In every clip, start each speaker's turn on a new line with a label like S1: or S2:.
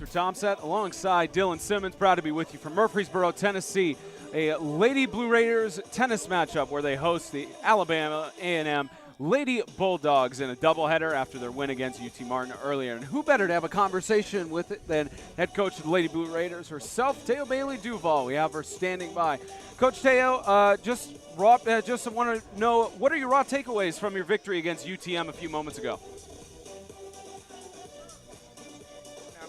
S1: Tomset alongside Dylan Simmons. Proud to be with you from Murfreesboro, Tennessee. A Lady Blue Raiders tennis matchup where they host the Alabama A&M Lady Bulldogs in a doubleheader after their win against UT Martin earlier. And who better to have a conversation with it than head coach of the Lady Blue Raiders herself, Teo Bailey Duval. We have her standing by. Coach Teo, just want to know, what are your raw takeaways from your victory against UTM a few moments ago?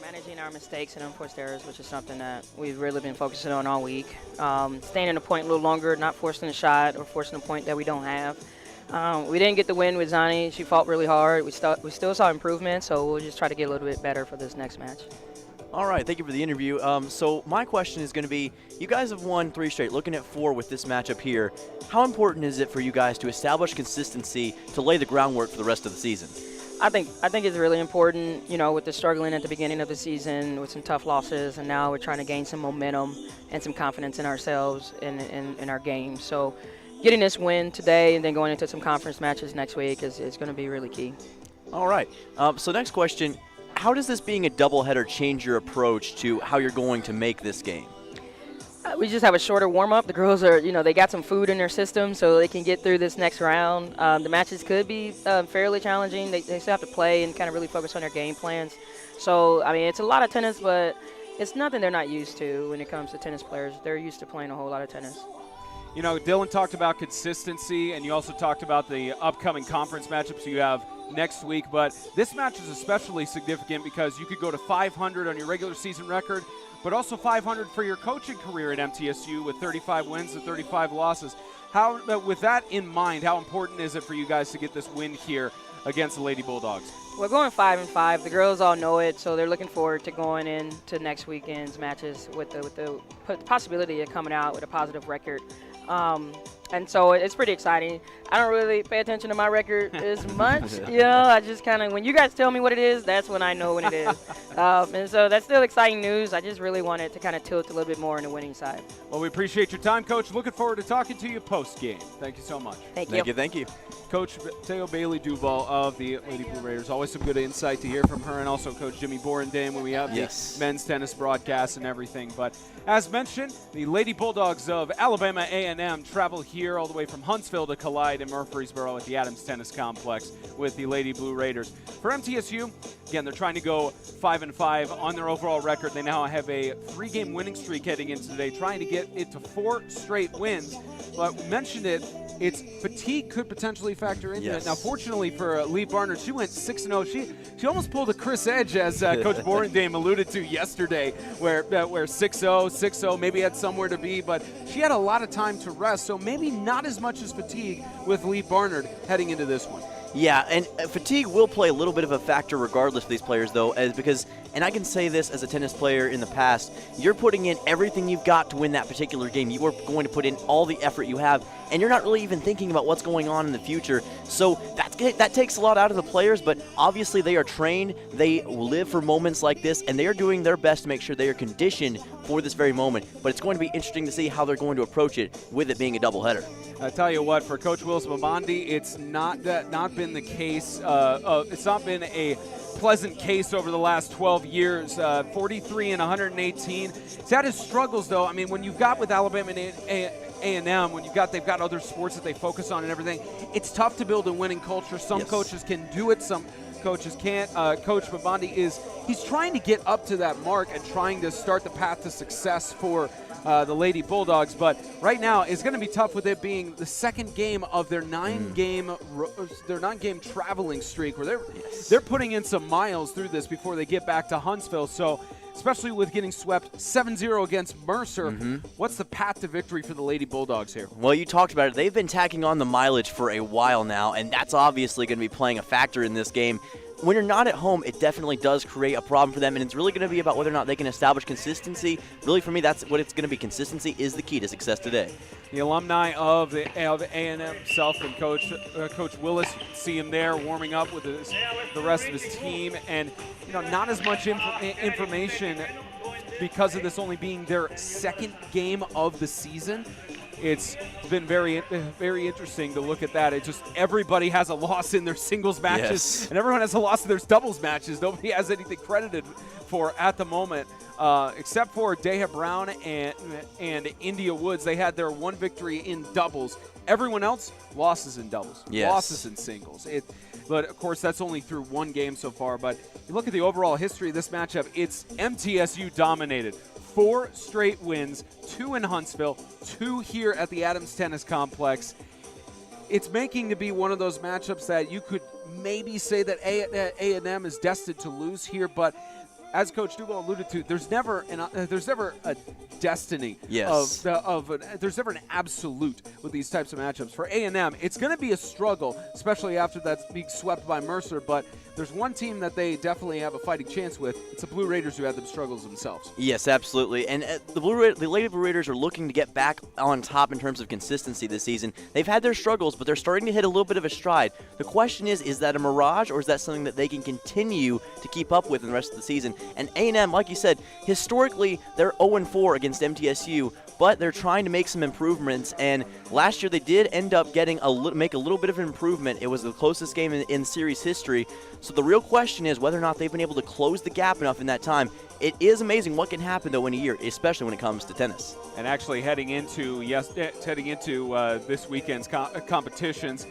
S2: Managing our mistakes and unforced errors, which is something that we've really been focusing on all week. Staying in the point a little longer, not forcing a shot or forcing a point that we don't have. We didn't get the win with Zani. She fought really hard. We still saw improvement, so we'll just try to get a little bit better for this next match.
S3: All right, thank you for the interview. So my question is going to be, you guys have won 3 straight, looking at 4 with this matchup here. How important is it for you guys to establish consistency to lay the groundwork for the rest of the season?
S2: I think it's really important, with the struggling at the beginning of the season with some tough losses, and now we're trying to gain some momentum and some confidence in ourselves and in our game. So getting this win today and then going into some conference matches next week is going to be really key.
S3: All right. So next question, how does this being a doubleheader change your approach to how you're going to make this game?
S2: We just have a shorter warm-up. The girls are, they got some food in their system so they can get through this next round. The matches could be fairly challenging. They still have to play and kind of really focus on their game plans. So, it's a lot of tennis, but it's nothing they're not used to when it comes to tennis players. They're used to playing a whole lot of tennis.
S1: Dylan talked about consistency, and you also talked about the upcoming conference matchups you have next week. But this match is especially significant because you could go to 500 on your regular season record, but also 500 for your coaching career at MTSU with 35 wins and 35 losses. With that in mind, how important is it for you guys to get this win here against the Lady Bulldogs?
S2: We're going 5-5. The girls all know it, so they're looking forward to going into next weekend's matches with the possibility of coming out with a positive record. And so it's pretty exciting. I don't really pay attention to my record as much. I just kind of, when you guys tell me what it is, that's when I know what it is. And so that's still exciting news. I just really wanted to kind of tilt a little bit more on the winning side.
S1: Well, we appreciate your time, Coach. Looking forward to talking to you post-game. Thank you so much.
S2: Thank you.
S3: Thank you.
S1: Coach Teo Bailey Duval of the Lady Blue Raiders. Always some good insight to hear from her, and also Coach Jimmy Borendame when we have the men's tennis broadcast and everything. But as mentioned, the Lady Bulldogs of Alabama A&M travel here all the way from Huntsville to collide in Murfreesboro at the Adams Tennis Complex with the Lady Blue Raiders. For MTSU, again, they're trying to go 5-5 on their overall record. They now have a 3-game winning streak heading into today, trying to get it to 4 straight wins. But we mentioned it, it's fatigue could potentially factor into it. Now, fortunately for Lee Barnard, she went 6-0. She almost pulled a Chris Edge, as Coach Borendame alluded to yesterday, where 6-0, maybe had somewhere to be, but she had a lot of time to rest, so maybe not as much as fatigue with Lee Barnard heading into this one.
S3: Yeah, and fatigue will play a little bit of a factor regardless of these players, though, because I can say this as a tennis player in the past, you're putting in everything you've got to win that particular game. You are going to put in all the effort you have, and you're not really even thinking about what's going on in the future. So that takes a lot out of the players, but obviously they are trained, they live for moments like this, and they are doing their best to make sure they are conditioned for this very moment. But it's going to be interesting to see how they're going to approach it with it being a doubleheader.
S1: I tell you what, for Coach Wilson Mamandi, it's not been the case. It's not been a pleasant case over the last 12 years. 43 and 118. He's had his struggles, though. When you've got with Alabama and A&M, when they've got other sports that they focus on and everything, it's tough to build a winning culture. Some coaches can do it, some coaches can't. Coach Mamandi he's trying to get up to that mark and trying to start the path to success for the Lady Bulldogs, but right now it's going to be tough with it being the second game of their 9-game traveling streak, where they're putting in some miles through this before they get back to Huntsville. So especially with getting swept 7-0 against Mercer, what's the path to victory for the Lady Bulldogs here?
S3: Well, you talked about it. They've been tacking on the mileage for a while now, and that's obviously going to be playing a factor in this game. When you're not at home, it definitely does create a problem for them, and it's really going to be about whether or not they can establish consistency. Really, for me, that's what it's going to be. Consistency is the key to success today.
S1: The alumni of A&M himself and Coach Willis, you can see him there warming up with the rest of his team, and not as much information because of this only being their second game of the season. It's been very, very interesting to look at that. It just everybody has a loss in their singles matches, and everyone has a loss in their doubles matches. Nobody has anything credited for at the moment, except for Deha Brown and India Woods. They had their one victory in doubles. Everyone else, losses in doubles, losses in singles. But, of course, that's only through one game so far. But you look at the overall history of this matchup, it's MTSU dominated. 4 straight wins, 2 in Huntsville, 2 here at the Adams Tennis Complex. It's making to be one of those matchups that you could maybe say that A&M is destined to lose here, but as Coach Duval alluded to, there's never a destiny.
S3: Yes.
S1: There's never an absolute with these types of matchups. For A&M, it's going to be a struggle, especially after that's being swept by Mercer. But there's one team that they definitely have a fighting chance with. It's the Blue Raiders, who had them struggles themselves.
S3: Yes, absolutely. And the Lady Blue Raiders are looking to get back on top in terms of consistency this season. They've had their struggles, but they're starting to hit a little bit of a stride. The question is that a mirage, or is that something that they can continue to keep up with in the rest of the season? And A&M, like you said, historically, they're 0-4 against MTSU, but they're trying to make some improvements. And last year, they did end up getting make a little bit of an improvement. It was the closest game in series history. So the real question is whether or not they've been able to close the gap enough in that time. It is amazing what can happen, though, in a year, especially when it comes to tennis.
S1: And actually heading into this weekend's competitions,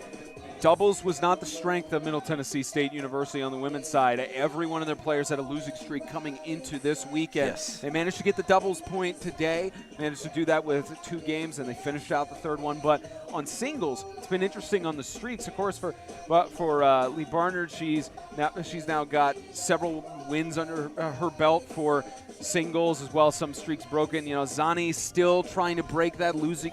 S1: doubles was not the strength of Middle Tennessee State University on the women's side. Every one of their players had a losing streak coming into this weekend.
S3: Yes.
S1: They managed to get the doubles point today, managed to do that with 2 games, and they finished out the third one. But on singles, it's been interesting on the streaks. Of course, for Lee Barnard, she's now got several wins under her belt for singles, as well as some streaks broken. Zani still trying to break that losing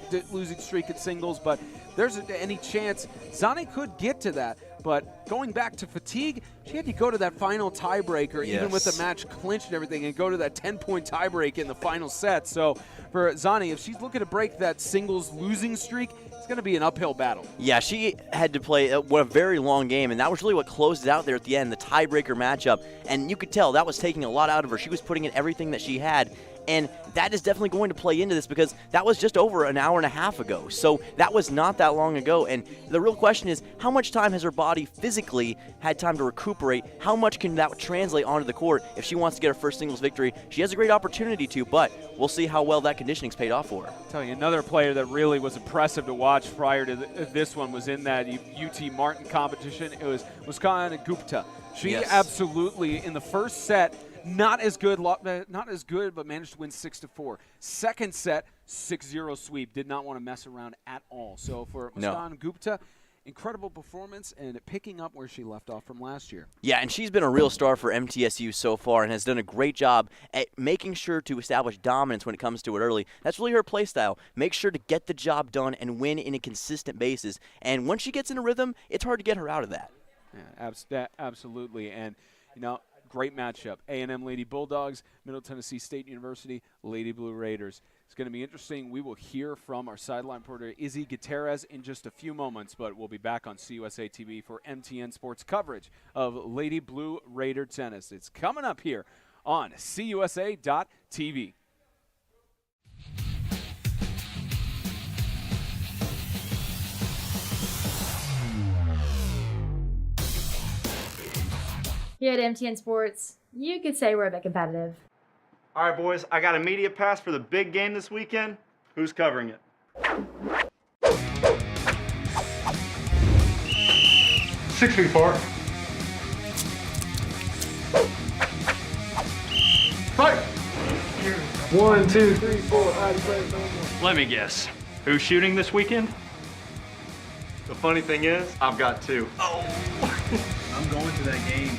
S1: streak at singles, but there's any chance Zani could get to that. But going back to fatigue, she had to go to that final tiebreaker, even with the match clinched and everything, and go to that 10-point tiebreak in the final set. So for Zani, if she's looking to break that singles losing streak, it's going to be an uphill battle. Yeah,
S3: she had to play a very long game, and that was really what closed it out there at the end, the tiebreaker matchup. And you could tell that was taking a lot out of her. She was putting in everything that she had. And that is definitely going to play into this, because that was just over an hour and a half ago. So that was not that long ago. And the real question is, how much time has her body physically had time to recuperate? How much can that translate onto the court if she wants to get her first singles victory? She has a great opportunity to, but we'll see how well that conditioning's paid off for her.
S1: I'll tell you, another player that really was impressive to watch prior to this one was in that UT Martin competition. It was Muskan Gupta. She absolutely, in the first set, not as good, but managed to win 6-4. Second set, 6-0 sweep. Did not want to mess around at all. So for Muskan Gupta, incredible performance and picking up where she left off from last year.
S3: Yeah, and she's been a real star for MTSU so far and has done a great job at making sure to establish dominance when it comes to it early. That's really her play style. Make sure to get the job done and win in a consistent basis. And once she gets in a rhythm, it's hard to get her out of that.
S1: Yeah, absolutely. And, great matchup. A&M Lady Bulldogs, Middle Tennessee State University, Lady Blue Raiders. It's going to be interesting. We will hear from our sideline reporter, Izzy Gutierrez, in just a few moments, but we'll be back on CUSA TV for MTN Sports coverage of Lady Blue Raider tennis. It's coming up here on CUSA.tv.
S4: Here at MTN Sports, you could say we're a bit competitive.
S5: All right, boys, I got a media pass for the big game this weekend. Who's covering it? 6 feet apart. Right. 1, 2, 3, 4. Let me guess. Who's shooting this weekend? The funny thing is, I've got 2. Oh! I'm going to that game.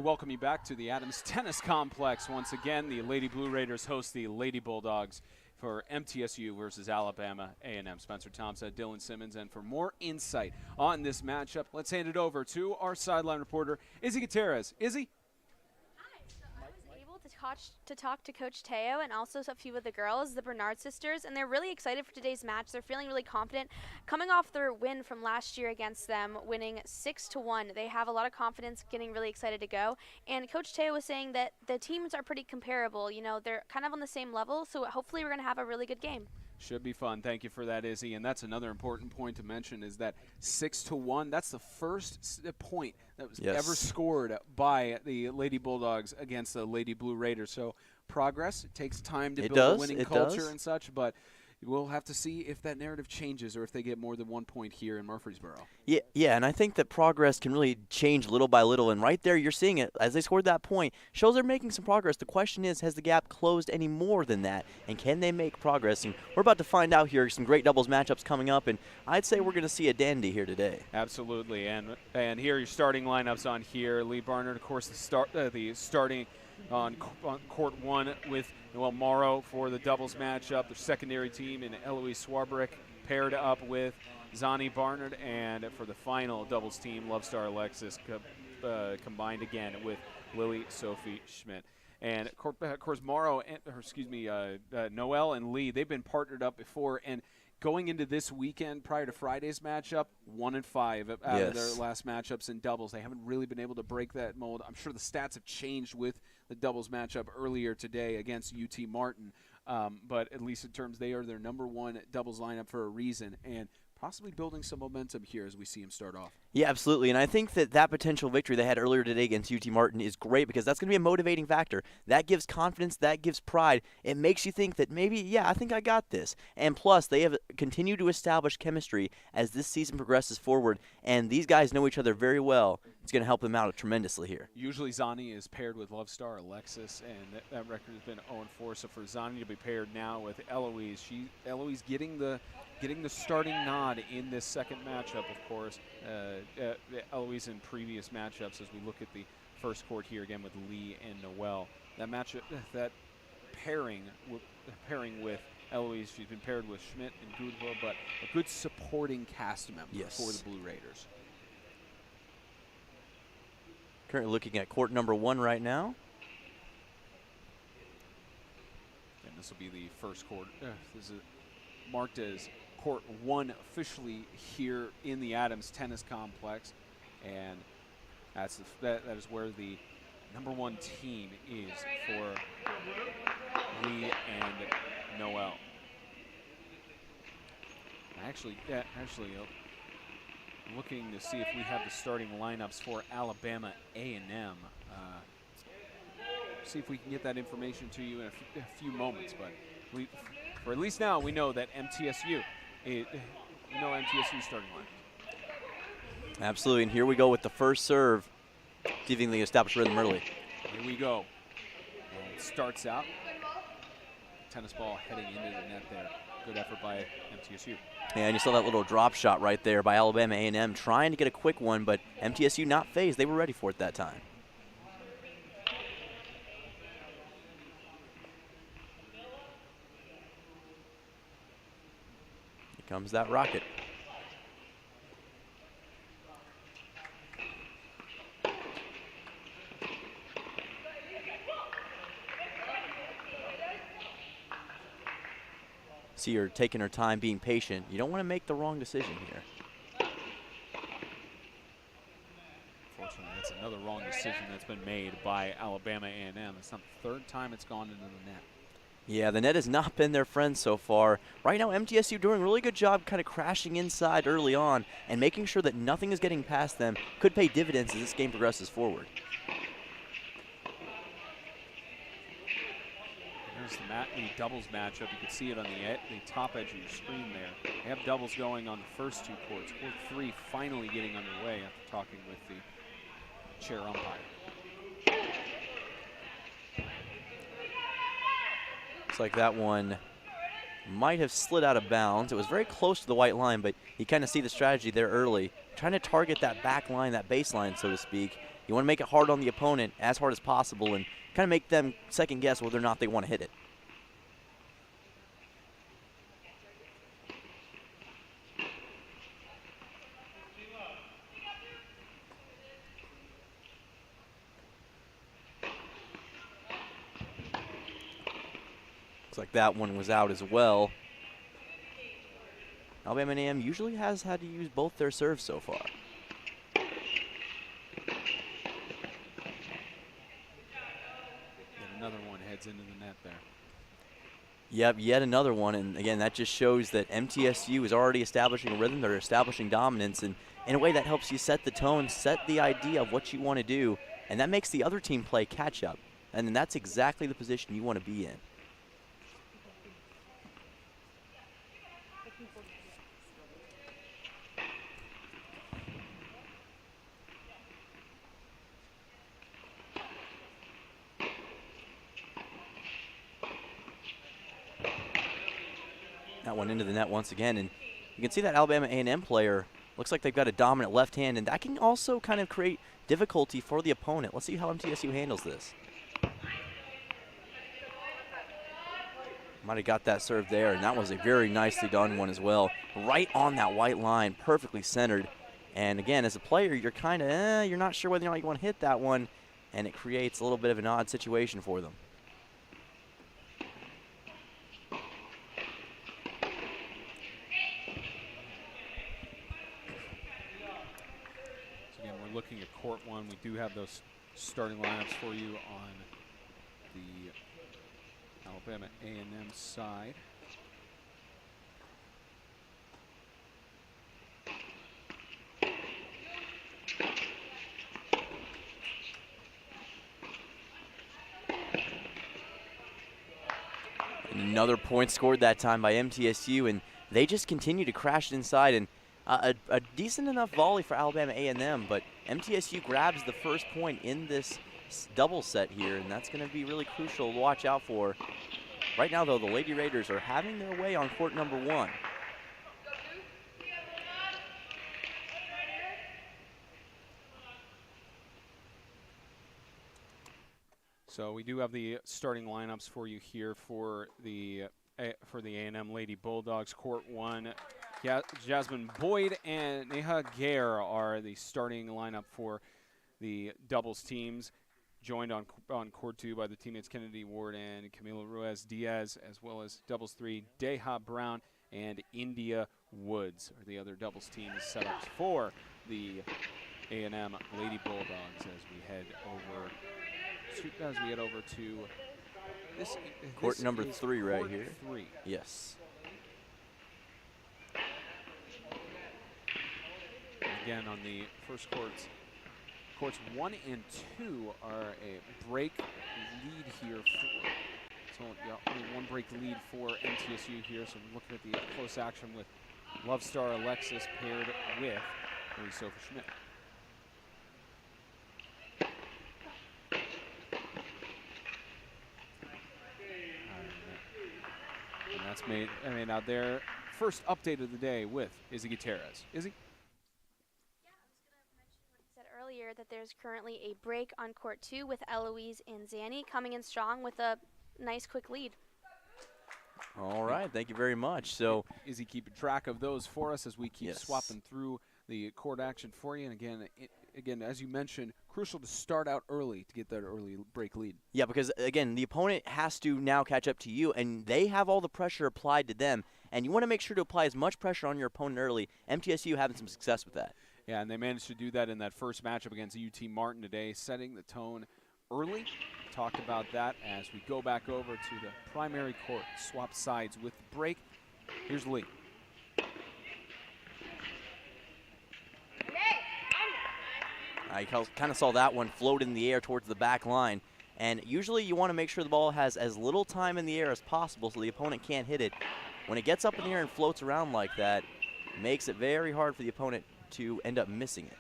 S1: welcome you back to the Adams Tennis Complex. Once again, the Lady Blue Raiders host the Lady Bulldogs for MTSU versus Alabama A&M. Spencer Thompson, Dylan Simmons, and for more insight on this matchup, let's hand it over to our sideline reporter, Izzy Gutierrez. Izzy?
S6: To talk to Coach Teo and also a few of the girls, the Bernard sisters, and they're really excited for today's match. They're feeling really confident coming off their win from last year against them, winning 6-1. They have a lot of confidence, getting really excited to go. And Coach Teo was saying that the teams are pretty comparable. You know, they're kind of on the same level, so hopefully we're going to have a really good game.
S1: Should be fun. Thank you for that, Izzy. And that's another important point to mention is that 6-1, that's the first point that was ever scored by the Lady Bulldogs against the Lady Blue Raiders. So progress. It takes time to build a winning culture and such, but we'll have to see if that narrative changes or if they get more than 1 point here in Murfreesboro.
S3: Yeah, and I think that progress can really change little by little, and right there you're seeing it. As they scored that point, shows they're making some progress. The question is, has the gap closed any more than that, and can they make progress? And we're about to find out here. Some great doubles matchups coming up, and I'd say we're going to see a dandy here today.
S1: Absolutely, and here your starting lineups on here. Lee Barnard, of course, the starting on court one with Noelle Morrow for the doubles matchup. Their secondary team in Eloise Swarbrick paired up with Zani Barnard, and for the final doubles team, Lovestar Alexis combined again with Lily Sophie Schmidt. And of course, Morrow, Noelle and Lee, they've been partnered up before, and going into this weekend prior to Friday's matchup, 1-5 out of their last matchups in doubles. They haven't really been able to break that mold. I'm sure the stats have changed with the doubles matchup earlier today against UT Martin, but at least in terms, they are their #1 doubles lineup for a reason, and possibly building some momentum here as we see him start off.
S3: Yeah, absolutely. And I think that potential victory they had earlier today against UT Martin is great because that's going to be a motivating factor. That gives confidence. That gives pride. It makes you think that maybe, I think I got this. And plus, they have continued to establish chemistry as this season progresses forward. And these guys know each other very well. It's going to help them out tremendously here.
S1: Usually Zani is paired with Lovestar Alexis, and that record has been 0-4. So for Zani to be paired now with Eloise, Eloise getting the starting nod in this second matchup, of course. Eloise in previous matchups, as we look at the first court here again with Lee and Noelle. That matchup, that pairing with Eloise, she's been paired with Schmidt and Goodwell, but a good supporting cast member for the Blue Raiders.
S3: Currently looking at court #1 right now.
S1: And this will be the first court. This is marked as Court 1 officially here in the Adams Tennis Complex, and that is where the #1 team is for Lee and Noelle. Actually, looking to see if we have the starting lineups for Alabama A&M. See if we can get that information to you in a few moments, but for at least now we know that MTSU. MTSU starting line.
S3: Absolutely, and here we go with the first serve, giving the established rhythm early.
S1: Here we go. And it starts out. Tennis ball heading into the net there. Good effort by MTSU.
S3: And you saw that little drop shot right there by Alabama A&M, trying to get a quick one, but MTSU not phased. They were ready for it that time. Comes that rocket. See her taking her time, being patient. You don't want to make the wrong decision here.
S1: Unfortunately, that's another wrong decision that's been made by Alabama A&M. It's not the third time it's gone into the net.
S3: Yeah, the net has not been their friend so far. Right now, MTSU doing a really good job kind of crashing inside early on and making sure that nothing is getting past them. Could pay dividends as this game progresses forward.
S1: Here's the doubles matchup. You can see it on the top edge of your screen there. They have doubles going on the first two courts. Court 3 finally getting underway after talking with the chair umpire.
S3: Looks like that one might have slid out of bounds. It was very close to the white line, but you kind of see the strategy there early. Trying to target that back line, that baseline, so to speak, You want to make it hard on the opponent, as hard as possible, and kind of make them second guess whether or not they want to hit it. Looks like that one was out as well. Alabama A&M usually has had to use both their serves so far.
S1: Yet another one heads into the net there.
S3: Yep, yet another one, and again, that just shows that MTSU is already establishing a rhythm. They're establishing dominance, and in a way that helps you set the tone, set the idea of what you want to do, and that makes the other team play catch up. And then that's exactly the position you want to be in. That one into the net once again, and you can see that Alabama A&M player looks like they've got a dominant left hand, and that can also kind of create difficulty for the opponent. Let's see how MTSU handles this. Might have got that serve there, and that was a very nicely done one as well. Right on that white line, perfectly centered. And again, as a player, you're kind of, you're not sure whether or not you want to hit that one, and it creates a little bit of an odd situation for them.
S1: Looking at court one, we do have those starting lineups for you on the Alabama A&M side.
S3: Another point scored that time by MTSU, and they just continue to crash it inside, and a decent enough volley for Alabama A&M, but MTSU grabs the first point in this double set here, and that's going to be really crucial to watch out for. Right now, though, the Lady Raiders are having their way on court number one.
S1: So we do have the starting lineups for you here for the A&M Lady Bulldogs. Court one, Jasmine Boyd and Neha Gair are the starting lineup for the doubles teams. Joined on court two by the teammates Kennedy Ward and Camila Ruiz Diaz, as well as doubles three, Deha Brown and India Woods are the other doubles teams set up for the A&M Lady Bulldogs as we head over to this
S3: court number three right
S1: court
S3: here.
S1: Three.
S3: Yes.
S1: Again, on the first courts 1 and 2 are a break lead here. So only one break lead for MTSU here. So we're looking at the close action with Love Star Alexis paired with Sophie Schmidt. And that's made, now their first update of the day with Izzy Gutierrez. Izzy?
S6: Earlier that there's currently a break on court two with Eloise and Zanny coming in strong with a nice quick lead.
S3: All right, thank you very much. So
S1: Izzy keeping track of those for us as we keep swapping through the court action for you. And again, as you mentioned, crucial to start out early to get that early break lead.
S3: Yeah, because again, the opponent has to now catch up to you, and they have all the pressure applied to them. And you want to make sure to apply as much pressure on your opponent early. MTSU having some success with that.
S1: Yeah, and they managed to do that in that first matchup against UT Martin today, setting the tone early. Talked about that as we go back over to the primary court, swap sides with the break. Here's Lee.
S3: I kind of saw that one float in the air towards the back line. And usually you want to make sure the ball has as little time in the air as possible so the opponent can't hit it. When it gets up in the air and floats around like that, it makes it very hard for the opponent to end up missing it.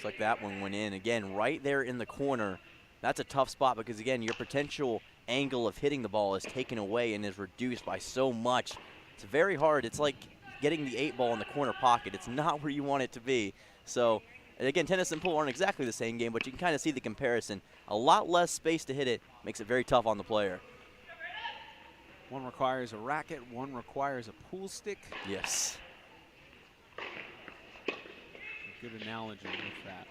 S3: Looks like that one went in. Again, right there in the corner. That's a tough spot because, again, your potential angle of hitting the ball is taken away and is reduced by so much. It's very hard. It's like getting the 8-ball in the corner pocket. It's not where you want it to be. So, again, tennis and pool aren't exactly the same game, but you can kind of see the comparison. A lot less space to hit it makes it very tough on the player.
S1: One requires a racket, one requires a pool stick.
S3: Yes.
S1: Good analogy with that.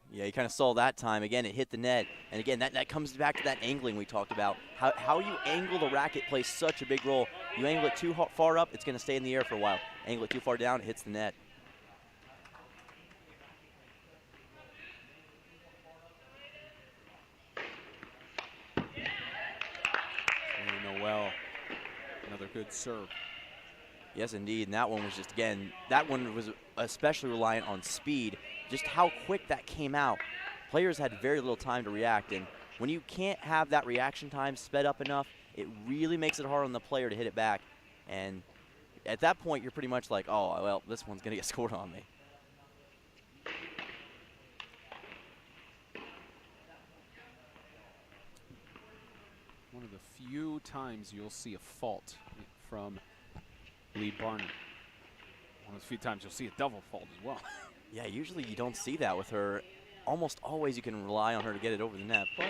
S3: Yeah, you kind of saw that time. Again, it hit the net. And again, that comes back to that angling we talked about. How you angle the racket plays such a big role. You angle it too far up, it's going to stay in the air for a while. Angle it too far down, it hits the net.
S1: Noel, another good serve.
S3: Yes, indeed. And that one was just, again, that one was especially reliant on speed. Just how quick that came out. Players had very little time to react. And when you can't have that reaction time sped up enough, it really makes it hard on the player to hit it back. And at that point, you're pretty much like, oh, well, this one's going to get scored on me.
S1: One of the few times you'll see a fault from Lee Barnum. One of the few times you'll see a double fault as well.
S3: Yeah, usually you don't see that with her. Almost always you can rely on her to get it over the net, but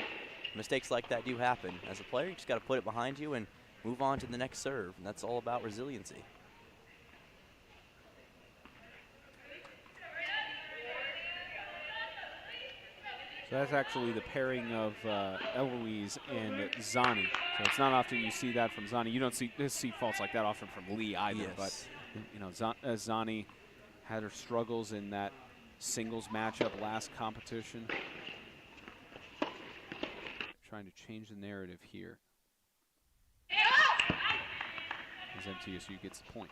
S3: mistakes like that do happen. As a player, you just got to put it behind you and move on to the next serve, and that's all about resiliency.
S1: So that's actually the pairing of Eloise and Zani. So it's not often you see that from Zani. You don't see faults like that often from Lee either.
S3: Yes.
S1: But you know, Zani had her struggles in that singles matchup last competition. Trying to change the narrative here. As MTSU gets the point.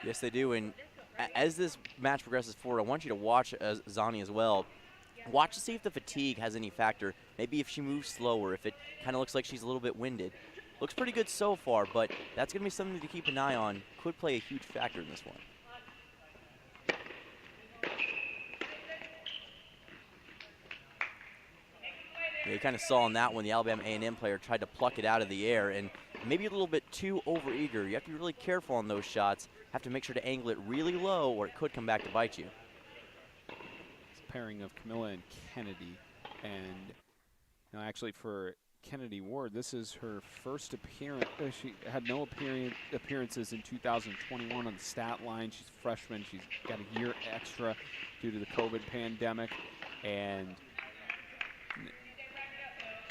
S3: Yes, they do. And as this match progresses forward, I want you to watch Zani as well. Watch to see if the fatigue has any factor. Maybe if she moves slower, if it kind of looks like she's a little bit winded. Looks pretty good so far, but that's going to be something to keep an eye on. Could play a huge factor in this one. Yeah, you kind of saw on that one the Alabama A&M player tried to pluck it out of the air and maybe a little bit too overeager. You have to be really careful on those shots. Have to make sure to angle it really low or it could come back to bite you.
S1: Pairing of Camilla and Kennedy, and actually for Kennedy Ward, this is her first appearance. She had no appearances in 2021 on the stat line. She's a freshman. She's got a year extra due to the COVID pandemic, and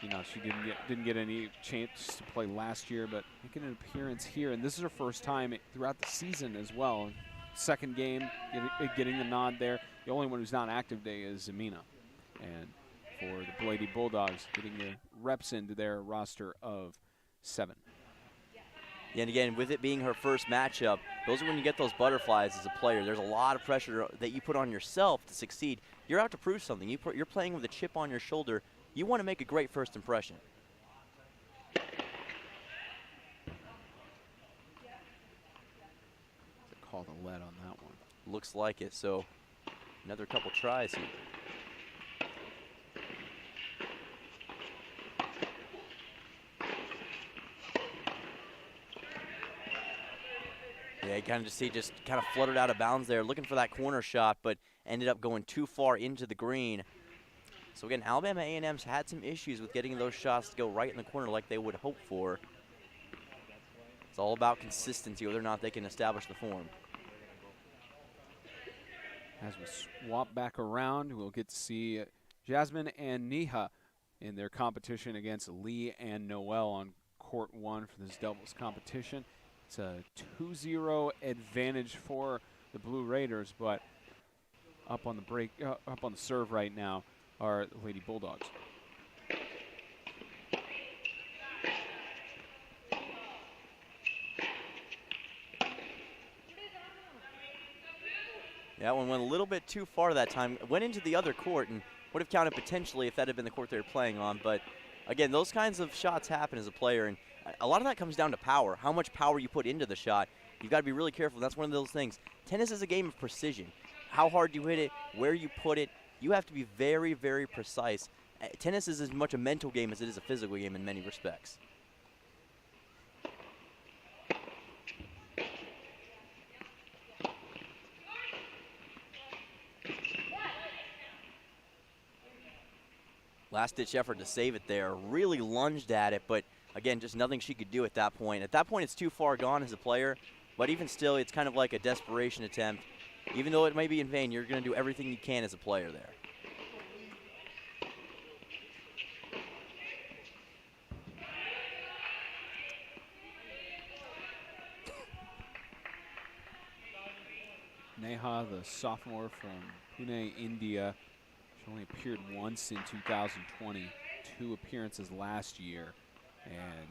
S1: she didn't get any chance to play last year, but making an appearance here, and this is her first time throughout the season as well. Second game, getting the nod there. The only one who's not active today is Zamina. And for the Lady Bulldogs, getting the reps into their roster of 7.
S3: Yeah, and again, with it being her first matchup, those are when you get those butterflies as a player. There's a lot of pressure that you put on yourself to succeed. You're out to prove something. You're playing with a chip on your shoulder. You want to make a great first impression.
S1: Call the lead on that one.
S3: Looks like it, so another couple tries here. Yeah, you kind of just kind of fluttered out of bounds there, looking for that corner shot, but ended up going too far into the green. So again, Alabama A&M's had some issues with getting those shots to go right in the corner like they would hope for. It's all about consistency, whether or not they can establish the form.
S1: As we swap back around, we'll get to see Jasmine and Neha in their competition against Lee and Noel on court 1 for this doubles competition. It's a 2-0 advantage for the Blue Raiders, but up on the serve right now are the Lady Bulldogs.
S3: That one went a little bit too far that time. Went into the other court and would have counted potentially if that had been the court they were playing on, but again, those kinds of shots happen as a player, and a lot of that comes down to power, how much power you put into the shot. You've got to be really careful. That's one of those things. Tennis is a game of precision. How hard you hit it, where you put it, you have to be very, very precise. Tennis is as much a mental game as it is a physical game in many respects. Last-ditch effort to save it there. Really lunged at it, but again, just nothing she could do at that point. At that point, it's too far gone as a player, but even still, it's kind of like a desperation attempt. Even though it may be in vain, you're going to do everything you can as a player there.
S1: Neha, the sophomore from Pune, India. She only appeared once in 2020, 2 appearances last year, and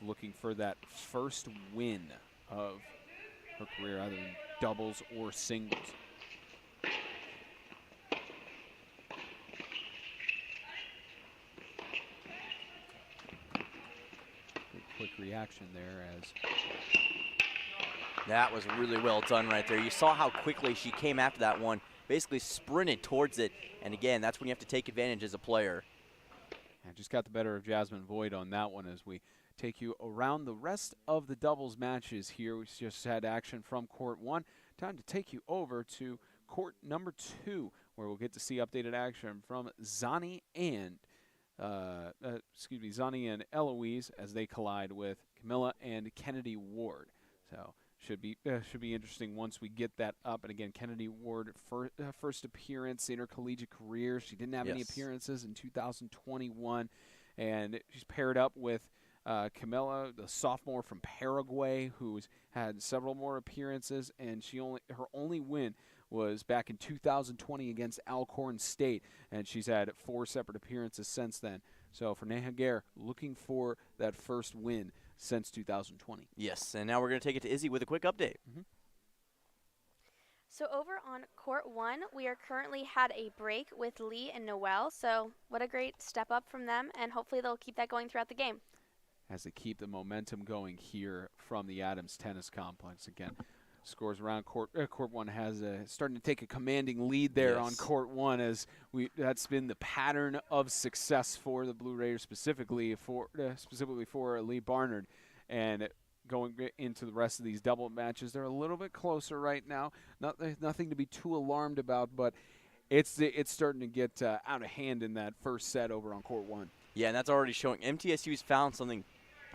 S1: looking for that first win of her career, either in doubles or singles. Good quick reaction there as
S3: that was really well done right there. You saw how quickly she came after that one, basically sprinted towards it, and again, that's when you have to take advantage as a player.
S1: And just got the better of Jasmine Voigt on that one as we take you around the rest of the doubles matches here. We just had action from court 1. Time to take you over to court number 2, where we'll get to see updated action from Zani and Zani and Eloise as they collide with Camilla and Kennedy Ward. So should be interesting once we get that up. And again, Kennedy Ward, first appearance in her collegiate career. She didn't have any appearances in 2021, and she's paired up with Camilla, the sophomore from Paraguay, who's had several more appearances, and her only win was back in 2020 against Alcorn State, and she's had 4 separate appearances since then. So for Neha Gair, looking for that first win since 2020.
S3: Yes, and now we're going to take it to Izzy with a quick update.
S6: So over on court 1, we are currently had a break with Lee and Noelle. So what a great step up from them, and hopefully they'll keep that going throughout the game.
S1: As they keep the momentum going here from the Adams Tennis Complex. Again, scores around court 1 has starting to take a commanding lead there on court 1, as that's been the pattern of success for the Blue Raiders, specifically for Lee Barnard. And going into the rest of these double matches, they're a little bit closer right now. Nothing to be too alarmed about, but it's starting to get out of hand in that first set over on court 1.
S3: Yeah, and that's already showing. MTSU's found something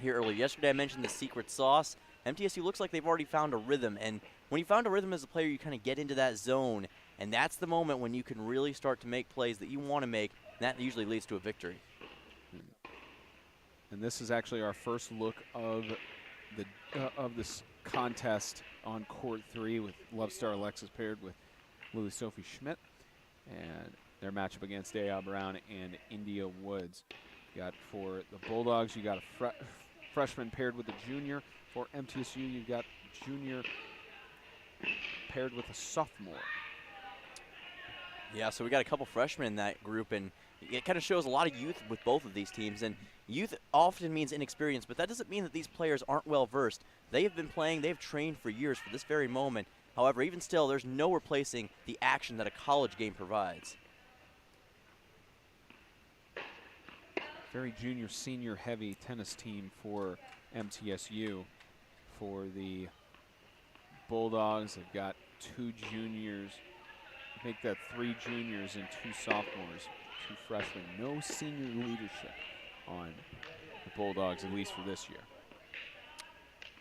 S3: here earlier. Yesterday I mentioned the secret sauce. MTSU looks like they've already found a rhythm, and when you found a rhythm as a player, you kind of get into that zone, and that's the moment when you can really start to make plays that you want to make, and that usually leads to a victory.
S1: And this is actually our first look of this contest on court 3, with Lovestar Alexis paired with Lily Sophie Schmidt, and their matchup against Daya Brown and India Woods. You got for the Bulldogs, you got a freshman paired with a junior. For MTSU, you've got junior paired with a sophomore.
S3: Yeah, so we got a couple freshmen in that group, and it kind of shows a lot of youth with both of these teams. And youth often means inexperience, but that doesn't mean that these players aren't well versed. They have been playing, they've trained for years for this very moment. However, even still, there's no replacing the action that a college game provides.
S1: Very junior, senior heavy tennis team for MTSU. For the Bulldogs, they've got 2 juniors. Make that 3 juniors and 2 sophomores, 2 freshmen. No senior leadership on the Bulldogs, at least for this year.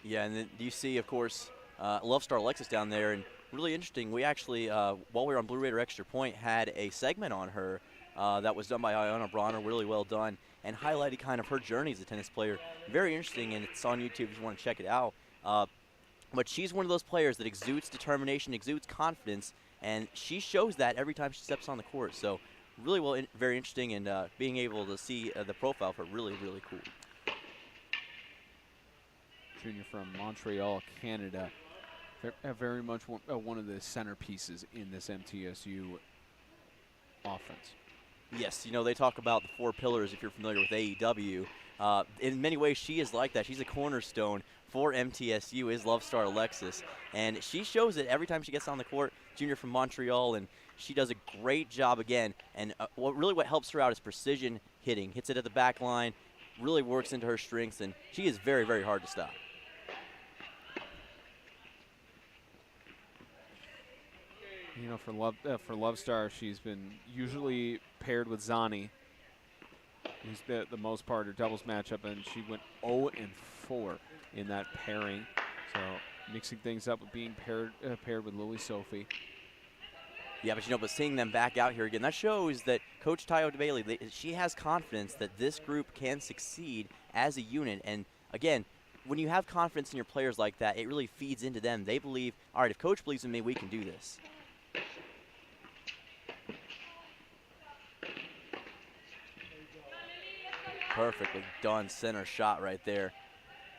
S3: Yeah, and then you see, of course, Lovestar Alexis down there, and really interesting. We actually, while we were on Blue Raider Extra Point, had a segment on her that was done by Iona Bronner, really well done, and highlighted kind of her journey as a tennis player. Very interesting, and it's on YouTube if you want to check it out. But she's one of those players that exudes determination, exudes confidence, and she shows that every time she steps on the court. So really well, very interesting, and being able to see the profile for really, really cool.
S1: Junior from Montreal, Canada. Very much one of the centerpieces in this MTSU offense.
S3: Yes, you know, they talk about the 4 pillars if you're familiar with AEW. In many ways, she is like that. She's a cornerstone for MTSU, is Love Star Alexis. And she shows it every time she gets on the court, junior from Montreal, and she does a great job again. And what helps her out is precision hitting. Hits it at the back line, really works into her strengths, and she is very, very hard to stop.
S1: You know, for Love Star, she's been usually paired with Zani, who's the most part her doubles matchup, and she went 0-4 in that pairing. So mixing things up with being paired with Lily Sophie.
S3: Yeah, but seeing them back out here again, that shows that Coach Tayo Bailey, she has confidence that this group can succeed as a unit. And again, when you have confidence in your players like that, it really feeds into them. They believe, all right, if Coach believes in me, we can do this. Perfectly done center shot right there.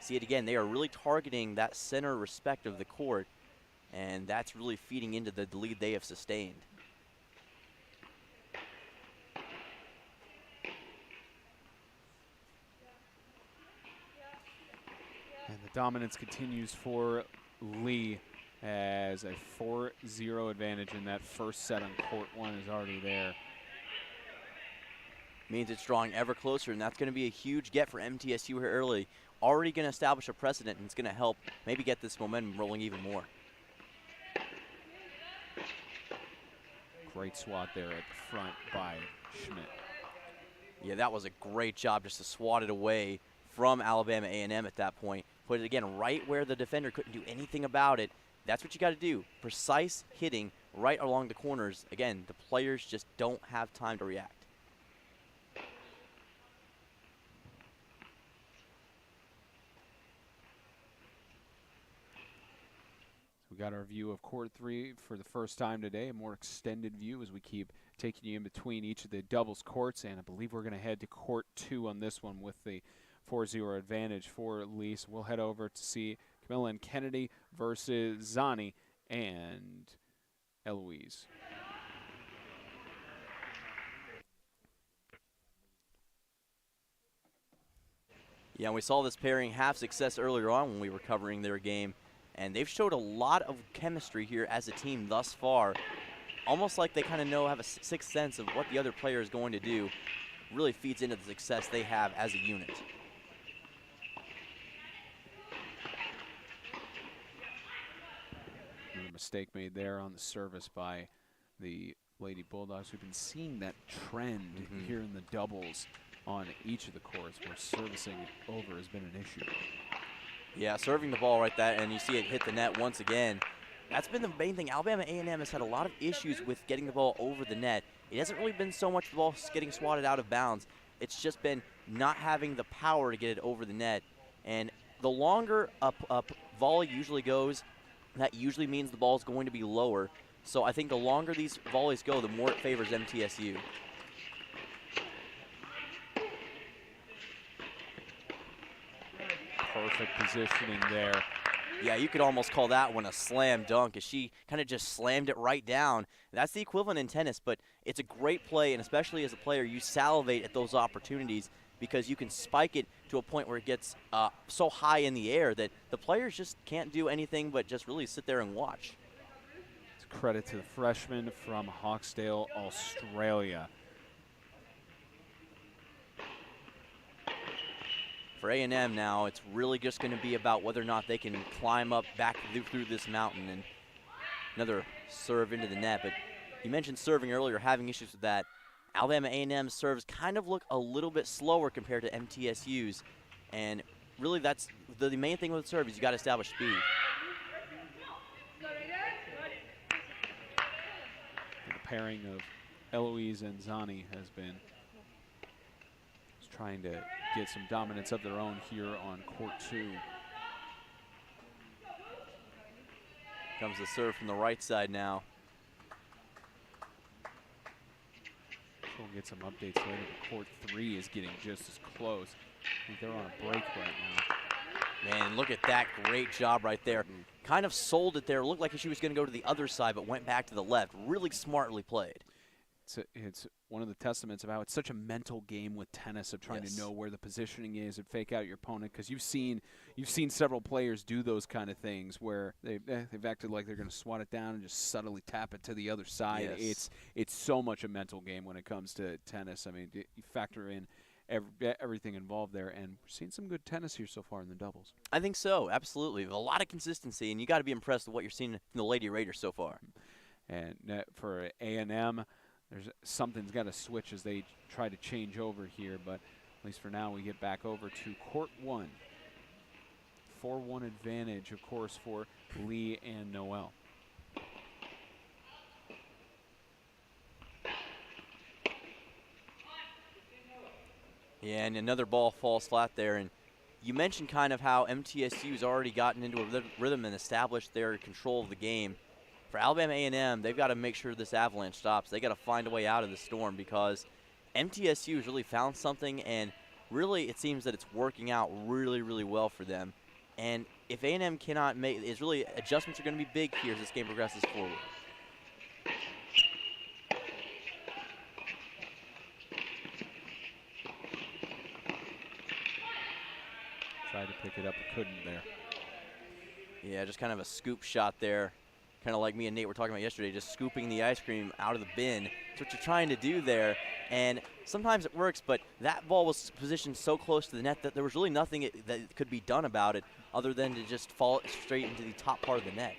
S3: See it again, they are really targeting that center respect of the court, and that's really feeding into the lead they have sustained.
S1: And the dominance continues for Lee as a 4-0 advantage in that first set on court 1 is already there.
S3: Means it's drawing ever closer, and that's going to be a huge get for MTSU here early. Already going to establish a precedent, and it's going to help maybe get this momentum rolling even more.
S1: Great swat there at the front by Schmidt.
S3: Yeah, that was a great job just to swat it away from Alabama A&M at that point. Put it again right where the defender couldn't do anything about it. That's what you got to do. Precise hitting right along the corners. Again, the players just don't have time to react.
S1: We got our view of court 3 for the first time today, a more extended view as we keep taking you in between each of the doubles courts, and I believe we're going to head to court 2 on this one with the 4-0 advantage for Lee. So we'll head over to see Camilla and Kennedy versus Zani and Eloise.
S3: Yeah, and we saw this pairing have success earlier on when we were covering their game, and they've showed a lot of chemistry here as a team thus far. Almost like they kind of have a sixth sense of what the other player is going to do. Really feeds into the success they have as a unit.
S1: Another mistake made there on the service by the Lady Bulldogs. We've been seeing that trend here in the doubles on each of the courts where servicing over has been an issue.
S3: Yeah, serving the ball right there, and you see it hit the net once again. That's been the main thing. Alabama A&M has had a lot of issues with getting the ball over the net. It hasn't really been so much the ball getting swatted out of bounds. It's just been not having the power to get it over the net. And the longer a volley usually goes, that usually means the ball is going to be lower. So I think the longer these volleys go, the more it favors MTSU.
S1: Perfect positioning there.
S3: Yeah, you could almost call that one a slam dunk as she kind of just slammed it right down. That's the equivalent in tennis, but it's a great play, and especially as a player, you salivate at those opportunities because you can spike it to a point where it gets so high in the air that the players just can't do anything but just really sit there and watch.
S1: It's credit to the freshman from Hawksdale, Australia.
S3: For A&M now, it's really just going to be about whether or not they can climb up back through this mountain. And another serve into the net, but you mentioned serving earlier, having issues with that. Alabama A&M serves kind of look a little bit slower compared to MTSU's, and really that's the main thing with serve is you got to establish speed.
S1: The pairing of Eloise and Zani has been trying to get some dominance of their own here on court 2.
S3: Comes the serve from the right side now.
S1: We'll get some updates later, but court 3 is getting just as close. I think they're on a break right now.
S3: Man, look at that great job right there. Kind of sold it there. Looked like she was going to go to the other side, but went back to the left. Really smartly played.
S1: it's one of the testaments of how it's such a mental game with tennis, of trying to know where the positioning is and fake out your opponent, because you've seen several players do those kind of things where they've acted like they're going to swat it down and just subtly tap it to the other side. It's so much a mental game when it comes to tennis. I mean, you factor in everything involved there, and we're seeing some good tennis here so far in the doubles.
S3: I think so, absolutely. A lot of consistency, and you got to be impressed with what you're seeing from the Lady Raiders so far.
S1: And for A&M, something's got to switch as they try to change over here, but at least for now we get back over to court 1. 4-1 advantage, of course, for Lee and Noel.
S3: Yeah, and another ball falls flat there. And you mentioned kind of how MTSU's already gotten into a rhythm and established their control of the game. For Alabama A&M, they've got to make sure this avalanche stops. They got to find a way out of the storm, because MTSU has really found something, and really it seems that it's working out really, really well for them. And if A&M cannot make, adjustments are going to be big here as this game progresses forward.
S1: Tried to pick it up, but couldn't there.
S3: Yeah, just kind of a scoop shot there. Kind of like me and Nate were talking about yesterday, just scooping the ice cream out of the bin. That's what you're trying to do there. And sometimes it works, but that ball was positioned so close to the net that there was really nothing that could be done about it other than to just fall straight into the top part of the net.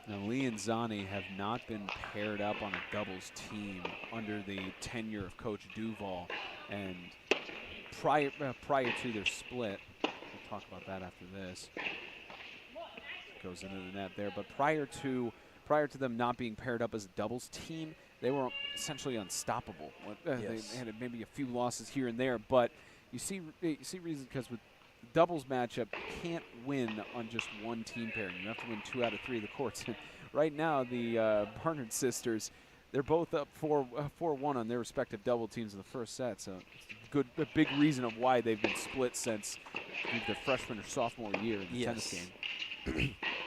S1: Now, Lee and Zani have not been paired up on a doubles team under the tenure of Coach Duval. And prior to their split, we'll talk about that after this. Goes into the net there, but prior to them not being paired up as a doubles team, they were essentially unstoppable. They had maybe a few losses here and there, but you see reasons, because with the doubles matchup, you can't win on just one team pairing. You have to win 2 out of 3 of the courts. And right now, the Barnard sisters, they're both up 4-1 on their respective double teams in the first set. So it's a big reason of why they've been split since their freshman or sophomore year in the tennis game.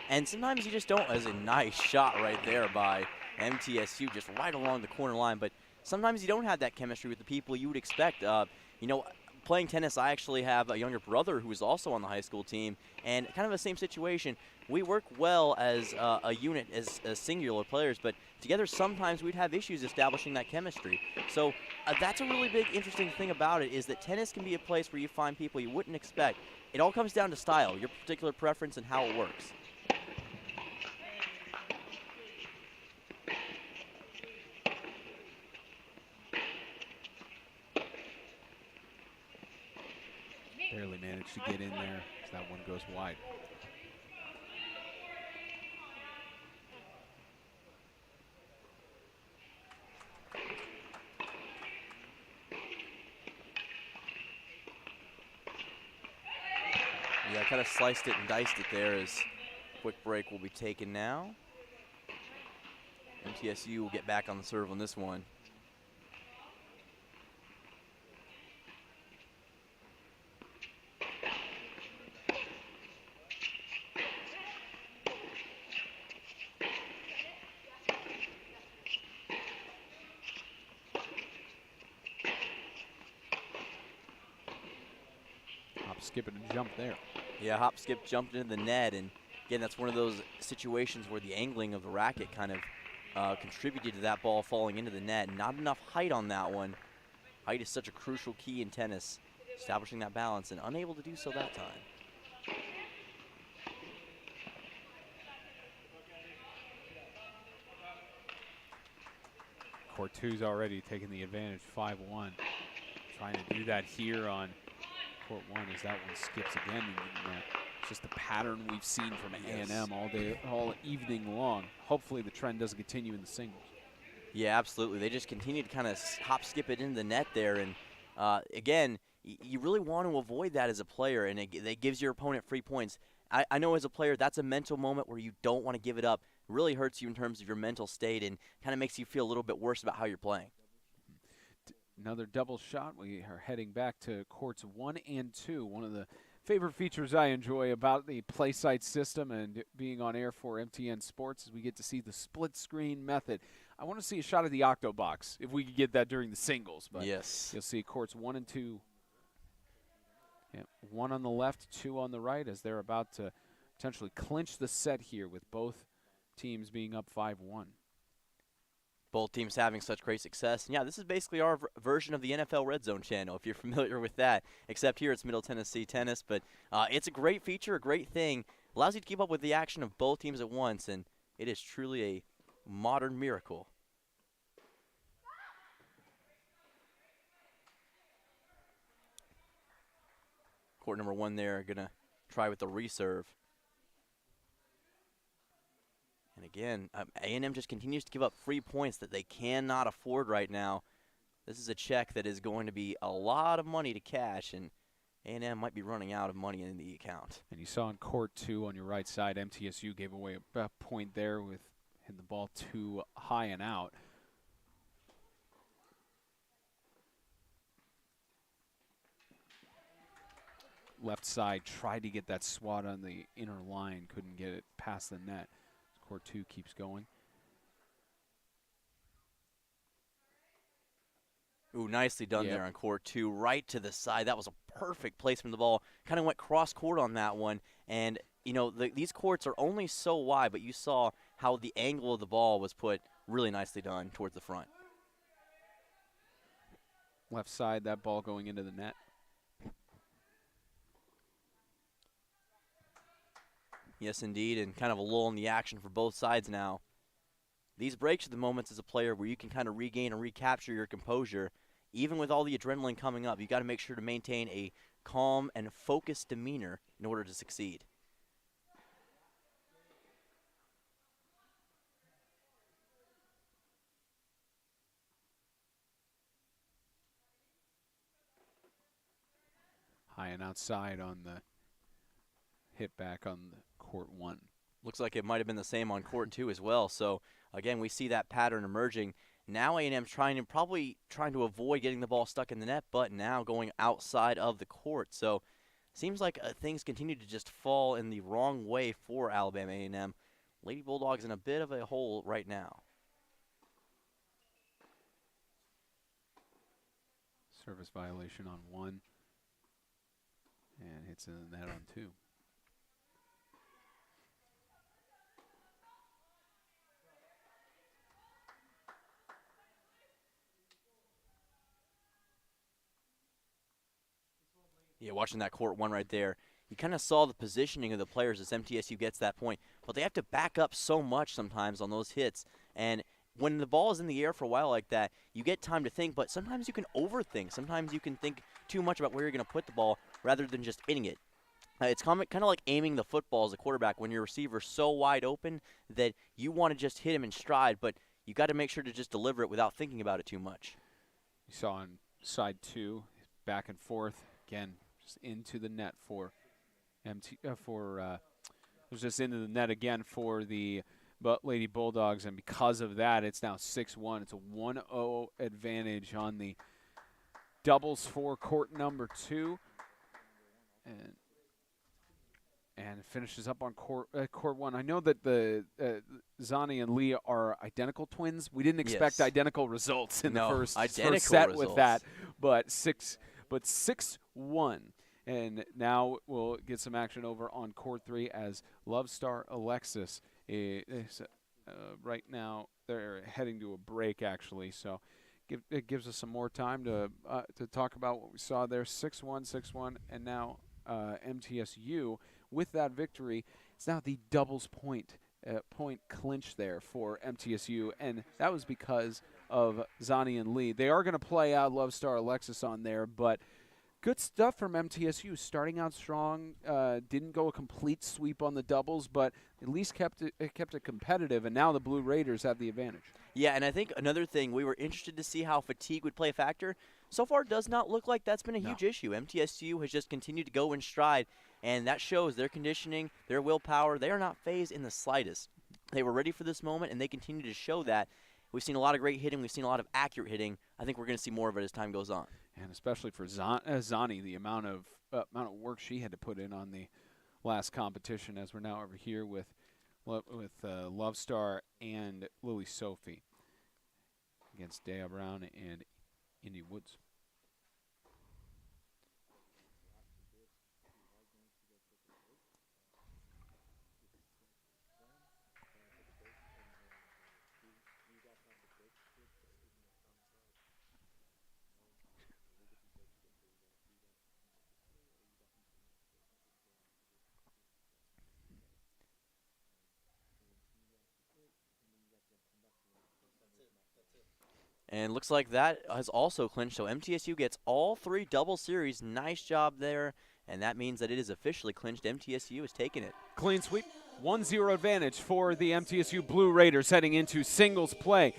S3: And sometimes you just don't, as a nice shot right there by MTSU, just right along the corner line. But sometimes you don't have that chemistry with the people you would expect. Playing tennis, I actually have a younger brother who is also on the high school team, and kind of the same situation. We work well as a unit, as singular players, but together sometimes we'd have issues establishing that chemistry. So that's a really big, interesting thing about it, is that tennis can be a place where you find people you wouldn't expect. It all comes down to style, your particular preference, and how it works.
S1: Barely managed to get in there as that one goes wide.
S3: Yeah, kind of sliced it and diced it there. As quick break will be taken now. MTSU will get back on the serve on this one.
S1: Skip it and jump there.
S3: Yeah, hop, skip, jumped into the net, and again, that's one of those situations where the angling of the racket kind of contributed to that ball falling into the net. Not enough height on that one. Height is such a crucial key in tennis, establishing that balance, and unable to do so that time.
S1: Court 2's already taking the advantage, 5-1. Trying to do that here on Court 1 as that one skips again. And it's just the pattern we've seen from A&M all evening long. Hopefully the trend doesn't continue in the singles.
S3: Yeah, absolutely. They just continue to kind of hop, skip it into the net there. And again, you really want to avoid that as a player, and it gives your opponent free points. I know as a player, that's a mental moment where you don't want to give it up. It really hurts you in terms of your mental state and kind of makes you feel a little bit worse about how you're playing.
S1: Another double shot. We are heading back to courts 1 and 2. One of the favorite features I enjoy about the play site system and being on air for MTN Sports is we get to see the split screen method. I want to see a shot at the octo box if we could get that during the singles. But
S3: yes.
S1: you'll see courts 1 and 2. Yeah, 1 on the left, 2 on the right, as they're about to potentially clinch the set here with both teams being up 5-1.
S3: Both teams having such great success. And yeah, this is basically our version of the NFL Red Zone channel, if you're familiar with that, except here it's Middle Tennessee Tennis. But it's a great feature, a great thing. Allows you to keep up with the action of both teams at once, and it is truly a modern miracle. Court number 1 there, going to try with the reserve. And again, A&M just continues to give up free points that they cannot afford right now. This is a check that is going to be a lot of money to cash, and A&M might be running out of money in the account.
S1: And you saw in court 2 on your right side, MTSU gave away a point there with hitting the ball too high and out. Left side tried to get that swat on the inner line, couldn't get it past the net. Court 2 keeps going.
S3: Ooh, nicely done there on court 2, right to the side. That was a perfect placement of the ball. Kind of went cross court on that one. And, you know, these courts are only so wide, but you saw how the angle of the ball was put really nicely done towards the front.
S1: Left side, that ball going into the net.
S3: Yes, indeed, and kind of a lull in the action for both sides now. These breaks are the moments as a player where you can kind of regain and recapture your composure. Even with all the adrenaline coming up, you got to make sure to maintain a calm and focused demeanor in order to succeed.
S1: High and outside on the hit back on the court 1.
S3: Looks like it might have been the same on court 2 as well. So again, we see that pattern emerging. Now A&M's probably trying to avoid getting the ball stuck in the net, but now going outside of the court. So seems like things continue to just fall in the wrong way for Alabama A&M. Lady Bulldogs in a bit of a hole right now.
S1: Service violation on 1. And hits in the net on 2.
S3: Yeah, watching that court 1 right there, you kind of saw the positioning of the players as MTSU gets that point. But they have to back up so much sometimes on those hits. And when the ball is in the air for a while like that, you get time to think, but sometimes you can overthink. Sometimes you can think too much about where you're going to put the ball rather than just hitting it. It's kind of like aiming the football as a quarterback when your receiver's so wide open that you want to just hit him in stride, but you got to make sure to just deliver it without thinking about it too much.
S1: You saw on side 2, back and forth, again, just into the net for it was just into the net again for the Lady Bulldogs, and because of that, it's now 6-1. It's a 1-0 advantage on the doubles for court number 2, and it finishes up on court 1. I know that the Zani and Lee are identical twins. We didn't expect identical results in the first set with that, but 6-1. And now we'll get some action over on court 3 as Love Star Alexis is right now they're heading to a break actually. So it gives us some more time to talk about what we saw there. 6-1, 6-1, and now MTSU with that victory. It's now the doubles point clinch there for MTSU, and that was because of Zani and Lee. They are going to play out Love Star Alexis on there, but good stuff from MTSU, starting out strong. Didn't go a complete sweep on the doubles, but at least kept it competitive, and now the Blue Raiders have the advantage.
S3: Yeah, and I think another thing, we were interested to see how fatigue would play a factor. So far, it does not look like that's been a huge issue. MTSU has just continued to go in stride, and that shows their conditioning, their willpower. They are not phased in the slightest. They were ready for this moment, and they continue to show that. We've seen a lot of great hitting. We've seen a lot of accurate hitting. I think we're going to see more of it as time goes on.
S1: And especially for Zani, the amount of work she had to put in on the last competition, as we're now over here with Love Star and Lily Sophie. against Dea Brown and Indy Woods.
S3: And looks like that has also clinched, so MTSU gets all 3 double series. Nice job there, and that means that it is officially clinched. MTSU has taken it.
S1: Clean sweep, 1-0 advantage for the MTSU Blue Raiders heading into singles play.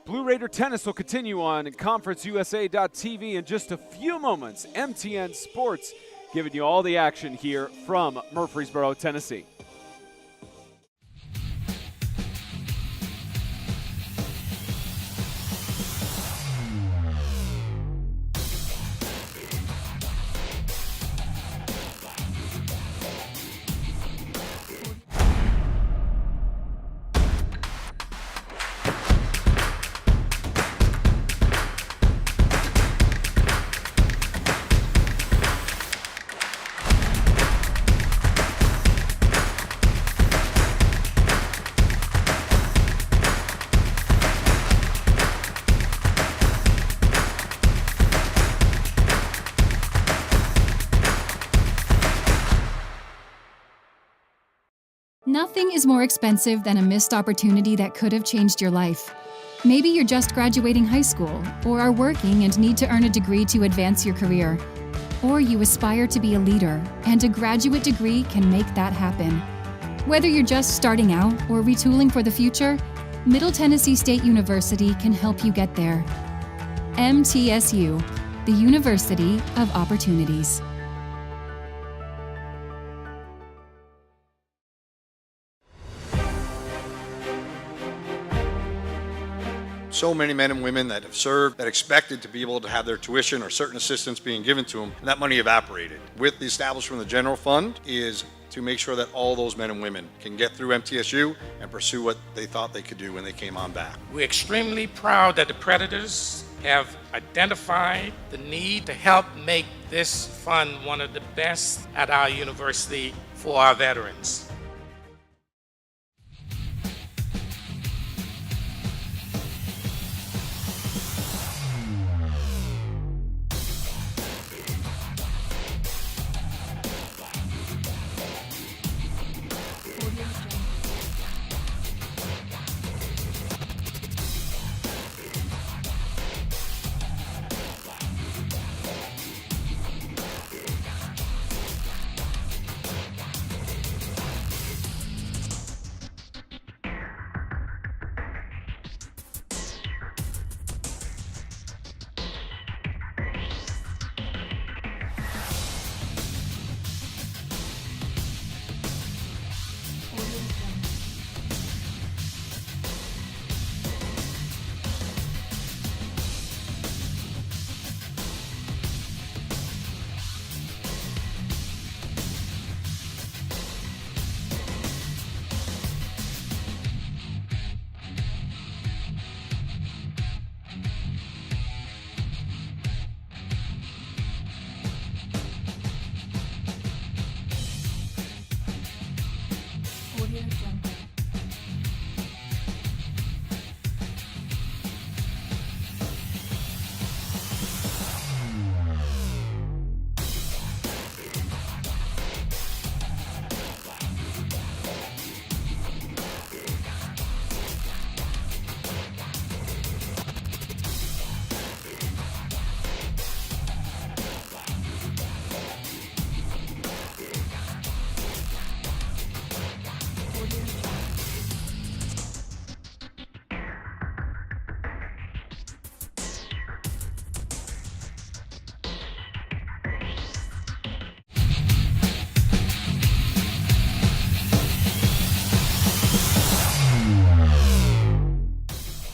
S1: Blue Raider tennis will continue on ConferenceUSA.tv in just a few moments. MTN Sports giving you all the action here from Murfreesboro, Tennessee.
S7: Nothing is more expensive than a missed opportunity that could have changed your life. Maybe you're just graduating high school, or are working and need to earn a degree to advance your career. Or you aspire to be a leader, and a graduate degree can make that happen. Whether you're just starting out or retooling for the future, Middle Tennessee State University can help you get there. MTSU, the University of Opportunities.
S8: So many men and women that have served that expected to be able to have their tuition or certain assistance being given to them, and that money evaporated. With the establishment of the general fund is to make sure that all those men and women can get through MTSU and pursue what they thought they could do when they came on back.
S9: We're extremely proud that the Predators have identified the need to help make this fund one of the best at our university for our veterans.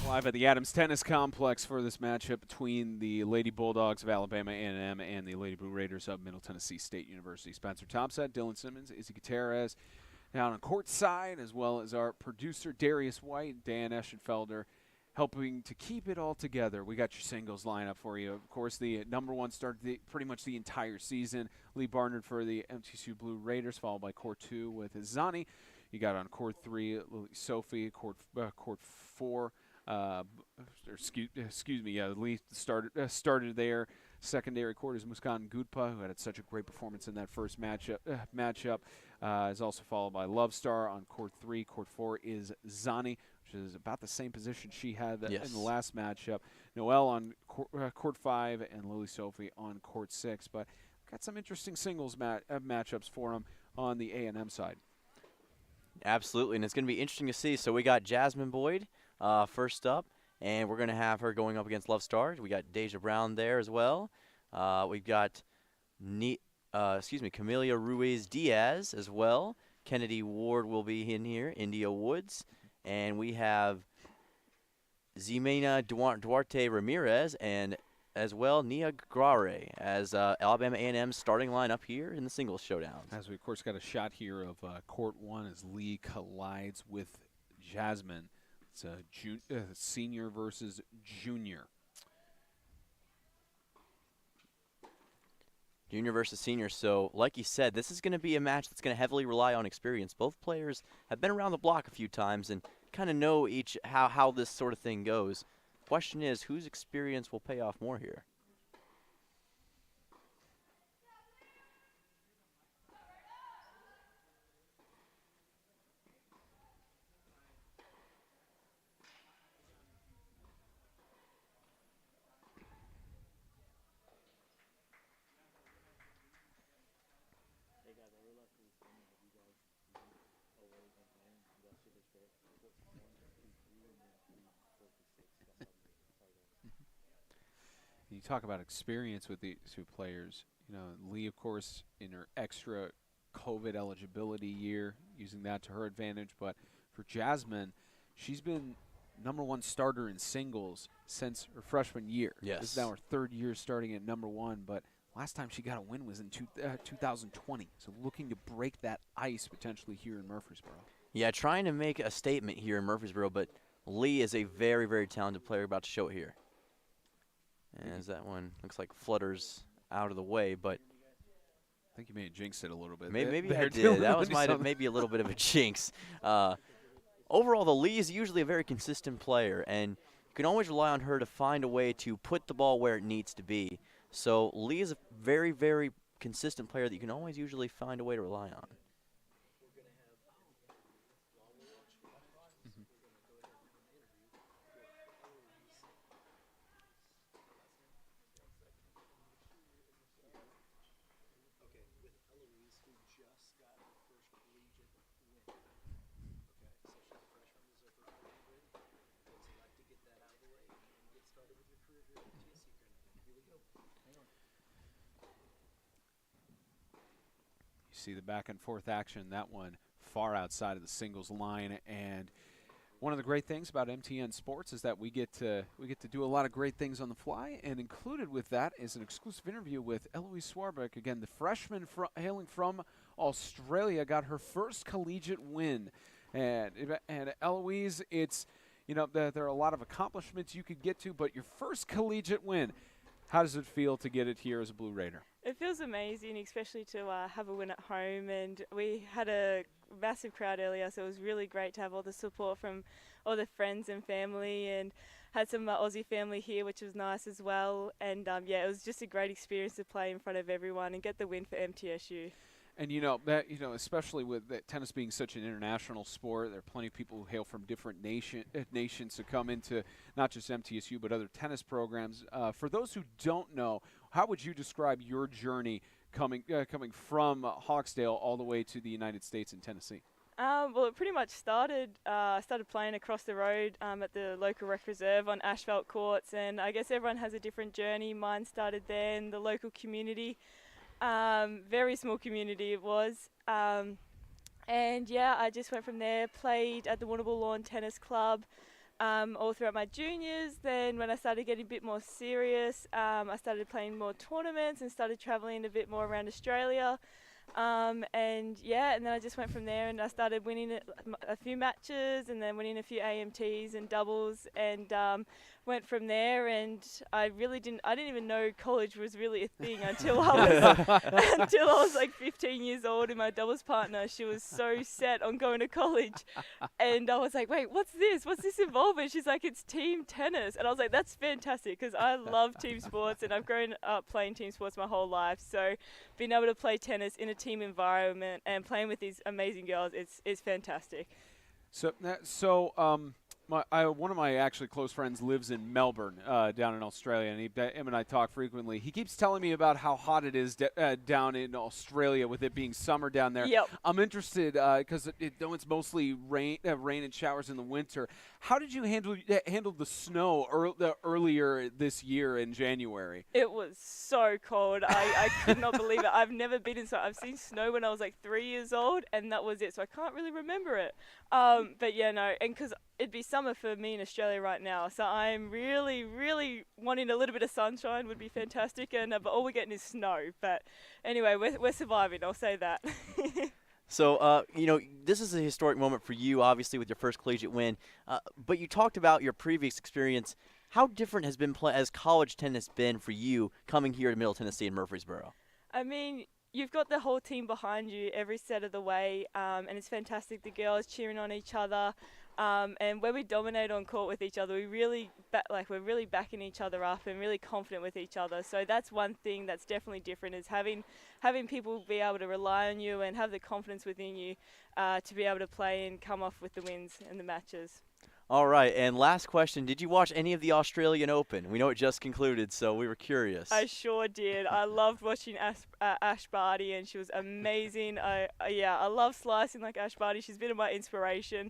S1: Live at the Adams Tennis Complex for this matchup between the Lady Bulldogs of Alabama A&M and the Lady Blue Raiders of Middle Tennessee State University. Spencer Topsett, Dylan Simmons, Izzy Gutierrez down on court side, as well as our producer Darius White, Dan Eschenfelder, helping to keep it all together. We got your singles lineup for you. Of course, the number one started pretty much the entire season. Lee Barnard for the MTSU Blue Raiders, followed by court 2 with Zani. You got on court 3, Lily Sophie, court 4. Excuse me. Lee started there. Secondary court is Muskan Gutpa, who had such a great performance in that first matchup. Is also followed by Love Star on court 3. Court 4 is Zani, which is about the same position she had in the last matchup. Noelle on court 5 and Lily Sophie on court 6. But got some interesting singles matchups for them on the A&M side.
S3: Absolutely, and it's going to be interesting to see. So we got Jasmine Boyd first up, and we're going to have her going up against Love Star. We got Deja Brown there as well. We've got Camelia Ruiz Diaz as well. Kennedy Ward will be in here, India Woods. And we have Ximena Duarte Ramirez and as well Nia Grare as Alabama A&M's starting lineup here in the singles showdown.
S1: As we, of course, got a shot here of court 1 as Lee collides with Jasmine. It's a senior versus junior.
S3: Junior versus senior. So, like you said, this is going to be a match that's going to heavily rely on experience. Both players have been around the block a few times and kind of know each how this sort of thing goes. Question is, whose experience will pay off more here?
S1: You talk about experience with these two players. You know, Lee, of course, in her extra COVID eligibility year, using that to her advantage. But for Jasmine, she's been number 1 starter in singles since her freshman year.
S3: Yes.
S1: This is now her 3rd year starting at number 1. But last time she got a win was in 2020. So looking to break that ice potentially here in Murfreesboro.
S3: Yeah, trying to make a statement here in Murfreesboro, but Lee is a very, very talented player about to show it here. And as that one looks like flutters out of the way, but
S1: I think you may have jinxed it a little bit.
S3: Maybe I did. That was maybe a little bit of a jinx. Overall, though, Lee is usually a very consistent player, and you can always rely on her to find a way to put the ball where it needs to be. So Lee is a very, very consistent player that you can always usually find a way to rely on.
S1: See the back and forth action, that one far outside of the singles line. And one of the great things about MTN Sports is that we get to do a lot of great things on the fly, and included with that is an exclusive interview with Eloise Swarbrick. Again, the freshman hailing from Australia, got her first collegiate win. And Eloise, it's, you know, there are a lot of accomplishments you could get to, but your first collegiate win, how does it feel to get it here as a Blue Raider?
S10: It feels amazing, especially to have a win at home, and we had a massive crowd earlier, so it was really great to have all the support from all the friends and family, and had some Aussie family here, which was nice as well. And yeah, it was just a great experience to play in front of everyone and get the win for MTSU.
S1: And especially with tennis being such an international sport, there are plenty of people who hail from different nations to come into not just MTSU but other tennis programs. For those who don't know, how would you describe your journey coming from Hawksdale all the way to the United States and Tennessee?
S10: Well, it pretty much started. I started playing across the road at the local rec reserve on asphalt courts, and I guess everyone has a different journey. Mine started there in the local community. Very small community it was. And yeah, I just went from there, played at the Warrnambool Lawn Tennis Club all throughout my juniors. Then when I started getting a bit more serious, I started playing more tournaments and started travelling a bit more around Australia. And then I just went from there, and I started winning a few matches, and then winning a few AMTs and doubles, and went from there. And I didn't even know college was really a thing until until I was like 15 years old. And my doubles partner, she was so set on going to college, and I was like, wait, what's this? What's this involvement? She's like, it's team tennis, and I was like, that's fantastic, because I love team sports, and I've grown up playing team sports my whole life. So being able to play tennis in a team environment and playing with these amazing girls, it's fantastic.
S1: One of my actually close friends lives in Melbourne, down in Australia, and him and I talk frequently. He keeps telling me about how hot it is down in Australia, with it being summer down there.
S10: Yep.
S1: I'm interested because though it's mostly rain and showers in the winter. How did you handle the snow earlier this year in January?
S10: It was so cold. I could not believe it. I've never been inside. I've seen snow when I was like 3 years old, and that was it. So I can't really remember it. But yeah, no, and because it'd be summer for me in Australia right now, so I'm really, really wanting a little bit of sunshine would be fantastic, and but all we're getting is snow. But anyway, we're surviving, I'll say that.
S3: So, this is a historic moment for you, obviously, with your first collegiate win. But you talked about your previous experience. How different has college tennis been for you coming here to Middle Tennessee and Murfreesboro?
S10: I mean, you've got the whole team behind you every set of the way, and it's fantastic. The girls cheering on each other, and when we dominate on court with each other, we're really backing each other up and really confident with each other. So that's one thing that's definitely different, is having people be able to rely on you and have the confidence within you to be able to play and come off with the wins in the matches.
S3: All right, and last question. Did you watch any of the Australian Open? We know it just concluded, so we were curious.
S10: I sure did. I loved watching Ash Barty, and she was amazing. I love slicing like Ash Barty. She's been my inspiration.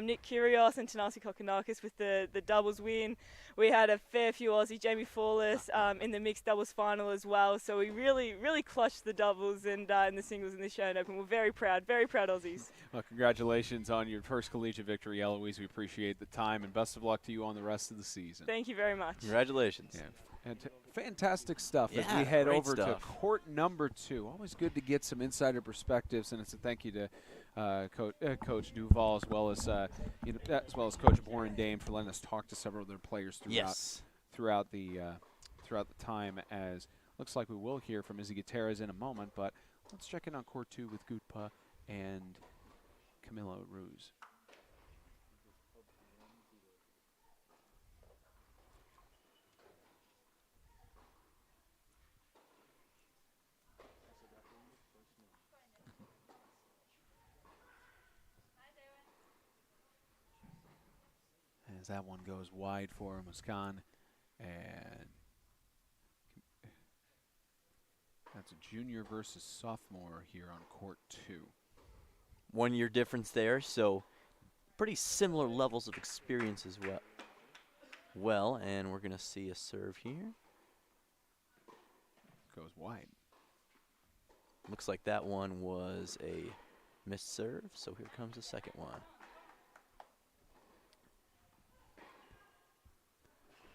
S10: Nick Kyrgios and Tanasi Kokkinakis with the doubles win. We had a fair few Aussie, Jamie Fawless, in the mixed doubles final as well. So we really, really clutched the doubles and in the singles in the Australian Open. We're very proud Aussies.
S1: Well, congratulations on your first collegiate victory, Eloise. We appreciate the time, and best of luck to you on the rest of the season.
S10: Thank you very much.
S3: Congratulations.
S1: Yeah, and fantastic stuff as
S3: Yeah,
S1: we head
S3: great
S1: over
S3: stuff.
S1: to court number 2. Always good to get some insider perspectives, and it's a thank you to Coach Duval as well as Coach Boren Dame for letting us talk to several of their players throughout the time. As looks like we will hear from Izzy Gutierrez in a moment, but let's check in on court 2 with Gutpa and Camila Ruse. As that one goes wide for Muskan, and that's a junior versus sophomore here on court 2.
S3: 1 year difference there, so pretty similar levels of experience as well. And we're going to see a serve here.
S1: Goes wide.
S3: Looks like that one was a missed serve, so here comes the second one.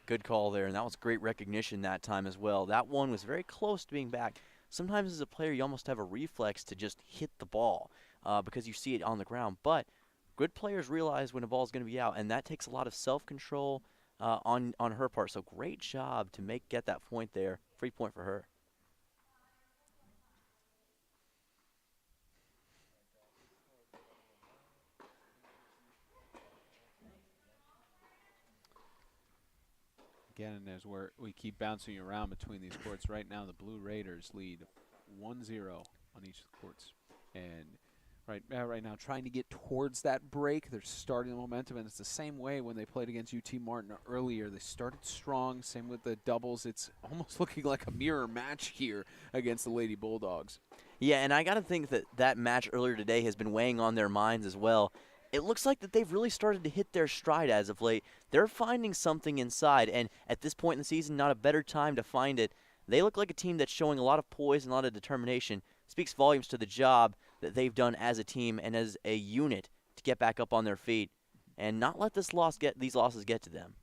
S3: Good call there, and that was great recognition that time as well. That one was very close to being back. Sometimes as a player, you almost have a reflex to just hit the ball because you see it on the ground. But good players realize when a ball is going to be out, and that takes a lot of self-control on her part. So great job to get that point there. Free point for her.
S1: Again, as we keep bouncing around between these courts, right now the Blue Raiders lead 1-0 on each of the courts. And right now trying to get towards that break. They're starting the momentum, and it's the same way when they played against UT Martin earlier. They started strong, same with the doubles. It's almost looking like a mirror match here against the Lady Bulldogs.
S3: Yeah, and I got to think that match earlier today has been weighing on their minds as well. It looks like that they've really started to hit their stride as of late. They're finding something inside, and at this point in the season, not a better time to find it. They look like a team that's showing a lot of poise and a lot of determination. Speaks volumes to the job that they've done as a team and as a unit to get back up on their feet and not let these losses get to them.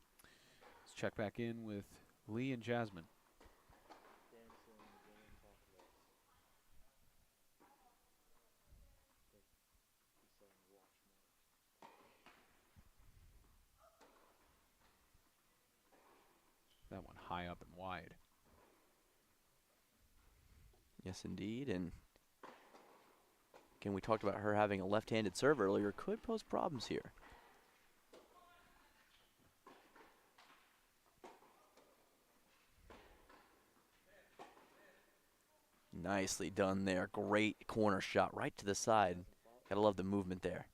S1: Let's check back in with Lee and Jasmine. high up and wide.
S3: Yes, indeed. And again, we talked about her having a left-handed serve earlier. Could pose problems here. Nicely done there. Great corner shot right to the side. Gotta love the movement there.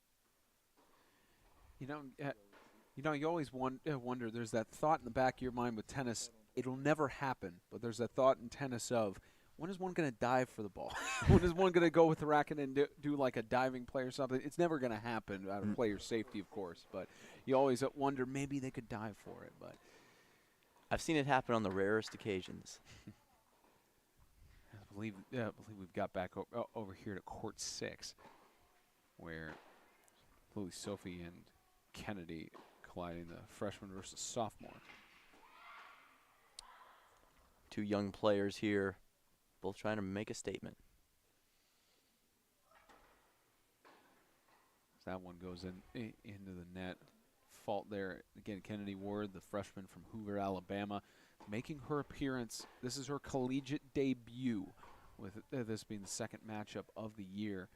S1: You know, you always wonder. There's that thought in the back of your mind with tennis. It'll never happen, but there's that thought in tennis of, when is one going to dive for the ball? When is one going to go with the racket and do like a diving play or something? It's never going to happen out of player safety, of course. But you always wonder maybe they could dive for it. But
S3: I've seen it happen on the rarest occasions.
S1: I believe we've got back over here to court 6, where Lily Sophie and Kennedy colliding, the freshman versus sophomore.
S3: Two young players here, both trying to make a statement.
S1: That one goes into the net. Fault there. Again, Kennedy Ward, the freshman from Hoover, Alabama, making her appearance. This is her collegiate debut, with this being the second matchup of the year.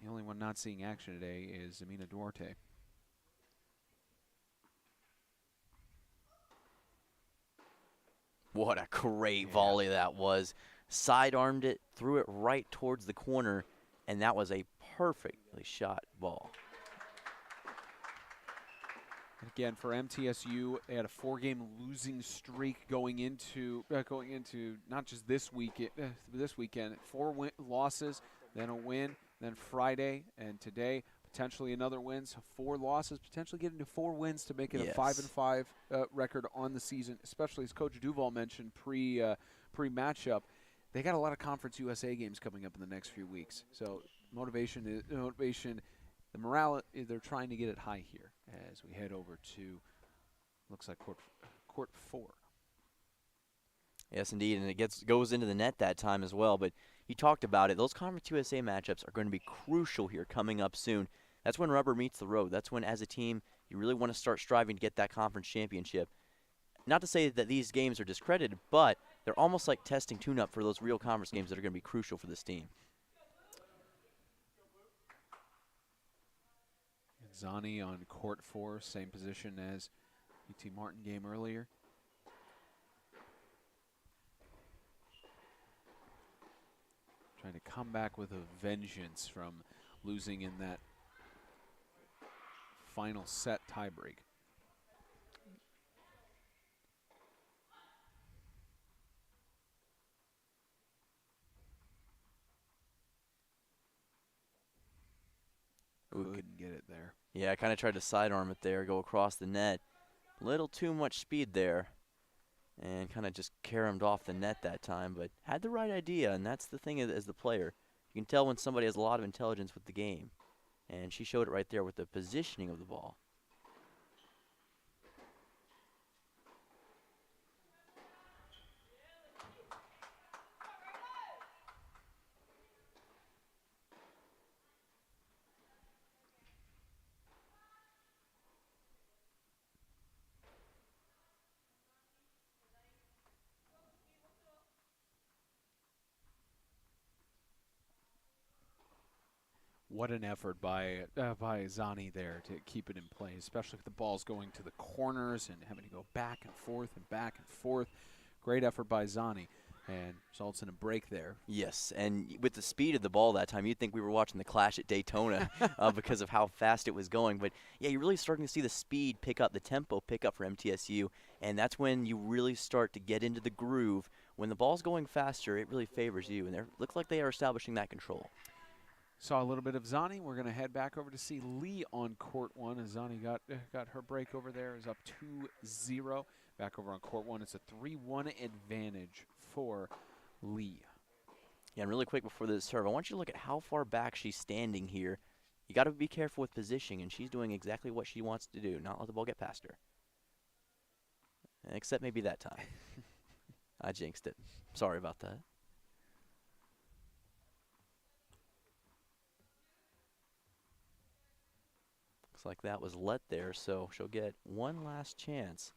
S1: The only one not seeing action today is Amina Duarte.
S3: What a great volley that was. Side-armed it, threw it right towards the corner, and that was a perfectly shot ball.
S1: Again, for MTSU, they had a 4-game losing streak going into not just this weekend. 4 losses, then a win, then Friday and today potentially another win. So 4 losses, potentially getting to 4 wins to make it a 5-5 record on the season. Especially as Coach Duval mentioned pre-matchup, they got a lot of Conference USA games coming up in the next few weeks. So motivation. The morale, they're trying to get it high here as we head over to, looks like court 4.
S3: Yes, indeed, and it goes into the net that time as well. But you talked about it. Those Conference USA matchups are going to be crucial here coming up soon. That's when rubber meets the road. That's when, as a team, you really want to start striving to get that conference championship. Not to say that these games are discredited, but they're almost like testing tune-up for those real conference games that are going to be crucial for this team.
S1: Zani on court 4, same position as UT Martin game earlier. Trying to come back with a vengeance from losing in that final set tiebreak. Couldn't get it there.
S3: Yeah, I kind of tried to sidearm it there, go across the net. Little too much speed there, and kind of just caromed off the net that time, but had the right idea, and that's the thing as the player. You can tell when somebody has a lot of intelligence with the game, and she showed it right there with the positioning of the ball.
S1: What an effort by Zani there to keep it in play, especially if the ball's going to the corners and having to go back and forth and back and forth. Great effort by Zani, and results in a break there.
S3: Yes, and with the speed of the ball that time, you'd think we were watching the Clash at Daytona because of how fast it was going. But, yeah, you're really starting to see the speed pick up, the tempo pick up for MTSU, and that's when you really start to get into the groove. When the ball's going faster, it really favors you, and it looks like they are establishing that control.
S1: Saw a little bit of Zani. We're going to head back over to see Lee on court 1 as Zani got her break over there. Is up 2-0. Back over on court 1. It's a 3-1 advantage for Lee.
S3: Yeah, and really quick before this serve, I want you to look at how far back she's standing here. You got to be careful with positioning, and she's doing exactly what she wants to do, not let the ball get past her. Except maybe that time. I jinxed it. Sorry about that. Looks like that was let there, so she'll get one last chance.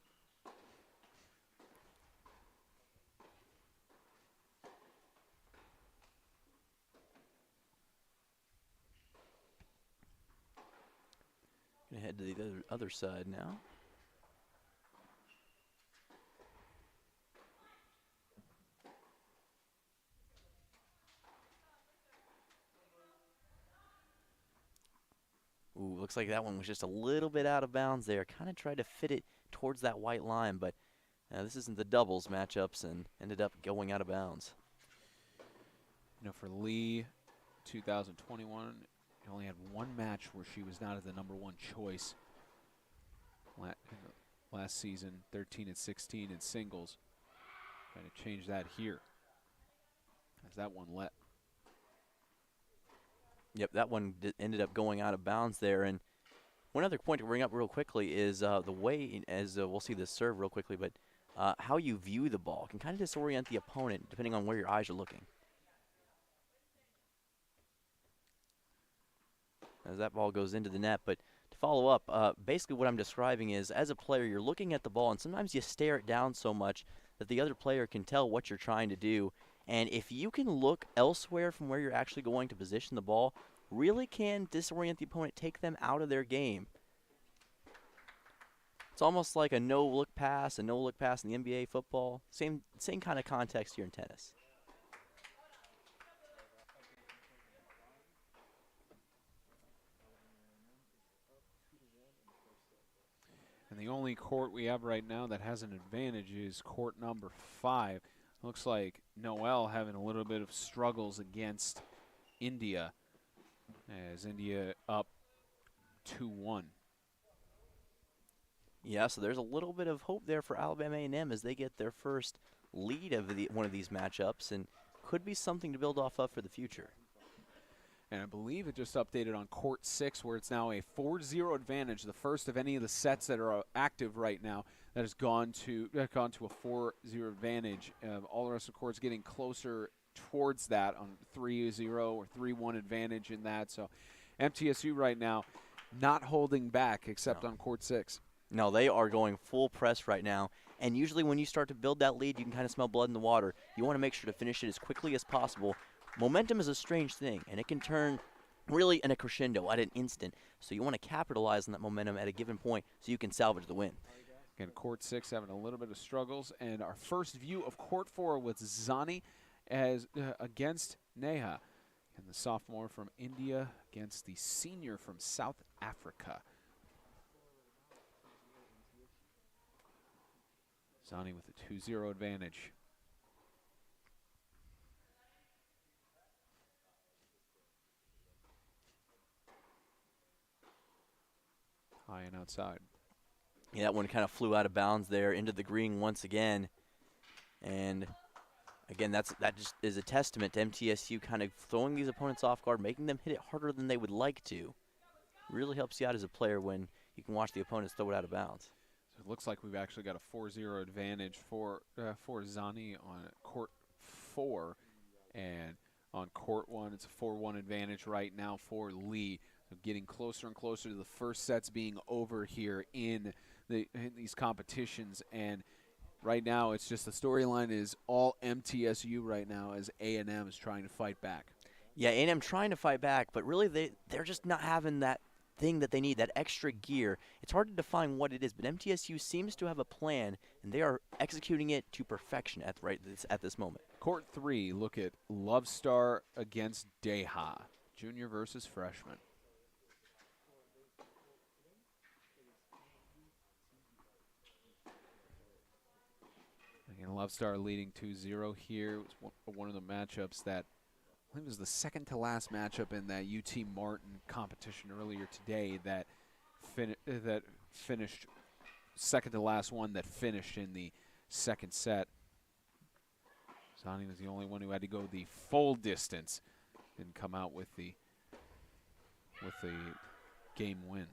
S3: Gonna head to the other side now. Ooh, looks like that one was just a little bit out of bounds there. Kind of tried to fit it towards that white line, but this isn't the doubles matchups and ended up going out of bounds.
S1: You know, for Lee, 2021, she only had one match where she was not the #1 choice last season, 13 and 16 in singles. Trying to change that here as that one let.
S3: Yep, that one ended up going out of bounds there. And one other point to bring up real quickly is the way, as we'll see this serve real quickly, but how you view the ball can kind of disorient the opponent depending on where your eyes are looking. As that ball goes into the net. But to follow up, basically what I'm describing is, as a player, you're looking at the ball, and sometimes you stare it down so much that the other player can tell what you're trying to do. And if you can look elsewhere from where you're actually going to position the ball, really can disorient the opponent, take them out of their game. It's almost like a no-look pass in the NBA football. Same kind of context here in tennis.
S1: And the only court we have right now that has an advantage is court number 5. Looks like Noel having a little bit of struggles against India, as India up 2-1.
S3: Yeah, so there's a little bit of hope there for Alabama A&M as they get their first lead of one of these matchups, and could be something to build off of for the future.
S1: And I believe it just updated on court 6, where it's now a 4-0 advantage, the first of any of the sets that are active right now that has gone to a 4-0 advantage. All the rest of the courts getting closer towards that on 3-0 or 3-1 advantage in that. So MTSU right now not holding back except on court 6.
S3: No, they are going full press right now. And usually when you start to build that lead, you can kind of smell blood in the water. You want to make sure to finish it as quickly as possible. Momentum is a strange thing, and it can turn really in a crescendo at an instant. So you want to capitalize on that momentum at a given point so you can salvage the win.
S1: Again, court 6 having a little bit of struggles. And our first view of court 4 with Zani as against Neha. And the sophomore from India against the senior from South Africa. Zani with a 2-0 advantage. High and outside.
S3: Yeah, that one kind of flew out of bounds there into the green once again. And again, that just is a testament to MTSU kind of throwing these opponents off guard, making them hit it harder than they would like to. Really helps you out as a player when you can watch the opponents throw it out of bounds.
S1: So it looks like we've actually got a 4-0 advantage for Zani on court 4. And on court 1, it's a 4-1 advantage right now for Lee. So getting closer and closer to the first sets being over here in these competitions. And right now, it's just the storyline is all MTSU right now as A&M is trying to fight back.
S3: Yeah, A&M trying to fight back, but really they're just not having that thing that they need, that extra gear. It's hard to define what it is, but MTSU seems to have a plan, and they are executing it to perfection at this moment.
S1: Court 3, look at Love Star against Deha, junior versus freshman. Again, Love Star leading 2-0 here. It was one of the matchups that I think it was the second to last matchup in that UT Martin competition earlier today that finished second to last one that finished in the second set. Zani was the only one who had to go the full distance and come out with the game win.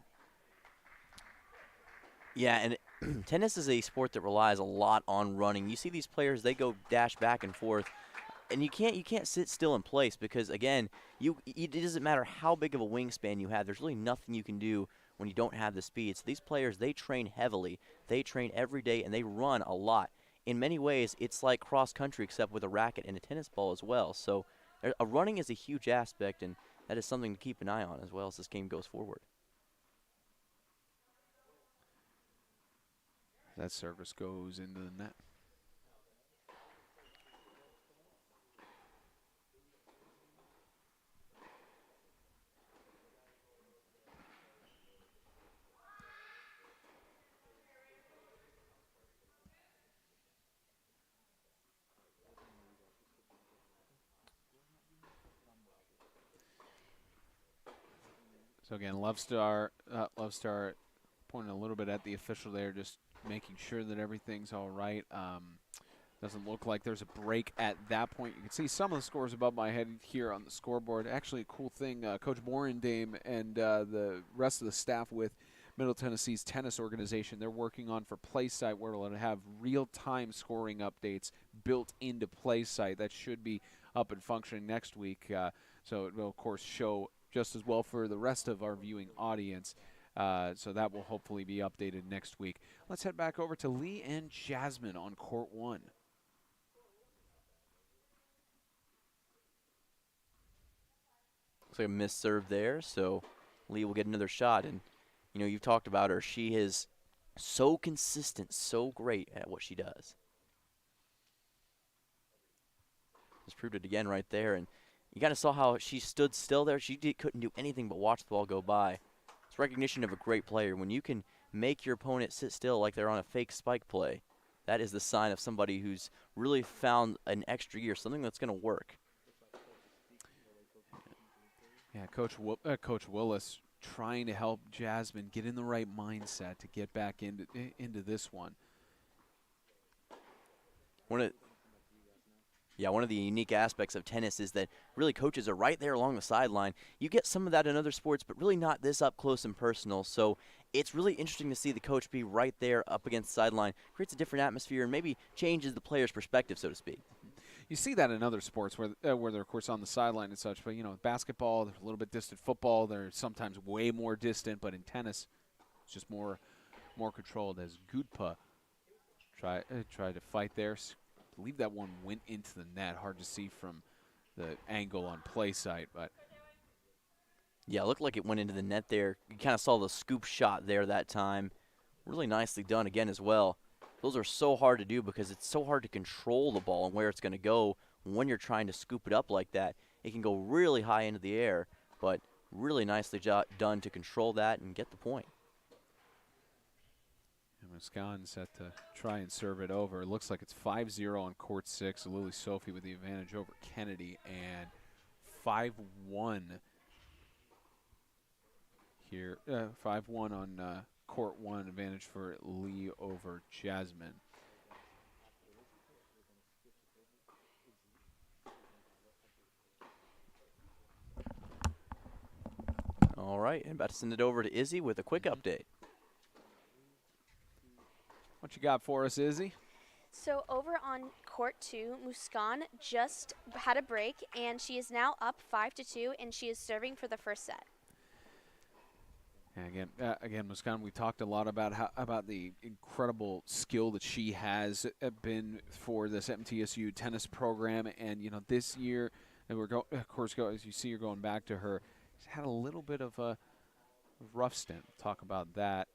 S3: Yeah, and tennis is a sport that relies a lot on running. You see these players, they go dash back and forth. And you can't sit still in place because, again, it doesn't matter how big of a wingspan you have. There's really nothing you can do when you don't have the speed. So these players, they train heavily. They train every day, and they run a lot. In many ways, it's like cross-country except with a racket and a tennis ball as well. So running is a huge aspect, and that is something to keep an eye on as well as this game goes forward.
S1: That service goes into the net. So again, Love Star pointing a little bit at the official there, just making sure that everything's all right. Doesn't look like there's a break at that point. You can see some of the scores above my head here on the scoreboard. Actually, a cool thing, Coach Borendame and the rest of the staff with Middle Tennessee's tennis organization, they're working on for PlaySite, where it'll have real-time scoring updates built into PlaySite. That should be up and functioning next week. So it will, of course, show just as well for the rest of our viewing audience. So that will hopefully be updated next week. Let's head back over to Lee and Jasmine on court 1.
S3: Looks like a missed serve there, so Lee will get another shot. And, you know, you've talked about her. She is so consistent, so great at what she does. Just proved it again right there. And you kind of saw how she stood still there. She couldn't do anything but watch the ball go by. It's recognition of a great player. When you can make your opponent sit still like they're on a fake spike play, that is the sign of somebody who's really found an extra gear, something that's going to work.
S1: Yeah, Coach Willis trying to help Jasmine get in the right mindset to get back into this one.
S3: One of the unique aspects of tennis is that really coaches are right there along the sideline. You get some of that in other sports, but really not this up close and personal. So it's really interesting to see the coach be right there up against the sideline. Creates a different atmosphere and maybe changes the player's perspective, so to speak.
S1: You see that in other sports where they're, of course, on the sideline and such. But, you know, basketball, they're a little bit distant. Football, they're sometimes way more distant. But in tennis, it's just more controlled, as Gudpa tried to fight there. I believe that one went into the net. Hard to see from the angle on PlaySite, but
S3: yeah, it looked like it went into the net there. You kind of saw the scoop shot there that time. Really nicely done again as well. Those are so hard to do because it's so hard to control the ball and where it's going to go when you're trying to scoop it up like that. It can go really high into the air, but really nicely done to control that and get the point.
S1: Muscan set to try and serve it over. It looks like it's 5-0 on court 6. Lily Sophie with the advantage over Kennedy, and 5-1 here. 5-1 on court 1, advantage for Lee over Jasmine.
S3: All right, and about to send it over to Izzy with a quick update.
S1: What you got for us, Izzy?
S6: So over on court 2, Muskan just had a break, and she is now up 5-2, and she is serving for the first set.
S1: And again, Muskan, we talked a lot about the incredible skill that she has been for this MTSU tennis program, and you know this year, and as you see, you're going back to her. She's had a little bit of a rough stint. We'll talk about that.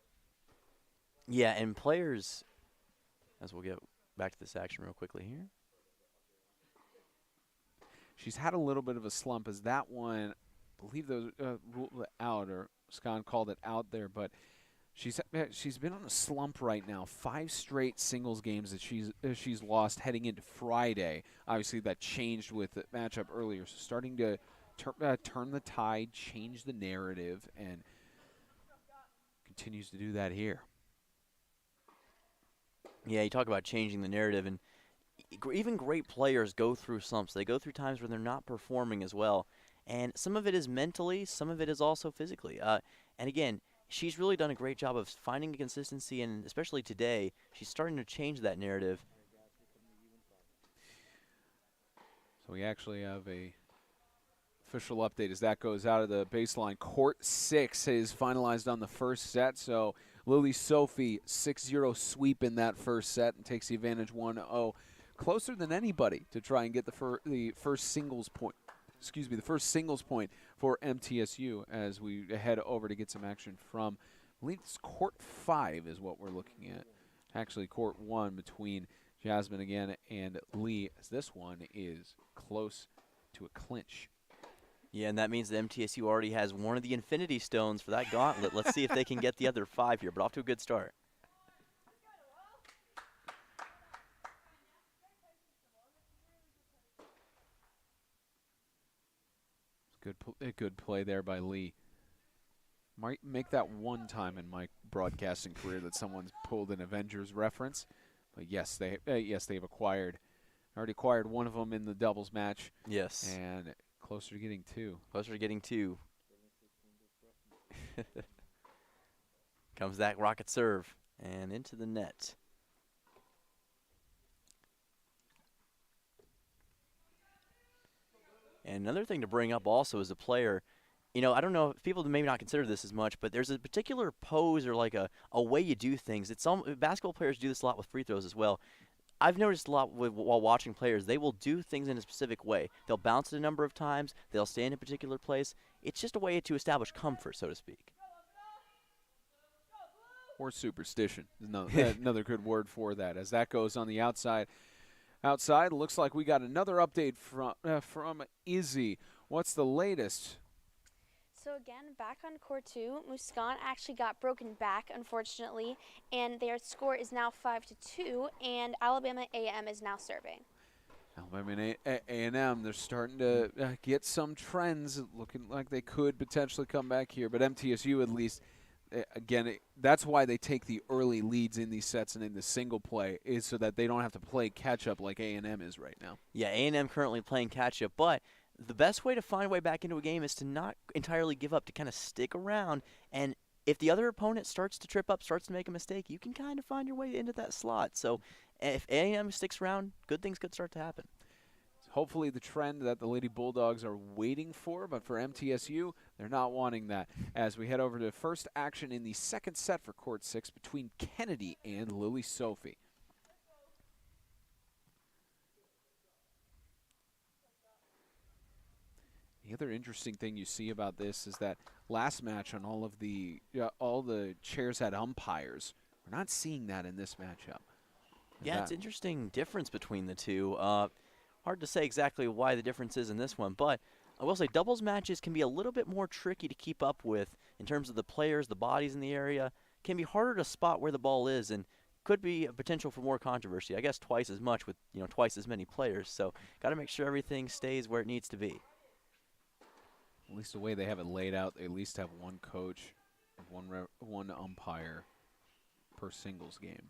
S3: Yeah, and players, as we'll get back to this action real quickly here.
S1: She's had a little bit of a slump as that one, I believe those ruled it out, or Scott called it out there, but she's been on a slump right now. 5 straight singles games that she's lost heading into Friday. Obviously that changed with the matchup earlier, so starting to turn the tide, change the narrative, and continues to do that here.
S3: Yeah, you talk about changing the narrative, and even great players go through slumps. They go through times when they're not performing as well, and some of it is mentally, some of it is also physically. And again, she's really done a great job of finding a consistency, and especially today, she's starting to change that narrative.
S1: So we actually have a official update as that goes out of the baseline. Court 6 is finalized on the first set, so Lily Sophie 6-0 sweep in that first set and takes the advantage 1-0. Closer than anybody to try and get the first singles point. Excuse me, the first singles point for MTSU as we head over to get some action from, I believe it's court 5 is what we're looking at Actually, court 1 between Jasmine again and Lee, as this one is close to a clinch.
S3: Yeah, and that means the MTSU already has one of the Infinity Stones for that gauntlet. Let's see if they can get the other 5 here, but off to a good start.
S1: Good play there by Lee. Might make that one time in my broadcasting career that someone's pulled an Avengers reference. But yes, they've already acquired one of them in the doubles match.
S3: Yes.
S1: And closer to getting 2.
S3: Closer to getting 2. Comes that rocket serve and into the net. And another thing to bring up also as a player, you know, I don't know, people may not consider this as much, but there's a particular pose or like a way you do things. Basketball players do this a lot with free throws as well. I've noticed a lot while watching players, they will do things in a specific way. They'll bounce it a number of times. They'll stay in a particular place. It's just a way to establish comfort, so to speak.
S1: Or superstition. Another good word for that. As that goes on the outside. Outside, looks like we got another update from Izzy. What's the latest?
S6: So again, back on court 2, Muscan actually got broken back, unfortunately, and their score is now 5-2, and Alabama A&M is now serving.
S1: Alabama A&M, they're starting to get some trends, looking like they could potentially come back here, but MTSU at least, again, that's why they take the early leads in these sets and in the single play, is so that they don't have to play catch-up like A&M is right now.
S3: Yeah, A&M currently playing catch-up, but the best way to find a way back into a game is to not entirely give up, to kind of stick around. And if the other opponent starts to trip up, starts to make a mistake, you can kind of find your way into that slot. So if A&M sticks around, good things could start to happen.
S1: Hopefully the trend that the Lady Bulldogs are waiting for, but for MTSU, they're not wanting that. As we head over to first action in the second set for court 6 between Kennedy and Lily Sophie. The other interesting thing you see about this is that last match on all the chairs had umpires. We're not seeing that in this matchup.
S3: Yeah, it's an interesting difference between the two. Hard to say exactly why the difference is in this one, but I will say doubles matches can be a little bit more tricky to keep up with in terms of the players, the bodies in the area. Can be harder to spot where the ball is, and could be a potential for more controversy. I guess twice as much with twice as many players. So got to make sure everything stays where it needs to be.
S1: At least the way they have it laid out, they at least have one coach, one umpire per singles game.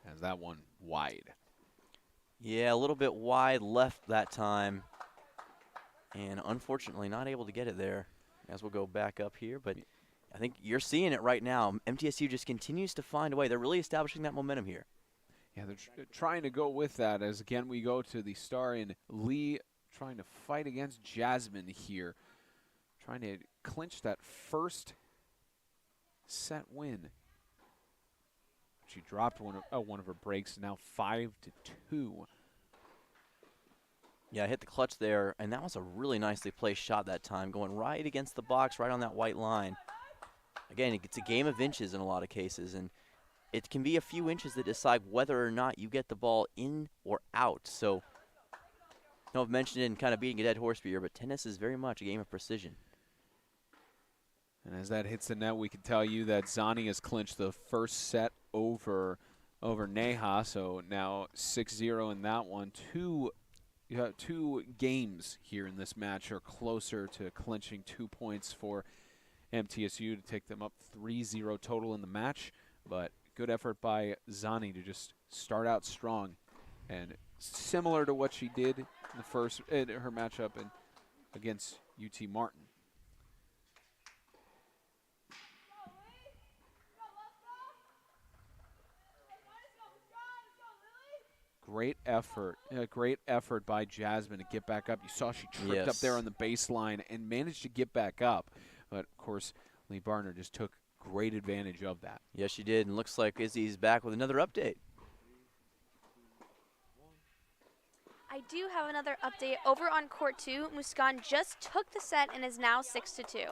S1: Has that one wide.
S3: Yeah, a little bit wide left that time. And unfortunately not able to get it there, as we'll go back up here. But I think you're seeing it right now. MTSU just continues to find a way. They're really establishing that momentum here.
S1: Yeah, they're trying to go with that as, again, we go to the star in Lee trying to fight against Jasmine here. Trying to clinch that first set win. She dropped one of her breaks, now 5-2.
S3: Yeah, hit the clutch there, and that was a really nicely placed shot that time, going right against the box, right on that white line. Again, it's a game of inches in a lot of cases, and it can be a few inches that decide whether or not you get the ball in or out. So, I've mentioned it and kind of beating a dead horse here, but tennis is very much a game of precision.
S1: And as that hits the net, we can tell you that Zani has clinched the first set over Neha. So now 6-0 in that one. Two games here in this match are closer to clinching 2 points for MTSU to take them up 3-0 total in the match. But good effort by Zani to just start out strong, and similar to what she did in her matchup against UT Martin. Great effort by Jasmine to get back up. You saw she tripped up there on the baseline and managed to get back up. But, of course, Lee Barner just took great advantage of that.
S3: Yes, she did, and looks like Izzy's back with another update.
S6: I do have another update. Over on court 2, Muscan just took the set and is now 6-2.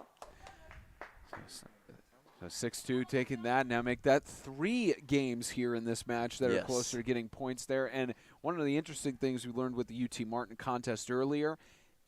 S1: So 6-2 taking that. Now make that 3 games here in this match that are closer to getting points there. And one of the interesting things we learned with the UT Martin contest earlier,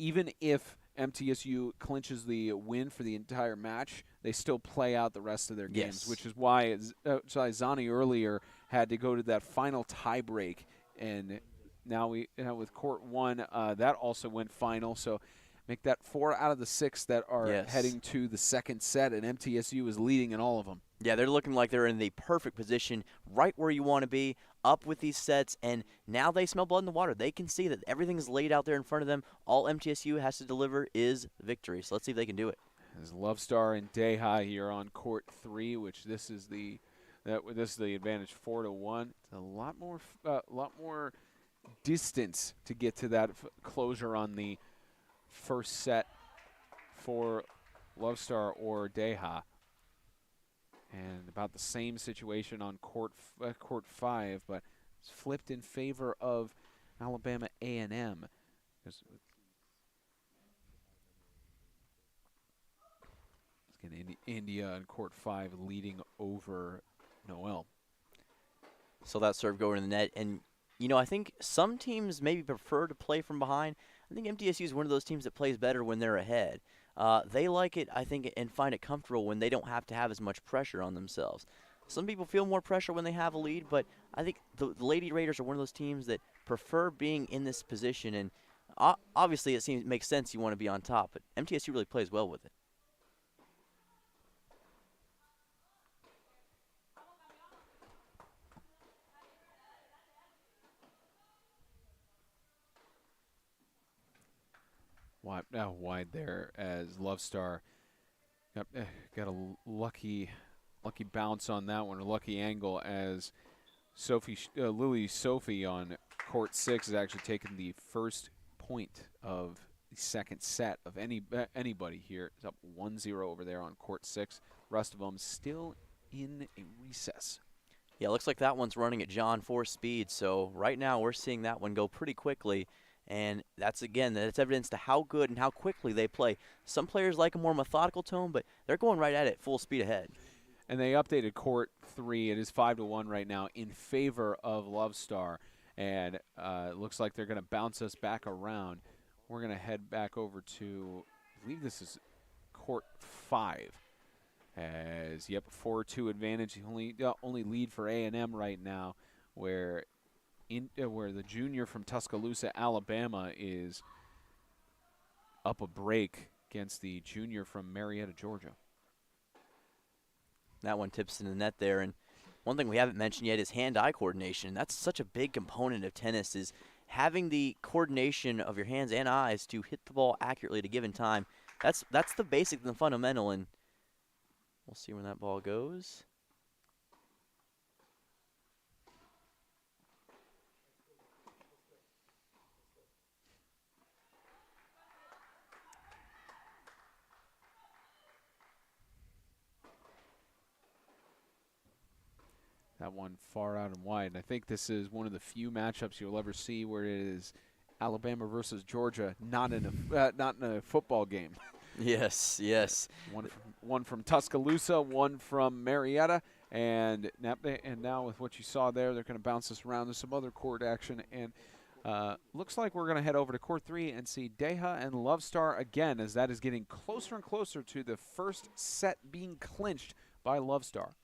S1: even if MTSU clinches the win for the entire match, they still play out the rest of their games, which is why Zani earlier had to go to that final tiebreak. And now with court 1, that also went final. So make that 4 out of the 6 that are heading to the second set, and MTSU is leading in all of them.
S3: Yeah, they're looking like they're in the perfect position, right where you want to be, up with these sets, and now they smell blood in the water. They can see that everything's laid out there in front of them. All MTSU has to deliver is victory. So let's see if they can do it.
S1: There's Love Star and Deha here on court 3, which this is the advantage 4-1. It's a lot more distance to get to that closure on the first set for Love Star or Deha. And about the same situation on court 5, but it's flipped in favor of Alabama A&M. Let's get India on court 5 leading over Noel.
S3: So that serve going in the net. And, you know, I think some teams maybe prefer to play from behind. I think MTSU is one of those teams that plays better when they're ahead. They like it, I think, and find it comfortable when they don't have to have as much pressure on themselves. Some people feel more pressure when they have a lead, but I think the Lady Raiders are one of those teams that prefer being in this position. And obviously it makes sense you want to be on top, but MTSU really plays well with it.
S1: Wide there as Love Star got a lucky bounce on that one, a lucky angle as Lily Sophie on court 6 has actually taken the first point of the second set of anybody here. It's up 1-0 over there on court 6. Rest of them still in a recess.
S3: Yeah, looks like that one's running at John 4 speed, so right now we're seeing that one go pretty quickly. And that's evidence to how good and how quickly they play. Some players like a more methodical tone, but they're going right at it full speed ahead.
S1: And they updated court 3. It is 5-1 right now in favor of Love Star. And it looks like they're going to bounce us back around. We're going to head back over to, I believe this is court 5. As, 4-2 advantage. Only lead for A&M right now, where the junior from Tuscaloosa, Alabama, is up a break against the junior from Marietta, Georgia.
S3: That one tips in the net there. And one thing we haven't mentioned yet is hand-eye coordination. That's such a big component of tennis, is having the coordination of your hands and eyes to hit the ball accurately at a given time. That's the basic and the fundamental, and we'll see where that ball goes.
S1: That one far out and wide. And I think this is one of the few matchups you'll ever see where it is Alabama versus Georgia, not in a football game.
S3: Yes, yes.
S1: One from Tuscaloosa, one from Marietta, and now with what you saw there, they're going to bounce us around to some other court action. And looks like we're going to head over to court 3 and see Deha and Love Star again, as that is getting closer and closer to the first set being clinched by Love Star.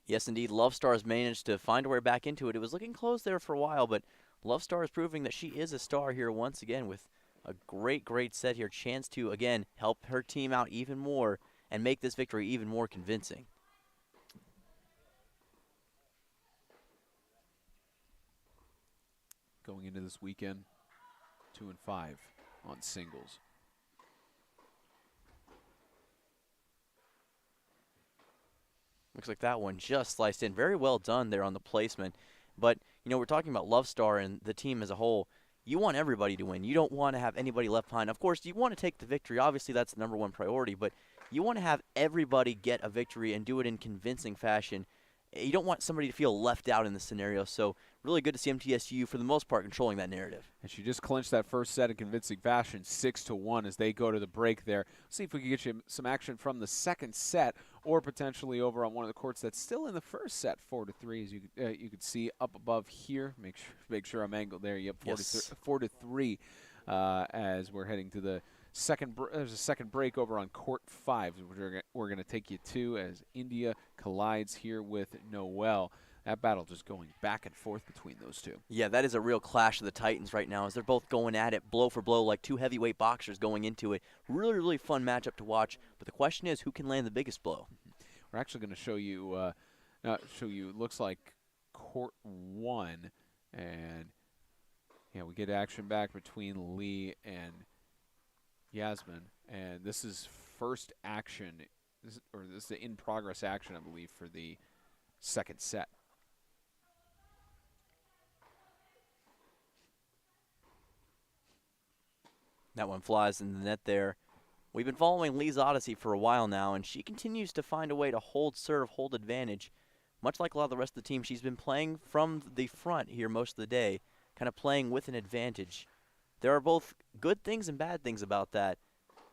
S3: Yes, indeed. Love Star has managed to find her way back into it. It was looking close there for a while, but Love Star is proving that she is a star here once again with a great set here. Chance to, again, help her team out even more and make this victory even more convincing.
S1: Going into this weekend, 2-5 on singles.
S3: Looks like that one just sliced in. Very well done there on the placement. But, you know, we're talking about Love Star and the team as a whole. You want everybody to win. You don't want to have anybody left behind. Of course, you want to take the victory. Obviously, that's the #1 priority. But you want to have everybody get a victory and do it in convincing fashion. You don't want somebody to feel left out in this scenario. So really good to see MTSU, for the most part, controlling that narrative.
S1: And she just clinched that first set in convincing fashion, 6-1 as they go to the break there. See if we can get you some action from the second set, or potentially over on one of the courts that's still in the first set, 4-3, as you could see up above here. Make sure I'm angled there. Yep, 4-3 as we're heading to the second. There's a second break over on court 5, which we're going to take you to as India collides here with Noel. That battle just going back and forth between those two.
S3: Yeah, that is a real clash of the Titans right now as they're both going at it blow for blow like two heavyweight boxers going into it. Really, really fun matchup to watch. But the question is, who can land the biggest blow?
S1: We're actually going to show you, looks like court 1. And, yeah, we get action back between Lee and Yasmin. And this is first action, this is the in-progress action, I believe, for the second set.
S3: That one flies in the net there. We've been following Lee's Odyssey for a while now, and she continues to find a way to hold serve, hold advantage. Much like a lot of the rest of the team, she's been playing from the front here most of the day, kind of playing with an advantage. There are both good things and bad things about that,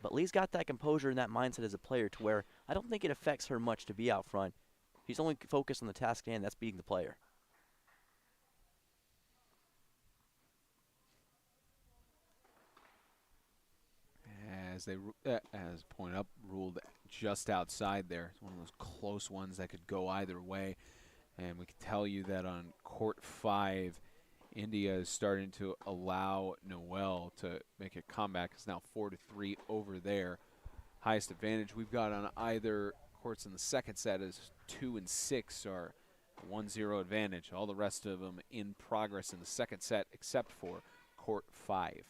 S3: but Lee's got that composure and that mindset as a player to where I don't think it affects her much to be out front. She's only focused on the task at hand, that's beating the player.
S1: As point up, ruled just outside there. It's one of those close ones that could go either way. And we can tell you that on court 5, India is starting to allow Noel to make a comeback. It's now 4-3 over there. Highest advantage we've got on either courts in the second set is 2 and 6 are 1-0 advantage. All the rest of them in progress in the second set except for court 5.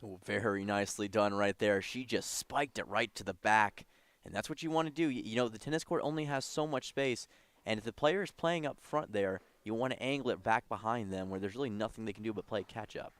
S3: Oh, very nicely done right there. She just spiked it right to the back, and that's what you want to do. You know, the tennis court only has so much space, and if the player is playing up front there, you want to angle it back behind them where there's really nothing they can do but play catch-up.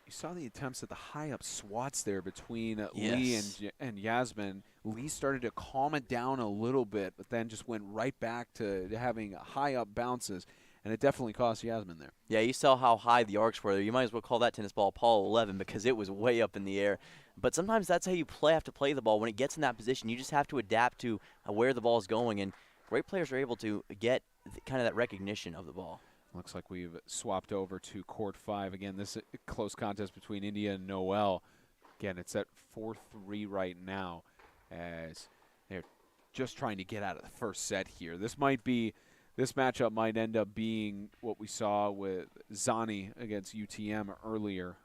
S1: You saw the attempts at the high-up swats there between Lee and Yasmin. Lee started to calm it down a little bit, but then just went right back to having high-up bounces, and it definitely cost Yasmin there.
S3: Yeah, you saw how high the arcs were there. You might as well call that tennis ball Apollo 11 because it was way up in the air. But sometimes that's how you have to play the ball. When it gets in that position, you just have to adapt to where the ball is going, and great players are able to get kind of that recognition of the ball.
S1: Looks like we've swapped over to court 5. Again, this is a close contest between India and Noel. Again, it's at 4-3 right now as they're just trying to get out of the first set here. This matchup might end up being what we saw with Zani against UTM earlier.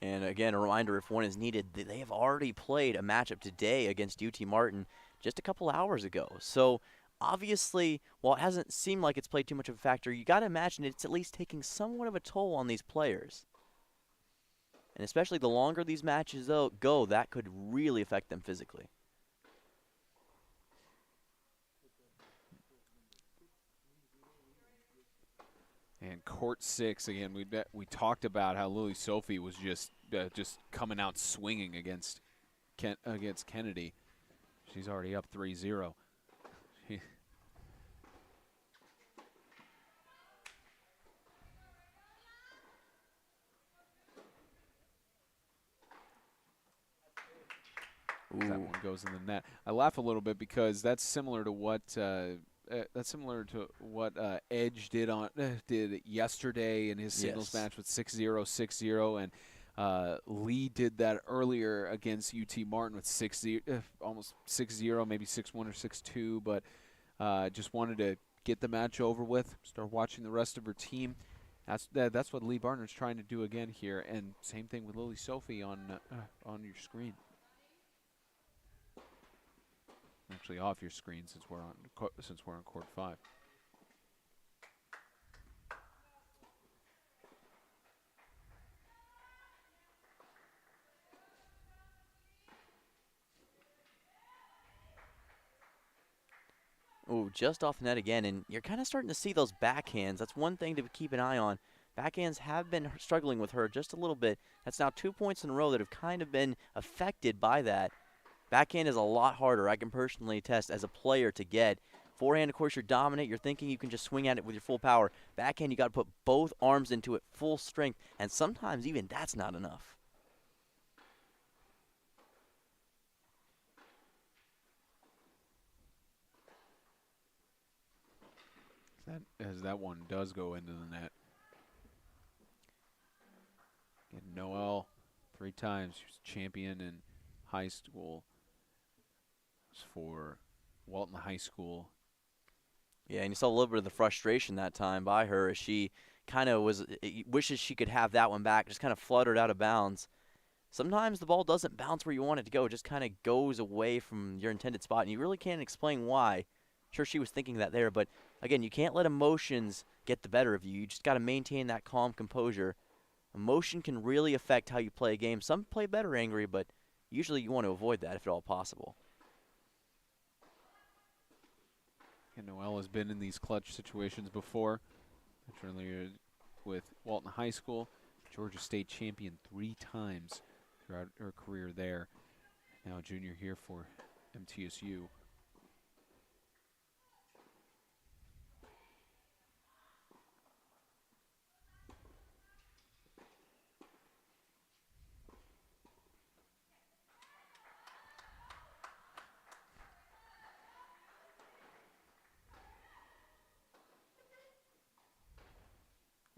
S3: And again, a reminder, if one is needed, they have already played a matchup today against UT Martin just a couple hours ago. So obviously, while it hasn't seemed like it's played too much of a factor, you got to imagine it's at least taking somewhat of a toll on these players. And especially the longer these matches go, that could really affect them physically.
S1: And court 6 again. We talked about how Lily Sophie was just coming out swinging against Kennedy. She's already up 3-0. That one goes in the net. I laugh a little bit because that's similar to what Edge did yesterday in his singles match with 6-0, 6-0, and Lee did that earlier against UT Martin with 6-0, almost 6-0, maybe 6-1 or 6-2, but just wanted to get the match over with, start watching the rest of her team. That's what Lee Barner's trying to do again here, and same thing with Lily Sophie on your screen. actually off your screen since we're on court 5.
S3: Ooh, just off the net again, and you're kind of starting to see those backhands. That's one thing to keep an eye on. Backhands have been struggling with her just a little bit. That's now 2 points in a row that have kind of been affected by that. Backhand is a lot harder, I can personally attest, as a player to get. Forehand, of course, you're dominant. You're thinking you can just swing at it with your full power. Backhand, you got to put both arms into it, full strength, and sometimes even that's not enough.
S1: As that one does go into the net. And Noelle, 3 times. She was champion in high school. It was for Walton High School.
S3: Yeah, and you saw a little bit of the frustration that time by her as she kind of wishes she could have that one back, just kind of fluttered out of bounds. Sometimes the ball doesn't bounce where you want it to go. It just kind of goes away from your intended spot, and you really can't explain why. Sure, she was thinking that there, but again, you can't let emotions get the better of you. You just got to maintain that calm composure. Emotion can really affect how you play a game. Some play better angry, but usually you want to avoid that if at all possible.
S1: And Noelle has been in these clutch situations before. Earlier with Walton High School, Georgia State champion 3 times throughout her career there. Now a junior here for MTSU.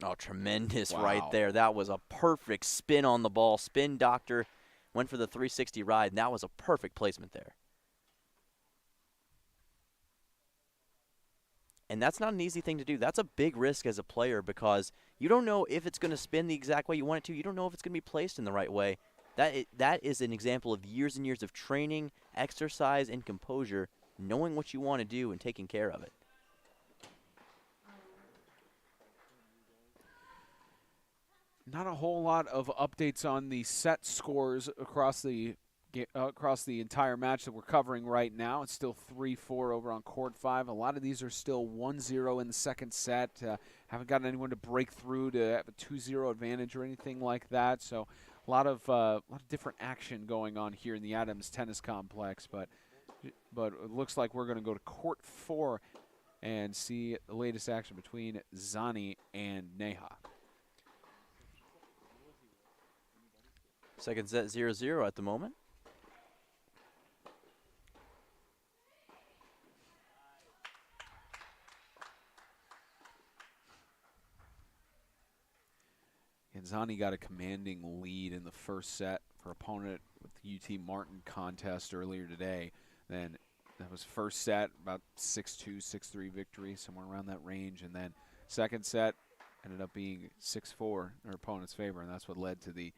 S3: Oh, tremendous
S1: Wow.
S3: right there. That was a perfect spin on the ball. Spin doctor went for the 360 ride, and that was a perfect placement there. And that's not an easy thing to do. That's a big risk as a player because you don't know if it's going to spin the exact way you want it to. You don't know if it's going to be placed in the right way. That is an example of years and years of training, exercise, and composure, knowing what you want to do and taking care of it.
S1: Not a whole lot of updates on the set scores across the entire match that we're covering right now. It's still 3-4 over on court 5. A lot of these are still 1-0 in the second set. Haven't gotten anyone to break through to have a 2-0 advantage or anything like that. So a lot of different action going on here in the Adams Tennis Complex. But it looks like we're going to go to court 4 and see the latest action between Zani and Neha.
S3: Second set 0-0 at the moment.
S1: Zani got a commanding lead in the first set for opponent with the UT Martin contest earlier today. Then that was first set, about 6-2, 6-3 victory, somewhere around that range. And then second set ended up being 6-4 in her opponent's favor, and that's what led to the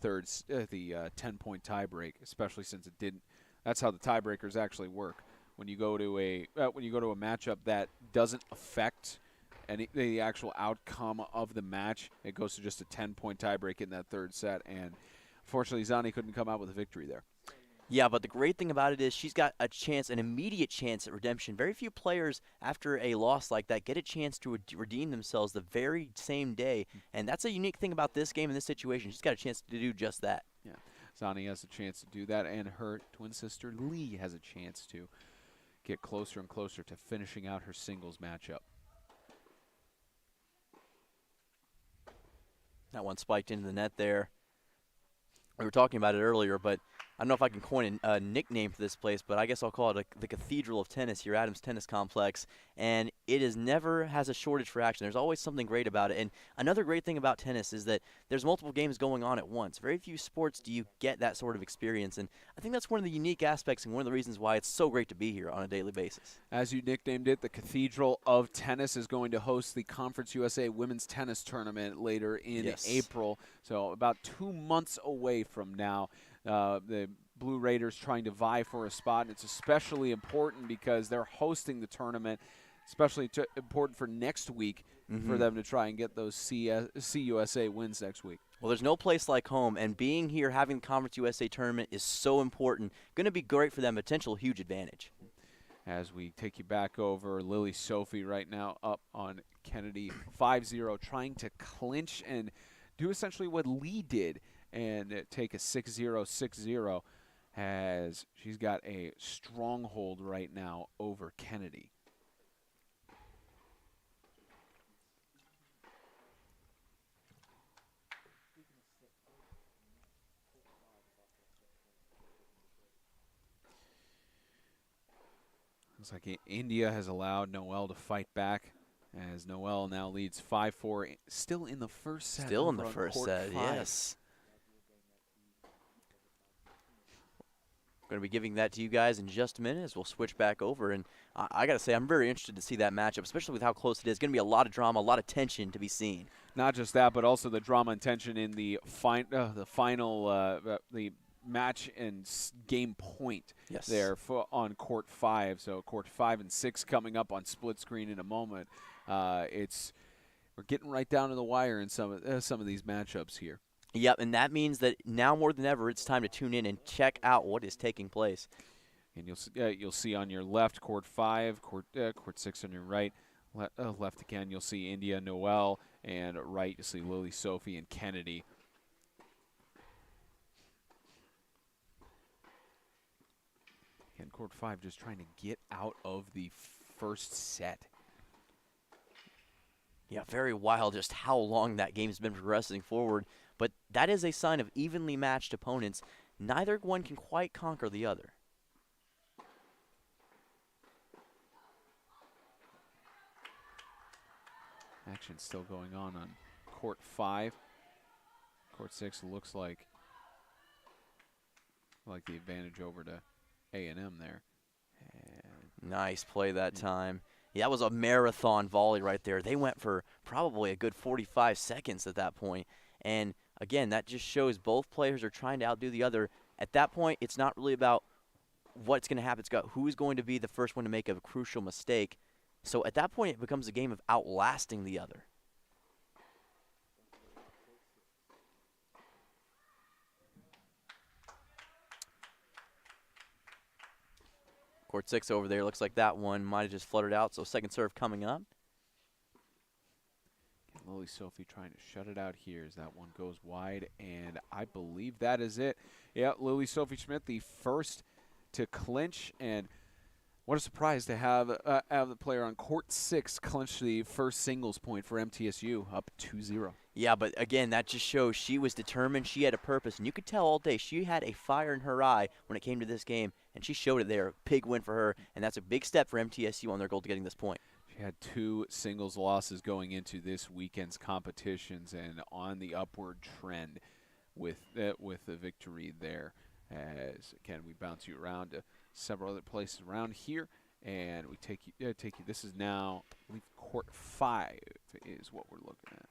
S1: 10-point tiebreak, especially since it didn't. That's how the tiebreakers actually work. When you go to a matchup that doesn't affect the actual outcome of the match, it goes to just a 10-point tiebreak in that third set. And unfortunately, Zani couldn't come out with a victory there.
S3: Yeah, but the great thing about it is she's got a chance, an immediate chance at redemption. Very few players after a loss like that get a chance to redeem themselves the very same day, and that's a unique thing about this game and this situation. She's got a chance to do just that.
S1: Yeah, Zani has a chance to do that, and her twin sister Lee has a chance to get closer and closer to finishing out her singles matchup.
S3: That one spiked into the net there. We were talking about it earlier, but I don't know if I can coin a nickname for this place, but I guess I'll call it the Cathedral of Tennis here, Adams Tennis Complex. And it never has a shortage for action. There's always something great about it. And another great thing about tennis is that there's multiple games going on at once. Very few sports do you get that sort of experience. And I think that's one of the unique aspects and one of the reasons why it's so great to be here on a daily basis.
S1: As you nicknamed it, the Cathedral of Tennis is going to host the Conference USA Women's Tennis Tournament later in April. So about 2 months away from now. The Blue Raiders trying to vie for a spot, and it's especially important because they're hosting the tournament, especially important for next week for them to try and get those CUSA wins next week.
S3: Well, there's no place like home, and being here, having the Conference USA tournament is so important. Going to be great for them, potential huge advantage.
S1: As we take you back over, Lily Sophie right now up on Kennedy 5-0, trying to clinch and do essentially what Lee did and take a 6-0, 6-0, as she's got a stronghold right now over Kennedy. Looks like India has allowed Noelle to fight back, as Noelle now leads 5-4, still in the first set.
S3: Still in the first set, yes. Going to be giving that to you guys in just a minute as we'll switch back over. And I got to say, I'm very interested to see that matchup, especially with how close it is. Going to be a lot of drama, a lot of tension to be seen.
S1: Not just that, but also the drama and tension in the final, the match and game point there on court 5. So court 5 and 6 coming up on split screen in a moment. We're getting right down to the wire in some of these matchups here.
S3: Yep, and that means that now more than ever, it's time to tune in and check out what is taking place.
S1: And you'll see on your left court 5, court 6 on your right. Left again, you'll see India, Noelle, and right you'll see Lily Sophie and Kennedy. Again, court 5 just trying to get out of the first set.
S3: Yeah, very wild just how long that game's been progressing forward. But that is a sign of evenly matched opponents. Neither one can quite conquer the other.
S1: Action still going on court 5. Court 6 looks like the advantage over to A&M there. And
S3: nice play that time. Yeah, that was a marathon volley right there. They went for probably a good 45 seconds at that point. And again, that just shows both players are trying to outdo the other. At that point, it's not really about what's going to happen. It's about who's going to be the first one to make a crucial mistake. So at that point, it becomes a game of outlasting the other. Court 6 over there. Looks like that one might have just fluttered out. So second serve coming up.
S1: Lily Sophie trying to shut it out here as that one goes wide, and I believe that is it. Yeah, Lily Sophie Schmidt, the first to clinch, and what a surprise to have the player on court 6 clinch the first singles point for MTSU, up 2-0.
S3: Yeah, but again, that just shows she was determined. She had a purpose, and you could tell all day she had a fire in her eye when it came to this game, and she showed it there. Big win for her, and that's a big step for MTSU on their goal to getting this point.
S1: She had 2 singles losses going into this weekend's competitions, and on the upward trend with the victory there. As again, we bounce you around to several other places around here, and we take you. This is now, I believe, court 5 is what we're looking at.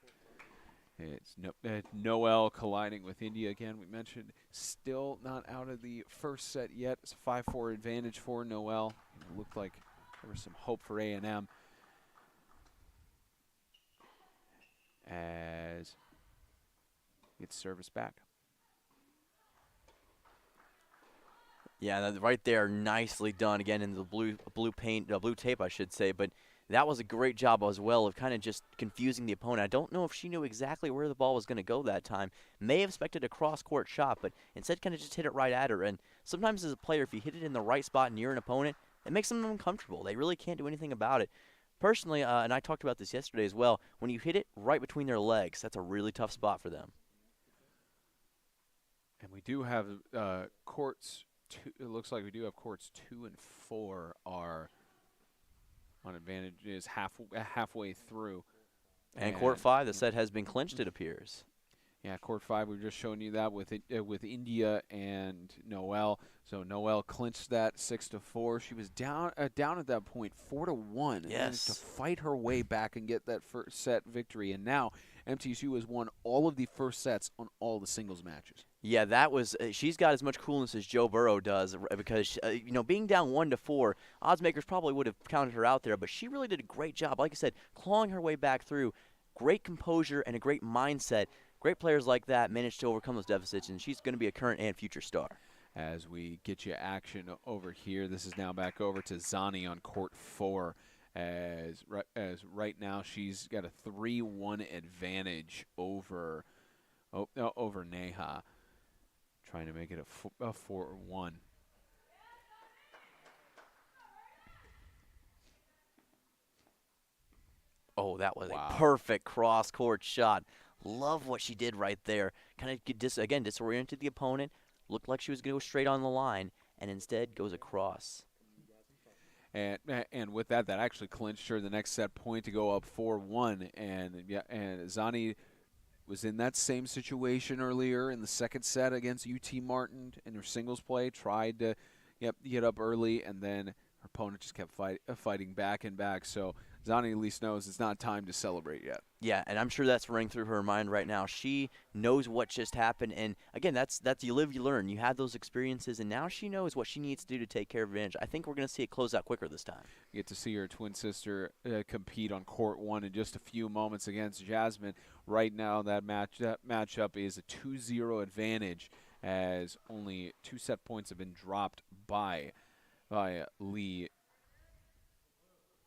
S1: It's Noelle colliding with India again. We mentioned still not out of the first set yet. It's a 5-4 advantage for Noelle. It looked like there was some hope for A&M. As gets service back.
S3: Yeah, right there, nicely done again in the blue tape, I should say. But that was a great job as well of kind of just confusing the opponent. I don't know if she knew exactly where the ball was going to go that time. May have expected a cross-court shot, but instead kind of just hit it right at her. And sometimes as a player, if you hit it in the right spot near an opponent, it makes them uncomfortable. They really can't do anything about it. Personally, and I talked about this yesterday as well, when you hit it right between their legs, that's a really tough spot for them.
S1: And we do have courts 2. It looks like we do have courts 2 and 4 are on advantages halfway through.
S3: And court 5, the set has been clinched, it appears.
S1: Yeah, court 5, we've just shown you that with India and Noelle. So Noelle clinched that 6-4. She was down at that point 4-1.
S3: Yes.
S1: To fight her way back and get that first set victory. And now MTSU has won all of the first sets on all the singles matches.
S3: Yeah, that was. She's got as much coolness as Joe Burrow does, because being down 1-4, odds makers probably would have counted her out there, but she really did a great job. Like I said, clawing her way back through. Great composure and a great mindset. Great players like that manage to overcome those deficits, and she's going to be a current and future star.
S1: As we get you action over here, this is now back over to Zani on court 4. As right now she's got a 3-1 advantage over Neha, trying to make it a 4-1.
S3: Oh, that was
S1: wow.
S3: A perfect cross-court shot. Love what she did right there. Kind of disoriented the opponent. Looked like she was going to go straight on the line, and instead goes across.
S1: And with that actually clinched her the next set point to go up 4-1. And Zani was in that same situation earlier in the second set against UT Martin in her singles play. Tried to get up early, and then her opponent just kept fighting back and back. So Zani at least knows it's not time to celebrate yet.
S3: Yeah, and I'm sure that's running through her mind right now. She knows what just happened, and again, that's you live, you learn. You had those experiences, and now she knows what she needs to do to take care of advantage. I think we're going to see it close out quicker this time.
S1: You get to see her twin sister compete on court 1 in just a few moments against Jasmine. Right now, that matchup is a 2-0 advantage, as only 2 set points have been dropped by Lee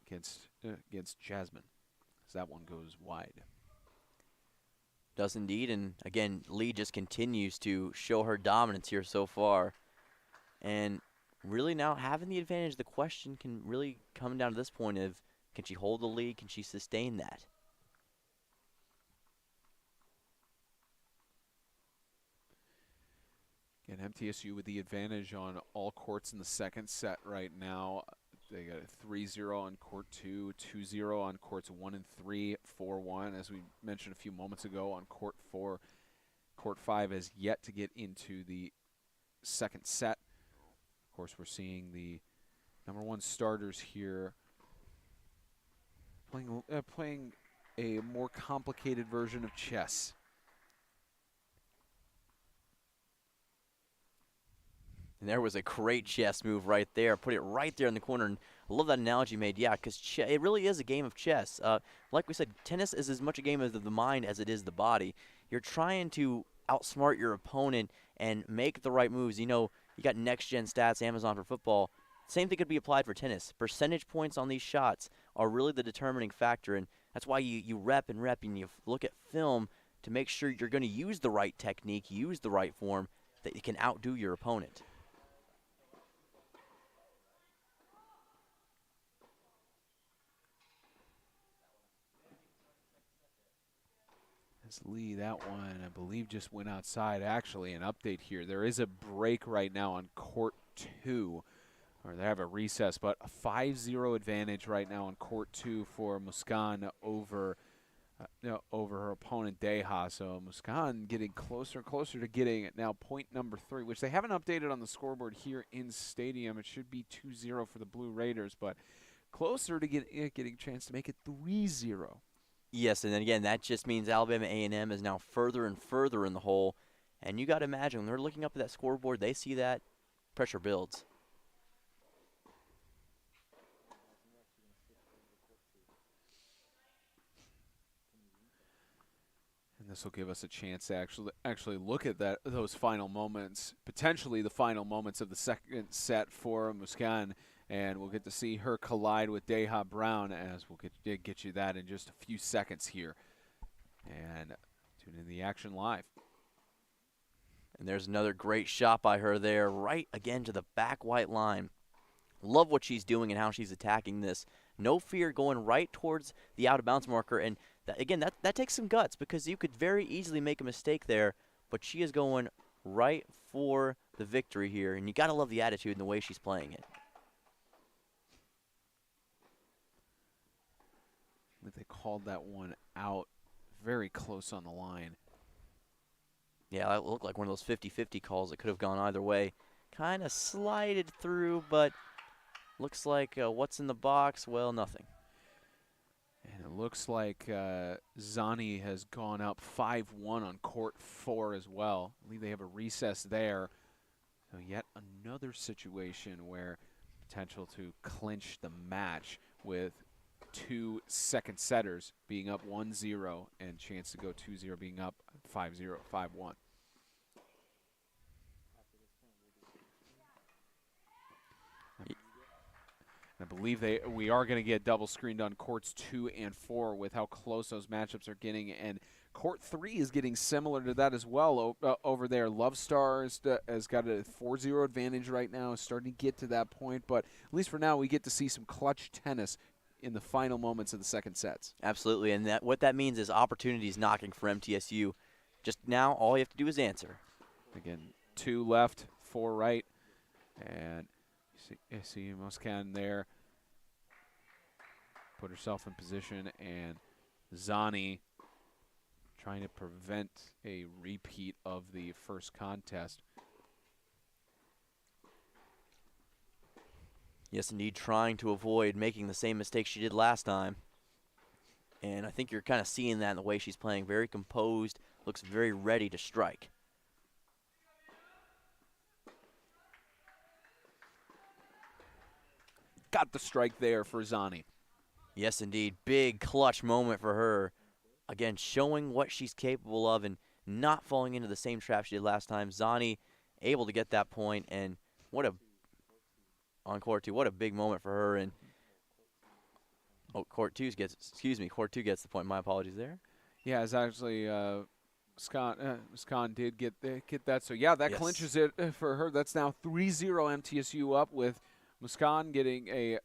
S1: against Jasmine. That one goes wide.
S3: Does indeed, and again, Lee just continues to show her dominance here so far. And really now having the advantage, the question can really come down to this point of, can she hold the lead? Can she sustain that?
S1: Again, MTSU with the advantage on all courts in the second set right now. They got a 3-0 on court 2, 2-0 on courts 1 and 3, 4-1, as we mentioned a few moments ago, on court 4. Court 5 has yet to get into the second set. Of course, we're seeing the number 1 starters here playing a more complicated version of chess.
S3: And there was a great chess move right there. Put it right there in the corner. And I love that analogy you made. Yeah, because it really is a game of chess. Like we said, tennis is as much a game of the mind as it is the body. You're trying to outsmart your opponent and make the right moves. You got next-gen stats, Amazon for football. Same thing could be applied for tennis. Percentage points on these shots are really the determining factor. And that's why you rep and you look at film to make sure you're going to use the right technique, use the right form, that you can outdo your opponent.
S1: Lee, that one, I believe, just went outside. Actually, an update here. There is a break right now on court 2, or they have a recess, but a 5-0 advantage right now on court 2 for Muskan over her opponent, Deha. So Muskan getting closer and closer to getting it now point number 3, which they haven't updated on the scoreboard here in Stadium. It should be 2-0 for the Blue Raiders, but closer to getting a chance to make it 3-0.
S3: Yes, and then again, that just means Alabama A&M is now further and further in the hole. And you got to imagine, when they're looking up at that scoreboard, they see that, pressure builds.
S1: And this will give us a chance to actually look at those final moments, potentially the final moments of the second set for Muskan. And we'll get to see her collide with Deha Brown, as we'll get you that in just a few seconds here. And tune in the action live.
S3: And there's another great shot by her there, right again to the back white line. Love what she's doing and how she's attacking this. No fear, going right towards the out-of-bounds marker. And that takes some guts, because you could very easily make a mistake there, but she is going right for the victory here. And you got to love the attitude and the way she's playing it.
S1: They called that one out very close on the line.
S3: Yeah, that looked like one of those 50-50 calls that could have gone either way. Kind of slided through, but looks like what's in the box? Well, nothing.
S1: And it looks like Zani has gone up 5-1 on court 4 as well. I believe they have a recess there. So yet another situation where potential to clinch the match with 2 second setters being up 1-0 and chance to go 2-0 being up 5-0, 5-1. I believe we are going to get double screened on courts 2 and 4 with how close those matchups are getting, and court 3 is getting similar to that as well over there. Love Stars has got a 4-0 advantage right now, starting to get to that point, but at least for now we get to see some clutch tennis in the final moments of the second sets.
S3: Absolutely, and what that means is opportunities knocking for MTSU. Just now, all you have to do is answer.
S1: Again, 2 left, 4 right, and you see Muskan there put herself in position, and Zani trying to prevent a repeat of the first contest.
S3: Yes, indeed, trying to avoid making the same mistake she did last time. And I think you're kind of seeing that in the way she's playing. Very composed, looks very ready to strike.
S1: Got the strike there for Zani.
S3: Yes, indeed. Big clutch moment for her. Again, showing what she's capable of and not falling into the same trap she did last time. Zani able to get that point, and on court 2, what a big moment for her. And court 2 gets the point. My apologies there.
S1: Yeah, it's actually Muskan did get that. So yeah, that clinches it for her. That's now 3-0 MTSU up, with Muskan getting a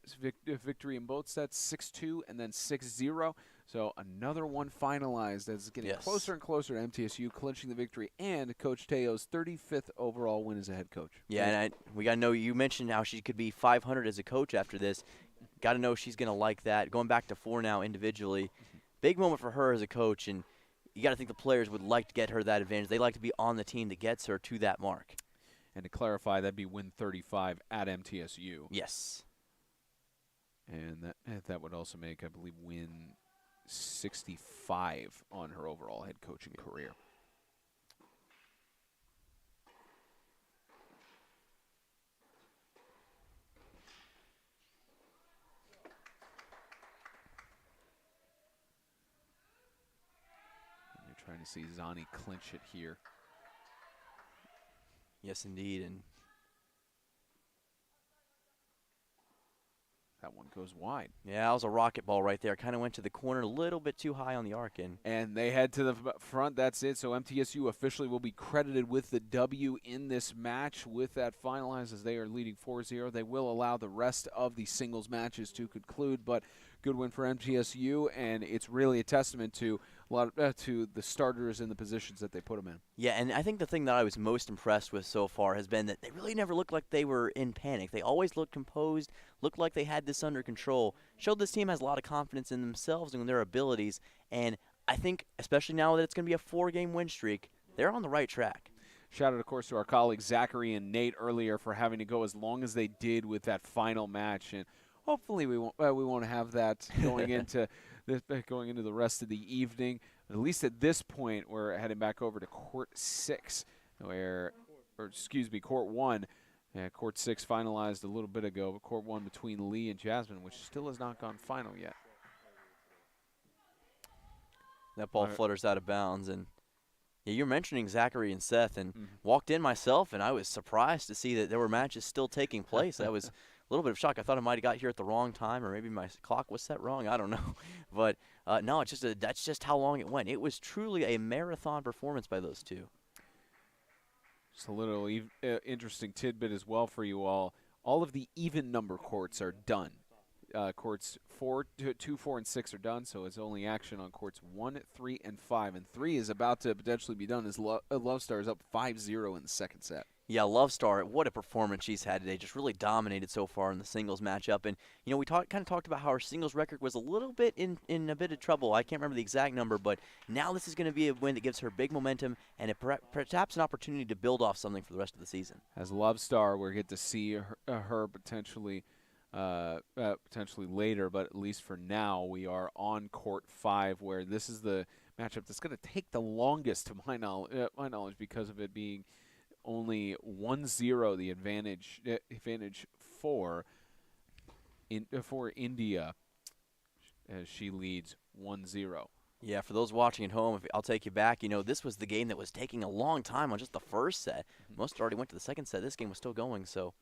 S1: victory in both sets, 6-2 and then 6-0. So another one finalized as it's getting closer and closer to MTSU clinching the victory and Coach Teo's 35th overall win as a head coach.
S3: Yeah, and we got to know, you mentioned how she could be 500 as a coach after this. Got to know she's going to like that. Going back to 4 now individually. Big moment for her as a coach, and you got to think the players would like to get her that advantage. They like to be on the team that gets her to that mark.
S1: And to clarify, that'd be win 35 at MTSU.
S3: Yes.
S1: And that would also make, I believe, win 65 on her overall head coaching career. And you're trying to see Zani clinch it here.
S3: Yes, indeed, and
S1: that one goes wide.
S3: Yeah, that was a rocket ball right there. Kind of went to the corner a little bit too high on the arc.
S1: And they head to the front. That's it. So MTSU officially will be credited with the W in this match. With that finalized, as they are leading 4-0, they will allow the rest of the singles matches to conclude. But good win for MTSU, and it's really a testament to to the starters in the positions that they put them in.
S3: Yeah, and I think the thing that I was most impressed with so far has been that they really never looked like they were in panic. They always looked composed, looked like they had this under control, showed this team has a lot of confidence in themselves and in their abilities, and I think, especially now that it's going to be a 4-game win streak, they're on the right track.
S1: Shout out, of course, to our colleagues Zachary and Nate earlier for having to go as long as they did with that final match, and hopefully we won't have that going into the rest of the evening. At least at this point, we're heading back over to Court 6, Court 1. Court 6 finalized a little bit ago, but Court 1 between Lee and Jasmine, which still has not gone final yet.
S3: That ball flutters out of bounds, and yeah, you're mentioning Zachary and Seth, and walked in myself, and I was surprised to see that there were matches still taking place. I was a little bit of shock. I thought I might have got here at the wrong time, or maybe my clock was set wrong. I don't know, but no, that's just how long it went. It was truly a marathon performance by those two.
S1: Just a little interesting tidbit as well for you all. All of the even number courts are done. Courts 2, 4, and 6 are done, so it's only action on courts 1, 3, and 5. And 3 is about to potentially be done as Love Star is up 5-0 in the second set.
S3: Yeah, Love Star, what a performance she's had today. Just really dominated so far in the singles matchup. And, you know, we kind of talked about how her singles record was a little bit in a bit of trouble. I can't remember the exact number, but now this is going to be a win that gives her big momentum and perhaps an opportunity to build off something for the rest of the season.
S1: As Love Star, we get to see her potentially potentially later, but at least for now, we are on court 5, where this is the matchup that's going to take the longest, to my knowledge, because of it being only 1-0, the advantage for India, as she leads 1-0.
S3: Yeah, for those watching at home, I'll take you back. This was the game that was taking a long time on just the first set. Most already went to the second set. This game was still going, so.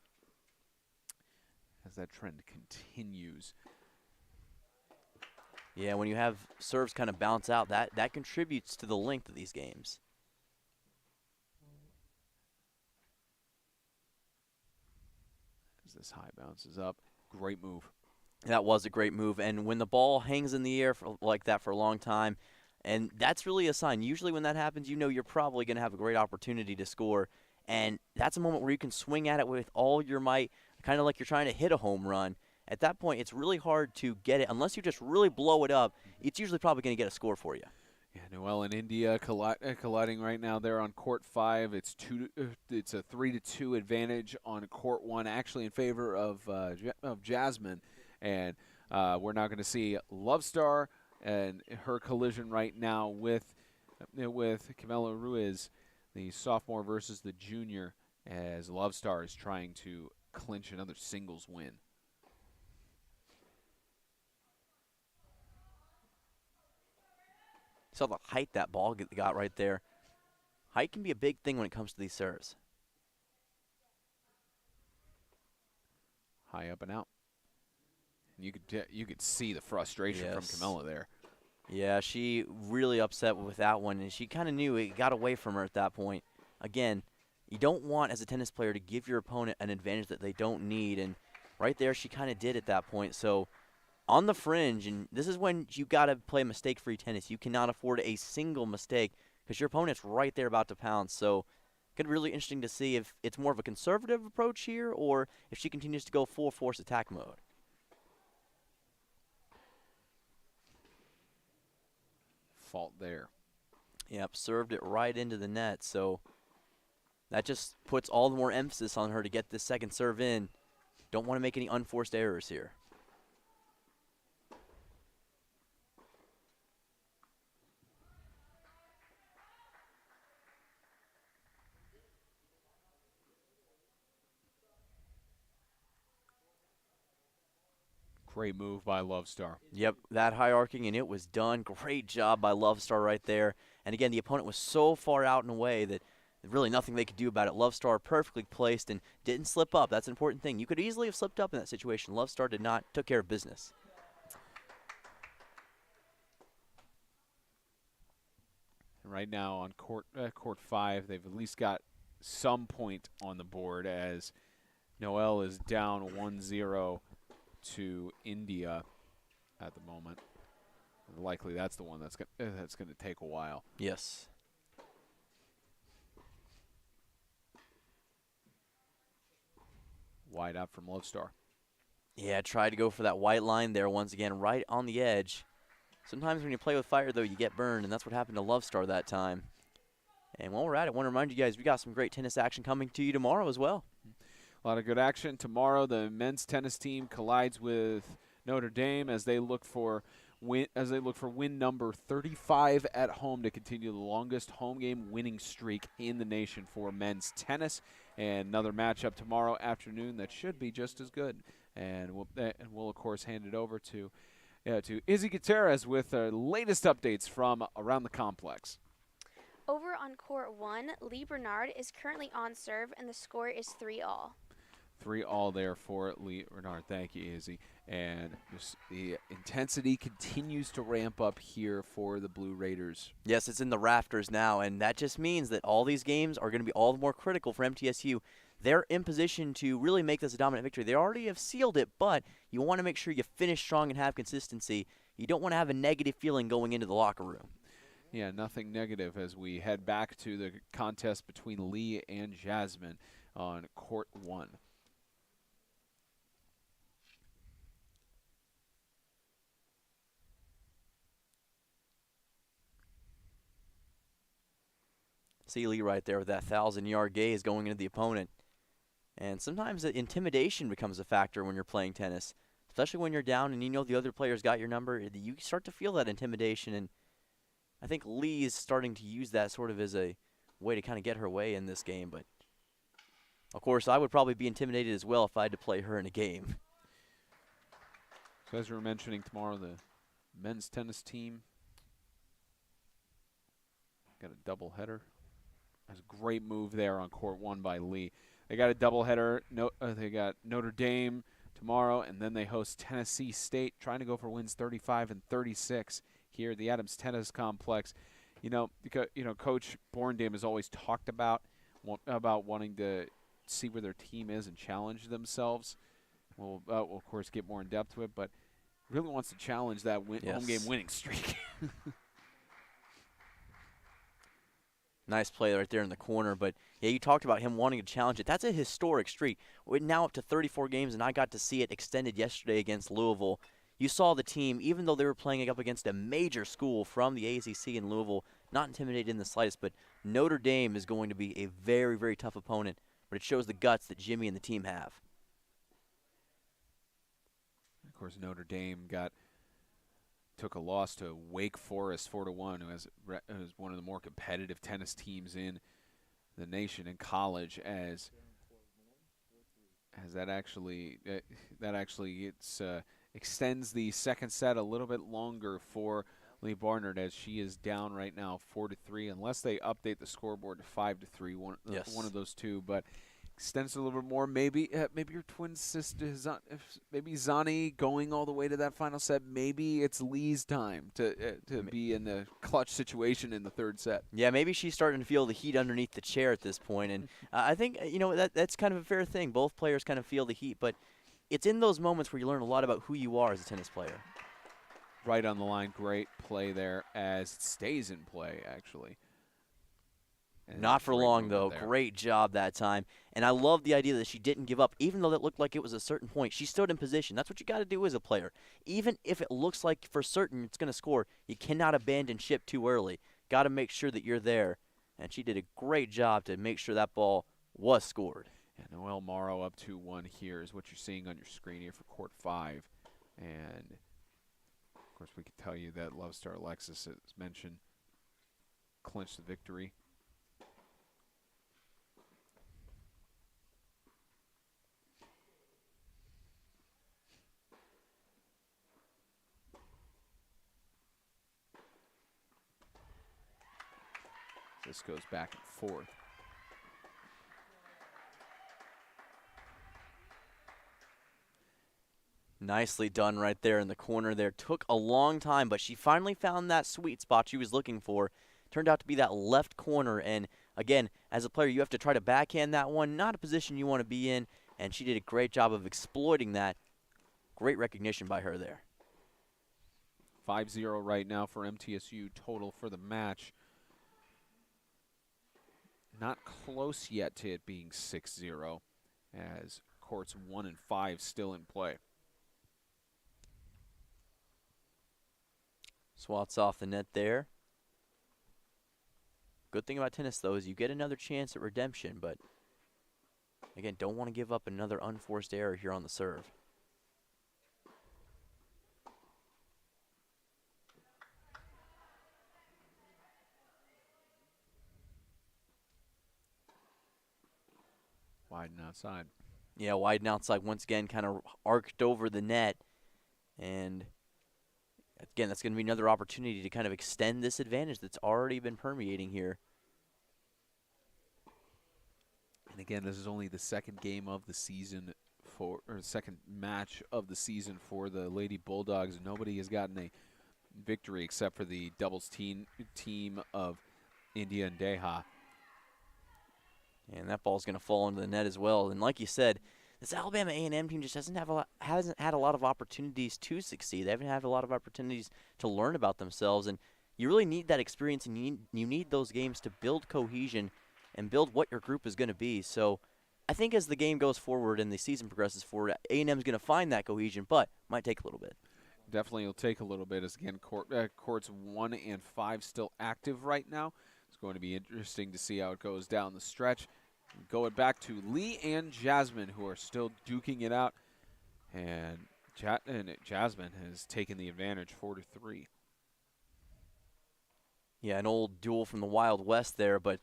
S1: As that trend continues.
S3: Yeah, when you have serves kind of bounce out, that contributes to the length of these games.
S1: As this high bounces up, great move.
S3: That was a great move, and when the ball hangs in the air like that for a long time, and that's really a sign. Usually when that happens, you're probably going to have a great opportunity to score, and that's a moment where you can swing at it with all your might, kind of like you're trying to hit a home run. At that point, it's really hard to get it. Unless you just really blow it up, it's usually probably going to get a score for you.
S1: Yeah, Noelle and India colliding right now. They're on court 5. It's a 3-2 advantage on court 1, actually in favor of Jasmine. And we're now going to see Love Star and her collision right now with Camila Ruiz, the sophomore versus the junior, as Love Star is trying to clinch another singles win.
S3: Saw the height that ball got right there. Height can be a big thing when it comes to these serves.
S1: High up and out. And you could see the frustration from Camilla there.
S3: Yeah, she really upset with that one, and she kind of knew it got away from her at that point. Again, you don't want, as a tennis player, to give your opponent an advantage that they don't need, and right there she kind of did at that point. So on the fringe, and this is when you got to play mistake-free tennis. You cannot afford a single mistake because your opponent's right there about to pounce. So going to be really interesting to see if it's more of a conservative approach here or if she continues to go full force attack mode.
S1: Fault there.
S3: Yep, served it right into the net. So that just puts all the more emphasis on her to get this second serve in. Don't want to make any unforced errors here.
S1: Great move by Love Star.
S3: Yep, that high arcing, and it was done. Great job by Love Star right there. And again, the opponent was so far out and away that really nothing they could do about it. Love Star perfectly placed and didn't slip up. That's an important thing. You could easily have slipped up in that situation. Love Star did not. Took care of business.
S1: And right now on court 5, they've at least got some point on the board as Noelle is down 1-0 to India at the moment. Likely that's the one that's going to take a while.
S3: Yes.
S1: Wide out from Love Star.
S3: Yeah, tried to go for that white line there once again, right on the edge. Sometimes when you play with fire, though, you get burned, and that's what happened to Love Star that time. And while we're at it, I want to remind you guys, we got some great tennis action coming to you tomorrow as well.
S1: A lot of good action tomorrow. The men's tennis team collides with Notre Dame as they look for win number 35 at home to continue the longest home game winning streak in the nation for men's tennis. And another matchup tomorrow afternoon that should be just as good. And we'll of course hand it over to Izzy Gutierrez with the latest updates from around the complex.
S6: Over on court 1, Lee Bernard is currently on serve, and the score is 3-all.
S1: 3-all there for Lee Bernard. Thank you, Izzy. And just the intensity continues to ramp up here for the Blue Raiders.
S3: Yes, it's in the rafters now, and that just means that all these games are going to be all the more critical for MTSU. They're in position to really make this a dominant victory. They already have sealed it, but you want to make sure you finish strong and have consistency. You don't want to have a negative feeling going into the locker room.
S1: Yeah, nothing negative as we head back to the contest between Lee and Jasmine on court 1.
S3: See Lee right there with that 1,000-yard gaze going into the opponent. And sometimes the intimidation becomes a factor when you're playing tennis, especially when you're down and you know the other player's got your number. You start to feel that intimidation, and I think Lee is starting to use that sort of as a way to kind of get her way in this game. But, of course, I would probably be intimidated as well if I had to play her in a game.
S1: So as we were mentioning, tomorrow the men's tennis team got a doubleheader. That's a great move there on court 1 by Lee. They got a doubleheader. They got Notre Dame tomorrow, and then they host Tennessee State, trying to go for wins 35 and 36 here at the Adams Tennis Complex. Because Coach Borndam has always talked about wanting to see where their team is and challenge themselves. We'll of course get more in depth to it, but really wants to challenge that home game winning streak.
S3: Nice play right there in the corner. But, yeah, you talked about him wanting to challenge it. That's a historic streak. We're now up to 34 games, and I got to see it extended yesterday against Louisville. You saw the team, even though they were playing up against a major school from the ACC in Louisville, not intimidated in the slightest, but Notre Dame is going to be a very, very tough opponent. But it shows the guts that Jimmy and the team have.
S1: Of course, Notre Dame took a loss to Wake Forest 4-1, who is one of the more competitive tennis teams in the nation in college. As that actually extends the second set a little bit longer for Lee Barnard, as she is down right now 4-3, unless they update the scoreboard to 5-3. One of those two, but extends it a little bit more. Maybe your twin sister, maybe Zani going all the way to that final set. Maybe it's Lee's time to be in the clutch situation in the third set.
S3: Yeah, maybe she's starting to feel the heat underneath the chair at this point, and I think that's kind of a fair thing. Both players kind of feel the heat, but it's in those moments where you learn a lot about who you are as a tennis player.
S1: Right on the line, great play there as it stays in play, actually. And
S3: not for long, though. Great job that time. And I love the idea that she didn't give up. Even though that looked like it was a certain point, she stood in position. That's what you got to do as a player. Even if it looks like for certain it's going to score, you cannot abandon ship too early. Got to make sure that you're there. And she did a great job to make sure that ball was scored.
S1: Yeah, Noelle Morrow up 2-1 here is what you're seeing on your screen here for court 5. And, of course, we can tell you that Love Star Alexis, as mentioned, clinched the victory. This goes back and forth.
S3: Nicely done right there in the corner there. Took a long time, but she finally found that sweet spot she was looking for. Turned out to be that left corner, and again, as a player, you have to try to backhand that one. Not a position you want to be in, and she did a great job of exploiting that. Great recognition by her there.
S1: 5-0 right now for MTSU total for the match. Not close yet to it being 6-0, as courts 1 and 5 still in play.
S3: Swats off the net there. Good thing about tennis, though, is you get another chance at redemption, but again, don't want to give up another unforced error here on the serve.
S1: Wide and outside.
S3: Yeah, wide and outside once again, kind of arced over the net. And again, that's going to be another opportunity to kind of extend this advantage that's already been permeating here.
S1: And again, this is only the second game of the season or second match of the season for the Lady Bulldogs. Nobody has gotten a victory except for the doubles team of India and Deha.
S3: And that ball's going to fall into the net as well. And like you said, this Alabama A&M team just hasn't had a lot of opportunities to succeed. They haven't had a lot of opportunities to learn about themselves. And you really need that experience, and you need those games to build cohesion and build what your group is going to be. So I think as the game goes forward and the season progresses forward, A&M is going to find that cohesion, but might take a little bit.
S1: Definitely will take a little bit, as again, courts 1 and 5 still active right now. It's going to be interesting to see how it goes down the stretch. Go it back to Lee and Jasmine, who are still duking it out. And Jasmine has taken the advantage 4-3.
S3: Yeah, an old duel from the Wild West there, but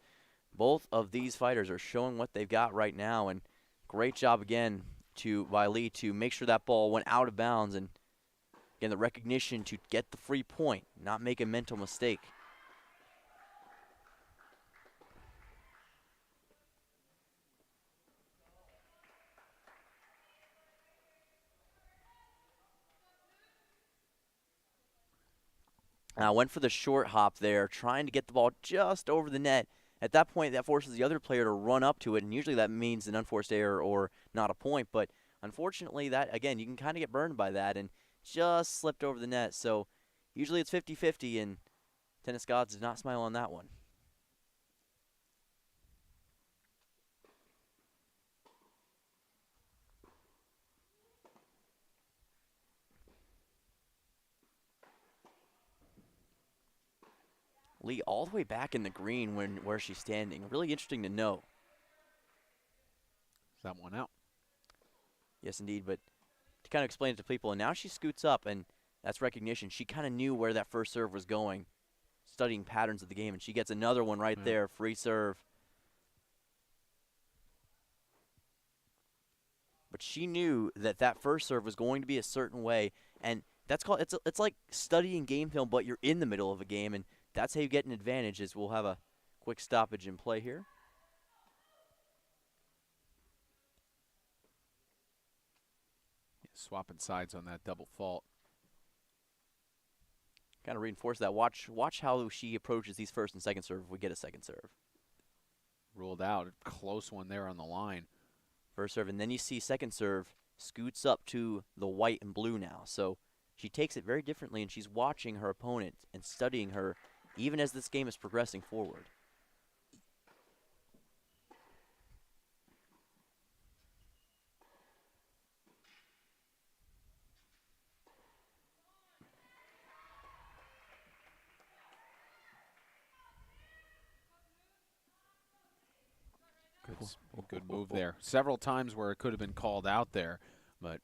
S3: both of these fighters are showing what they've got right now, and great job again by Lee to make sure that ball went out of bounds, and again, the recognition to get the free point, not make a mental mistake. Went for the short hop there, trying to get the ball just over the net. At that point, that forces the other player to run up to it, and usually that means an unforced error or not a point. But unfortunately, that again, you can kind of get burned by that, and just slipped over the net. So usually it's 50-50, and Tennis Gods did not smile on that one. Lee all the way back in the green where she's standing. Really interesting to know.
S1: Is that one out?
S3: Yes, indeed. But to kind of explain it to people, and now she scoots up, and that's recognition. She kind of knew where that first serve was going, studying patterns of the game, and she gets another one right there, free serve. But she knew that that first serve was going to be a certain way, and that's called it's like studying game film, but you're in the middle of a game, and that's how you get an advantage. Is we'll have a quick stoppage in play here.
S1: Swapping sides on that double fault.
S3: Kind of reinforce that. Watch how she approaches these first and second serve if we get a second serve.
S1: Ruled out. A close one there on the line.
S3: First serve, and then you see second serve scoots up to the white and blue now. So she takes it very differently, and she's watching her opponent and studying her even as this game is progressing forward.
S1: Good move there. Several times where it could have been called out there, but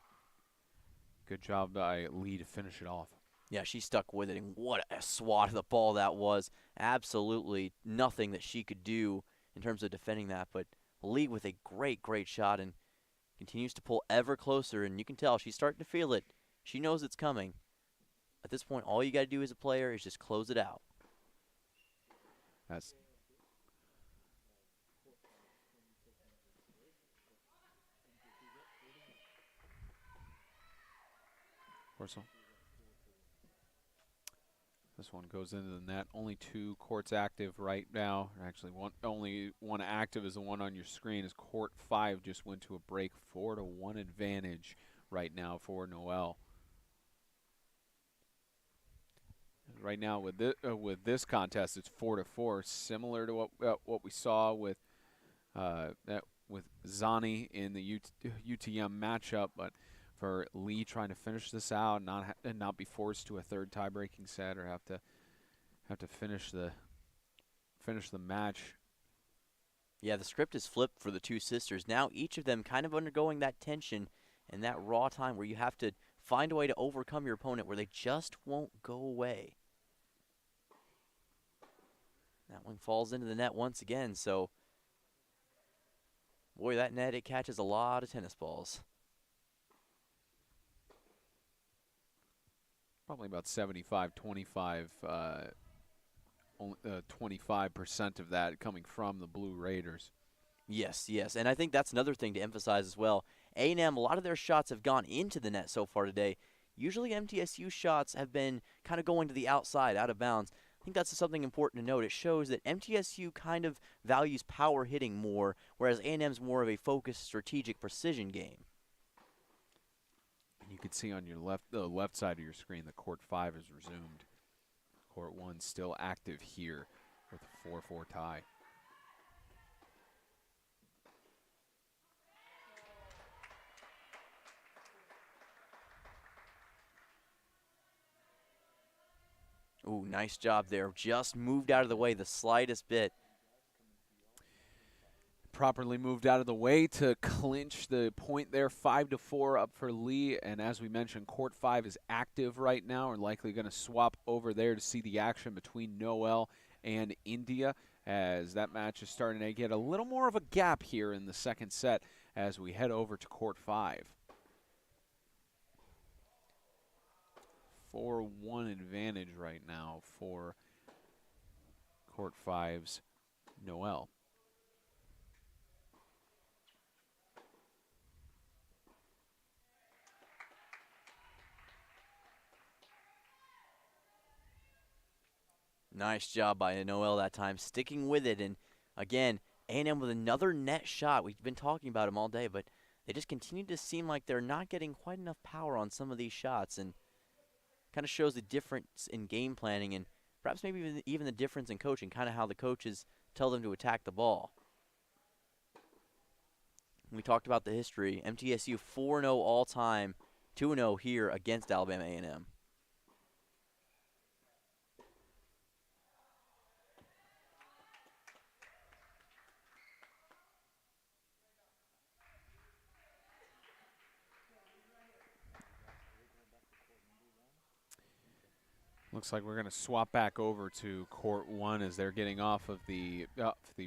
S1: good job by Lee to finish it off.
S3: Yeah, she stuck with it, and what a swat of the ball that was. Absolutely nothing that she could do in terms of defending that, but Lee with a great shot and continues to pull ever closer, and you can tell she's starting to feel it. She knows it's coming. At this point, all you got to do as a player is just close it out.
S1: That's Horsel. This one goes into the net. Only 2 courts active right now. Actually, only one active is the one on your screen. As court 5 just went to a break. 4-1 advantage right now for Noel. Right now with this contest, it's 4-4, similar to what we saw with Zani in the UTM matchup, but for Lee trying to finish this out, and not be forced to a third tie-breaking set or have to finish the match.
S3: Yeah, the script is flipped for the two sisters. Now each of them kind of undergoing that tension and that raw time where you have to find a way to overcome your opponent where they just won't go away. That one falls into the net once again, so boy, that net, it catches a lot of tennis balls.
S1: Probably about 75-25, 25% of that coming from the Blue Raiders.
S3: Yes, and I think that's another thing to emphasize as well. A&M, a lot of their shots have gone into the net so far today. Usually MTSU shots have been kind of going to the outside, out of bounds. I think that's something important to note. It shows that MTSU kind of values power hitting more, whereas A&M's more of a focused, strategic precision game.
S1: You can see on your the left side of your screen, the court 5 is resumed. Court 1 still active here with a 4-4 tie.
S3: Ooh, nice job there. Just moved out of the way the slightest bit.
S1: properly moved out of the way to clinch the point there, 5-4 up for Lee. And as we mentioned, Court 5 is active right now. We're likely going to swap over there to see the action between Noel and India, as that match is starting to get a little more of a gap here in the second set as we head over to Court 5. 4-1 advantage right now for Court 5's Noel.
S3: Nice job by Noel that time, sticking with it. And again, A&M with another net shot. We've been talking about them all day, but they just continue to seem like they're not getting quite enough power on some of these shots, and kind of shows the difference in game planning and perhaps maybe even the difference in coaching, kind of how the coaches tell them to attack the ball. We talked about the history. MTSU 4-0 all-time, 2-0 here against Alabama A&M.
S1: Looks like we're going to swap back over to Court 1 as they're getting off of the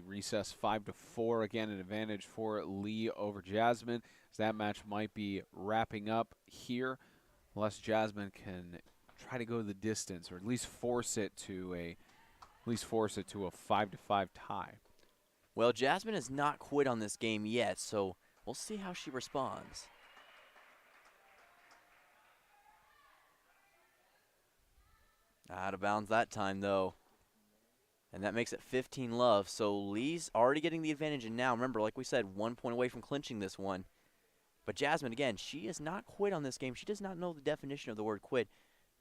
S1: recess. 5-4 again, an advantage for Lee over Jasmine, as that match might be wrapping up here, unless Jasmine can try to go the distance or at least force it to a 5-5 tie.
S3: Well, Jasmine has not quit on this game yet, so we'll see how she responds. Out of bounds that time, though. And that makes it 15-love. So Lee's already getting the advantage. And now, remember, like we said, 1 point away from clinching this one. But Jasmine, again, she has not quit on this game. She does not know the definition of the word quit.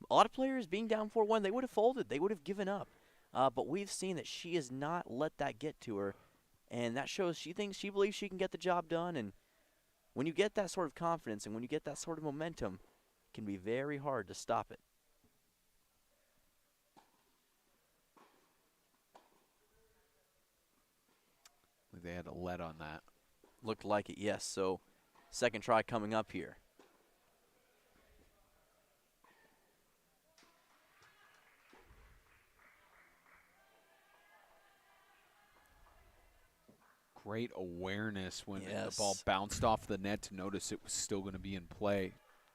S3: A lot of players being down 4-1, they would have folded. They would have given up. But we've seen that she has not let that get to her. And that shows she believes she can get the job done. And when you get that sort of confidence and when you get that sort of momentum, it can be very hard to stop it.
S1: They had a lead on that.
S3: Looked like it, yes. So second try coming up here.
S1: Great awareness when
S3: Yes.
S1: the ball bounced off the net to notice it was still going to be in play.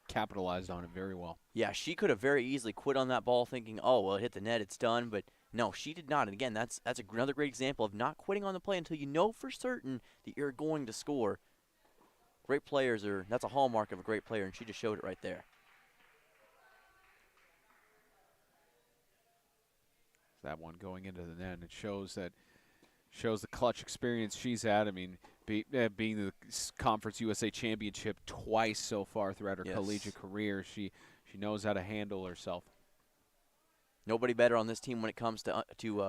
S1: Capitalized on it very well.
S3: Yeah, she could have very easily quit on that ball thinking, oh, well, it hit the net, it's done. But no, she did not. And again, that's another great example of not quitting on the play until you know for certain that you're going to score. Great players that's a hallmark of a great player, and she just showed it right there.
S1: That one going into the net, and it shows the clutch experience she's had. I mean, being the Conference USA Championship twice so far throughout her collegiate career, she knows how to handle herself.
S3: Nobody better on this team when it comes to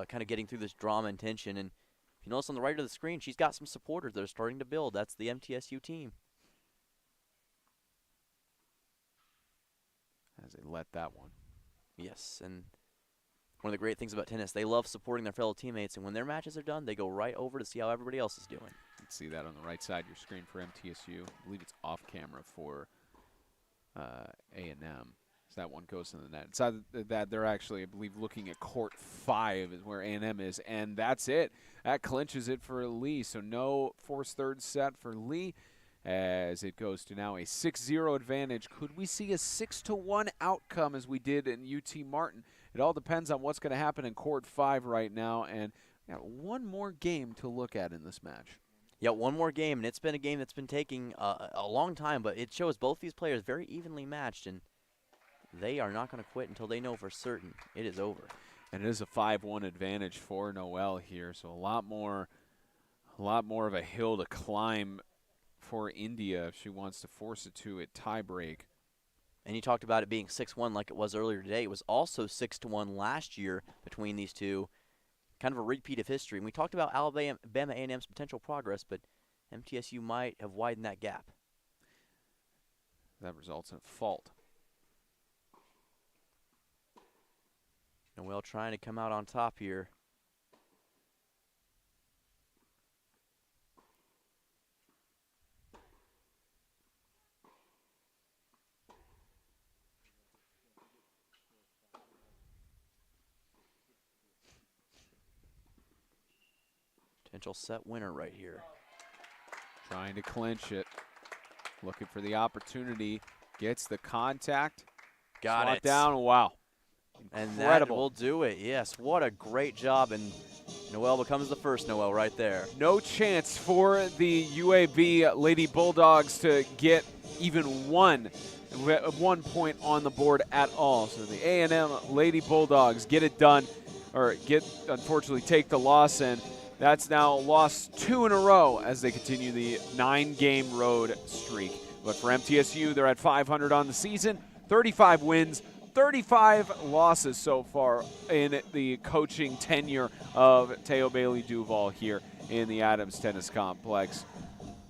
S3: kind of getting through this drama and tension. And if you notice on the right of the screen, she's got some supporters that are starting to build. That's the MTSU team.
S1: As they let that one.
S3: Yes, and one of the great things about tennis, they love supporting their fellow teammates, and when their matches are done, they go right over to see how everybody else is doing.
S1: You can see that on the right side of your screen for MTSU. I believe it's off camera for A&M. So that one goes in the net. It's that they're actually, I believe, looking at Court 5 is where A&M is, and that's it. That clinches it for Lee. So no forced third set for Lee, as it goes to now a 6-0 advantage. Could we see a 6-1 outcome as we did in UT Martin? It all depends on what's going to happen in Court 5 right now, and one more game to look at in this match.
S3: Yeah, one more game, and it's been a game that's been taking a long time, but it shows both these players very evenly matched, and they are not going to quit until they know for certain it is over.
S1: And it is a 5-1 advantage for Noel here, so a lot more of a hill to climb for India if she wants to force it to a tiebreak.
S3: And you talked about it being 6-1 like it was earlier today. It was also 6-1 last year between these two. Kind of a repeat of history. And we talked about Alabama A&M's potential progress, but MTSU might have widened that gap.
S1: That results in a fault.
S3: Noel trying to come out on top here. Potential set winner right here.
S1: Trying to clinch it. Looking for the opportunity. Gets the contact.
S3: Got
S1: Slot
S3: it.
S1: down. Wow.
S3: And that
S1: Incredible.
S3: will do it. Yes, what a great job. And Noelle becomes the first Noelle right there.
S1: No chance for the UAB Lady Bulldogs to get even 1 point on the board at all. So the A&M Lady Bulldogs get it done, or unfortunately take the loss, and that's now lost 2 in a row as they continue the 9-game road streak. But for MTSU, they're at 500 on the season, 35 wins, 35 losses so far in the coaching tenure of Teo Bailey Duval here in the Adams Tennis Complex.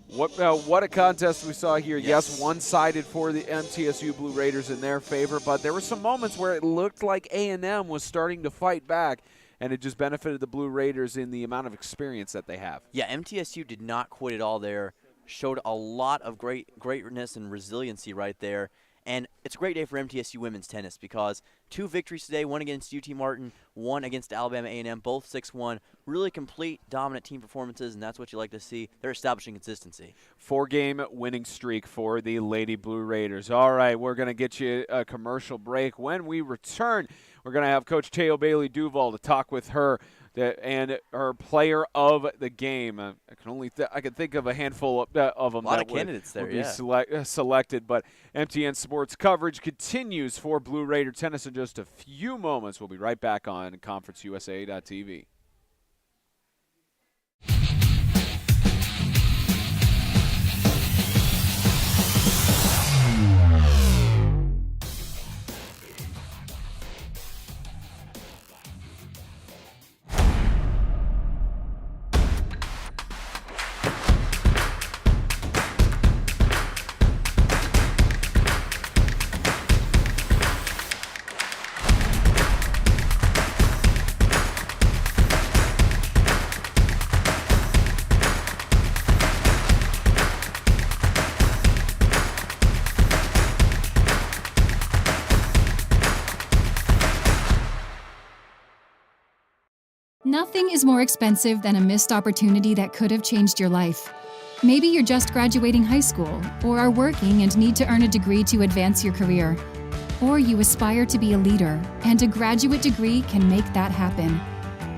S1: What a contest we saw here. Yes, one-sided for the MTSU Blue Raiders in their favor, but there were some moments where it looked like A&M was starting to fight back, and it just benefited the Blue Raiders in the amount of experience that they have.
S3: Yeah, MTSU did not quit at all there. Showed a lot of greatness and resiliency right there. And it's a great day for MTSU women's tennis because 2 victories today, one against UT Martin, one against Alabama A&M, both 6-1. Really complete, dominant team performances, and that's what you like to see. They're establishing consistency.
S1: 4-game winning streak for the Lady Blue Raiders. All right, we're going to get you a commercial break. When we return, we're going to have Coach Teo Bailey Duval to talk with her and her player of the game. I can think of a handful of them.
S3: A lot of candidates there,
S1: would be selected. But MTN Sports coverage continues for Blue Raider tennis in just a few moments. We'll be right back on ConferenceUSA.tv.
S7: Nothing is more expensive than a missed opportunity that could have changed your life. Maybe you're just graduating high school, or are working and need to earn a degree to advance your career. Or you aspire to be a leader, and a graduate degree can make that happen.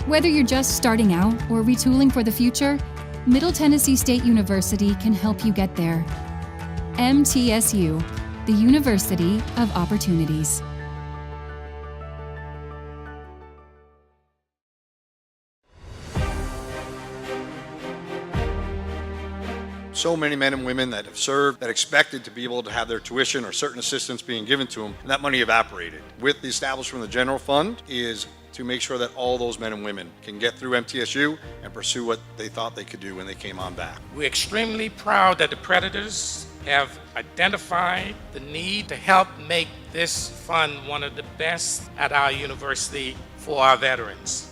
S7: Whether you're just starting out or retooling for the future, Middle Tennessee State University can help you get there. MTSU, the University of Opportunities.
S8: So many men and women that have served that expected to be able to have their tuition or certain assistance being given to them, and that money evaporated. With the establishment of the general fund is to make sure that all those men and women can get through MTSU and pursue what they thought they could do when they came on back.
S9: We're extremely proud that the Predators have identified the need to help make this fund one of the best at our university for our veterans.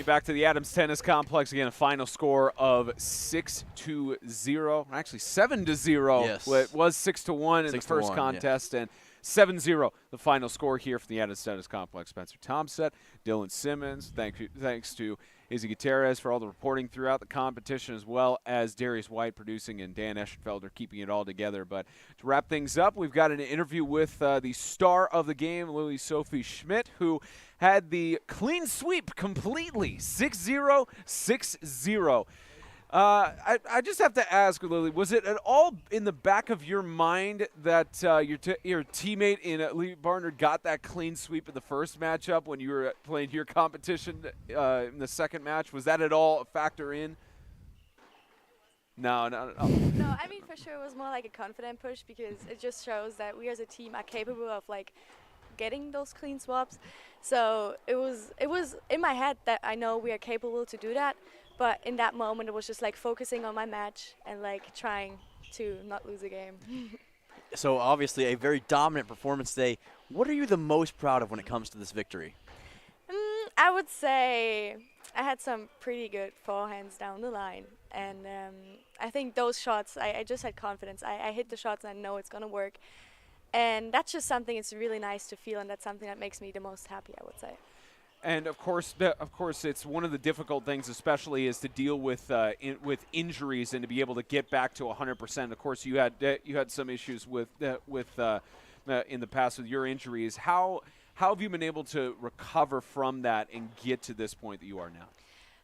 S1: Back to the Adams Tennis Complex again. A final score of 6-0, actually 7-0.
S3: Yes.
S1: Well, it was 6-1 in the first contest, and 7-0 the final score here for the Adams Tennis Complex. Spencer Tomset, Dylan Simmons. Thanks to Izzy Gutierrez for all the reporting throughout the competition, as well as Darius White producing and Dan Eschenfelder keeping it all together. But to wrap things up, we've got an interview with the star of the game, Lily Sophie Schmidt, who had the clean sweep completely, 6-0, 6-0. I just have to ask, Lily, was it at all in the back of your mind that your teammate in Lee Barnard got that clean sweep in the first matchup when you were playing your competition in the second match? Was that at all a factor in? No, not at all.
S11: No, I mean, for sure it was more like a confident push because it just shows that we as a team are capable of, like, getting those clean swaps. So it was in my head that I know we are capable to do that. But in that moment, it was just like focusing on my match and like trying to not lose a game.
S3: So obviously a very dominant performance today. What are you the most proud of when it comes to this victory?
S11: I would say I had some pretty good forehands down the line. And I think those shots, I just had confidence. I hit the shots and I know it's going to work. And that's just something it's really nice to feel, and that's something that makes me the most happy, I would say.
S1: And of course, it's one of the difficult things, especially, is to deal with injuries and to be able to get back to 100%. Of course, you had some issues with in the past with your injuries. How have you been able to recover from that and get to this point that you are now?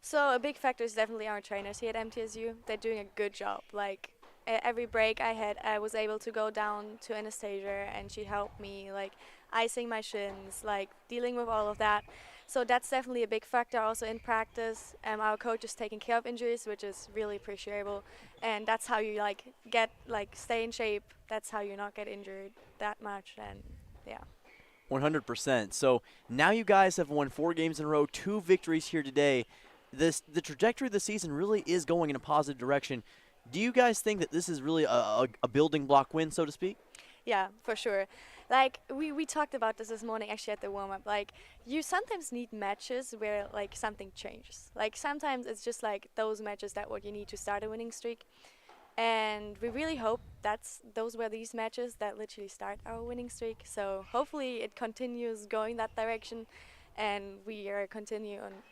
S11: So a big factor is definitely our trainers here at MTSU. They're doing a good job. Like every break I had, I was able to go down to Anastasia, and she helped me, like icing my shins, like dealing with all of that. So that's definitely a big factor also in practice. Our coach is taking care of injuries, which is really appreciable. And that's how you stay in shape. That's how you not get injured that much. And yeah.
S3: 100%. So now you guys have won 4 games in a row, 2 victories here today. The trajectory of the season really is going in a positive direction. Do you guys think that this is really a building block win, so to speak?
S11: Yeah, for sure. Like, we talked about this morning actually at the warm-up. Like, you sometimes need matches where, like, something changes. Like, sometimes it's just, like, those matches that what you need to start a winning streak. And we really hope those were these matches that literally start our winning streak. So hopefully it continues going that direction, and we are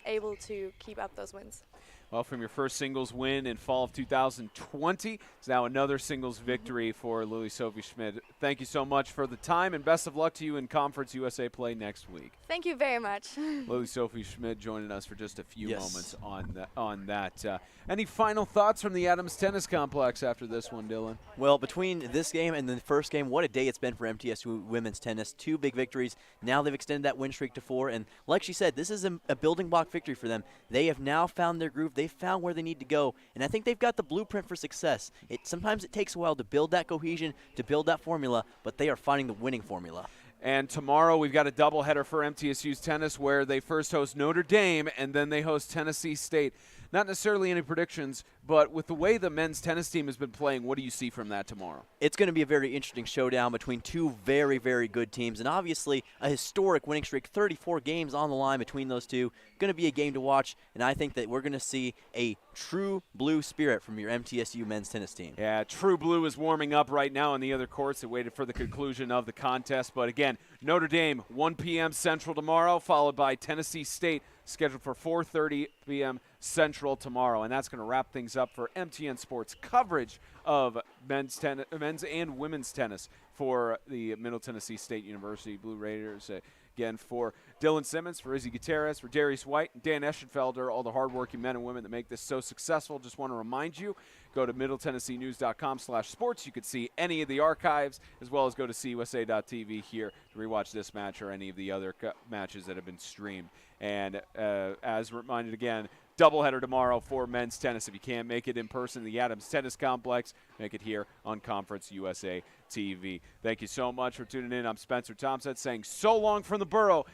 S11: able to keep up those wins.
S1: Well, from your first singles win in fall of 2020, it's now another singles victory for Lily Sophie Schmidt. Thank you so much for the time, and best of luck to you in Conference USA play next week.
S11: Thank you very much.
S1: Lily Sophie Schmidt joining us for just a few moments on that. Any final thoughts from the Adams Tennis Complex after this one, Dylan?
S3: Well, between this game and the first game, what a day it's been for MTSU women's tennis. 2 big victories. Now they've extended that win streak to 4, and like she said, this is a building block victory for them. They have now found their groove. They found where they need to go, and I think they've got the blueprint for success. Sometimes it takes a while to build that cohesion, to build that formula, but they are finding the winning formula.
S1: And tomorrow we've got a doubleheader for MTSU's tennis where they first host Notre Dame and then they host Tennessee State. Not necessarily any predictions, but with the way the men's tennis team has been playing, what do you see from that tomorrow?
S3: It's going to be a very interesting showdown between 2 very, very good teams, and obviously a historic winning streak, 34 games on the line between those two. Going to be a game to watch, and I think that we're going to see a true blue spirit from your MTSU men's tennis team.
S1: Yeah, True Blue is warming up right now in the other courts. They waited for the conclusion of the contest, but again, Notre Dame, 1 p.m. Central tomorrow, followed by Tennessee State, scheduled for 4:30 p.m. Central tomorrow, and that's going to wrap things up for MTN Sports coverage of men's and women's tennis for the Middle Tennessee State University Blue Raiders. Again, for Dylan Simmons, for Izzy Gutierrez, for Darius White, and Dan Eschenfelder, all the hardworking men and women that make this so successful. Just want to remind you, go to middletennesseenews.com/sports. You can see any of the archives, as well as go to cusa.tv here to rewatch this match or any of the other matches that have been streamed. And as reminded again, doubleheader tomorrow for men's tennis. If you can't make it in person, the Adams Tennis Complex, make it here on Conference USA TV. Thank you so much for tuning in. I'm Spencer Thompson saying so long from the Borough.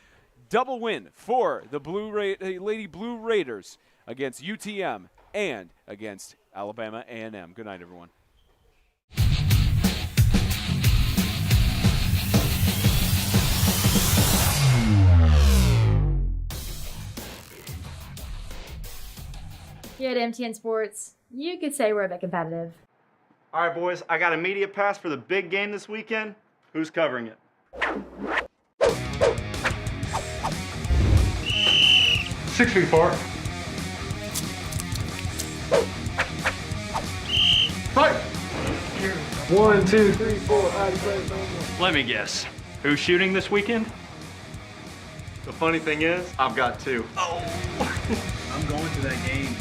S1: Double win for the Lady Blue Raiders against UTM and against Alabama A&M. Good night, everyone.
S4: Here at MTN Sports, you could say we're a bit competitive.
S5: All right, boys, I got a media pass for the big game this weekend. Who's covering it? 6 feet 4. Fight! 1, 2, 3, 4. Let me guess. Who's shooting this weekend? The funny thing is, I've got 2. Oh!
S12: I'm going to that game.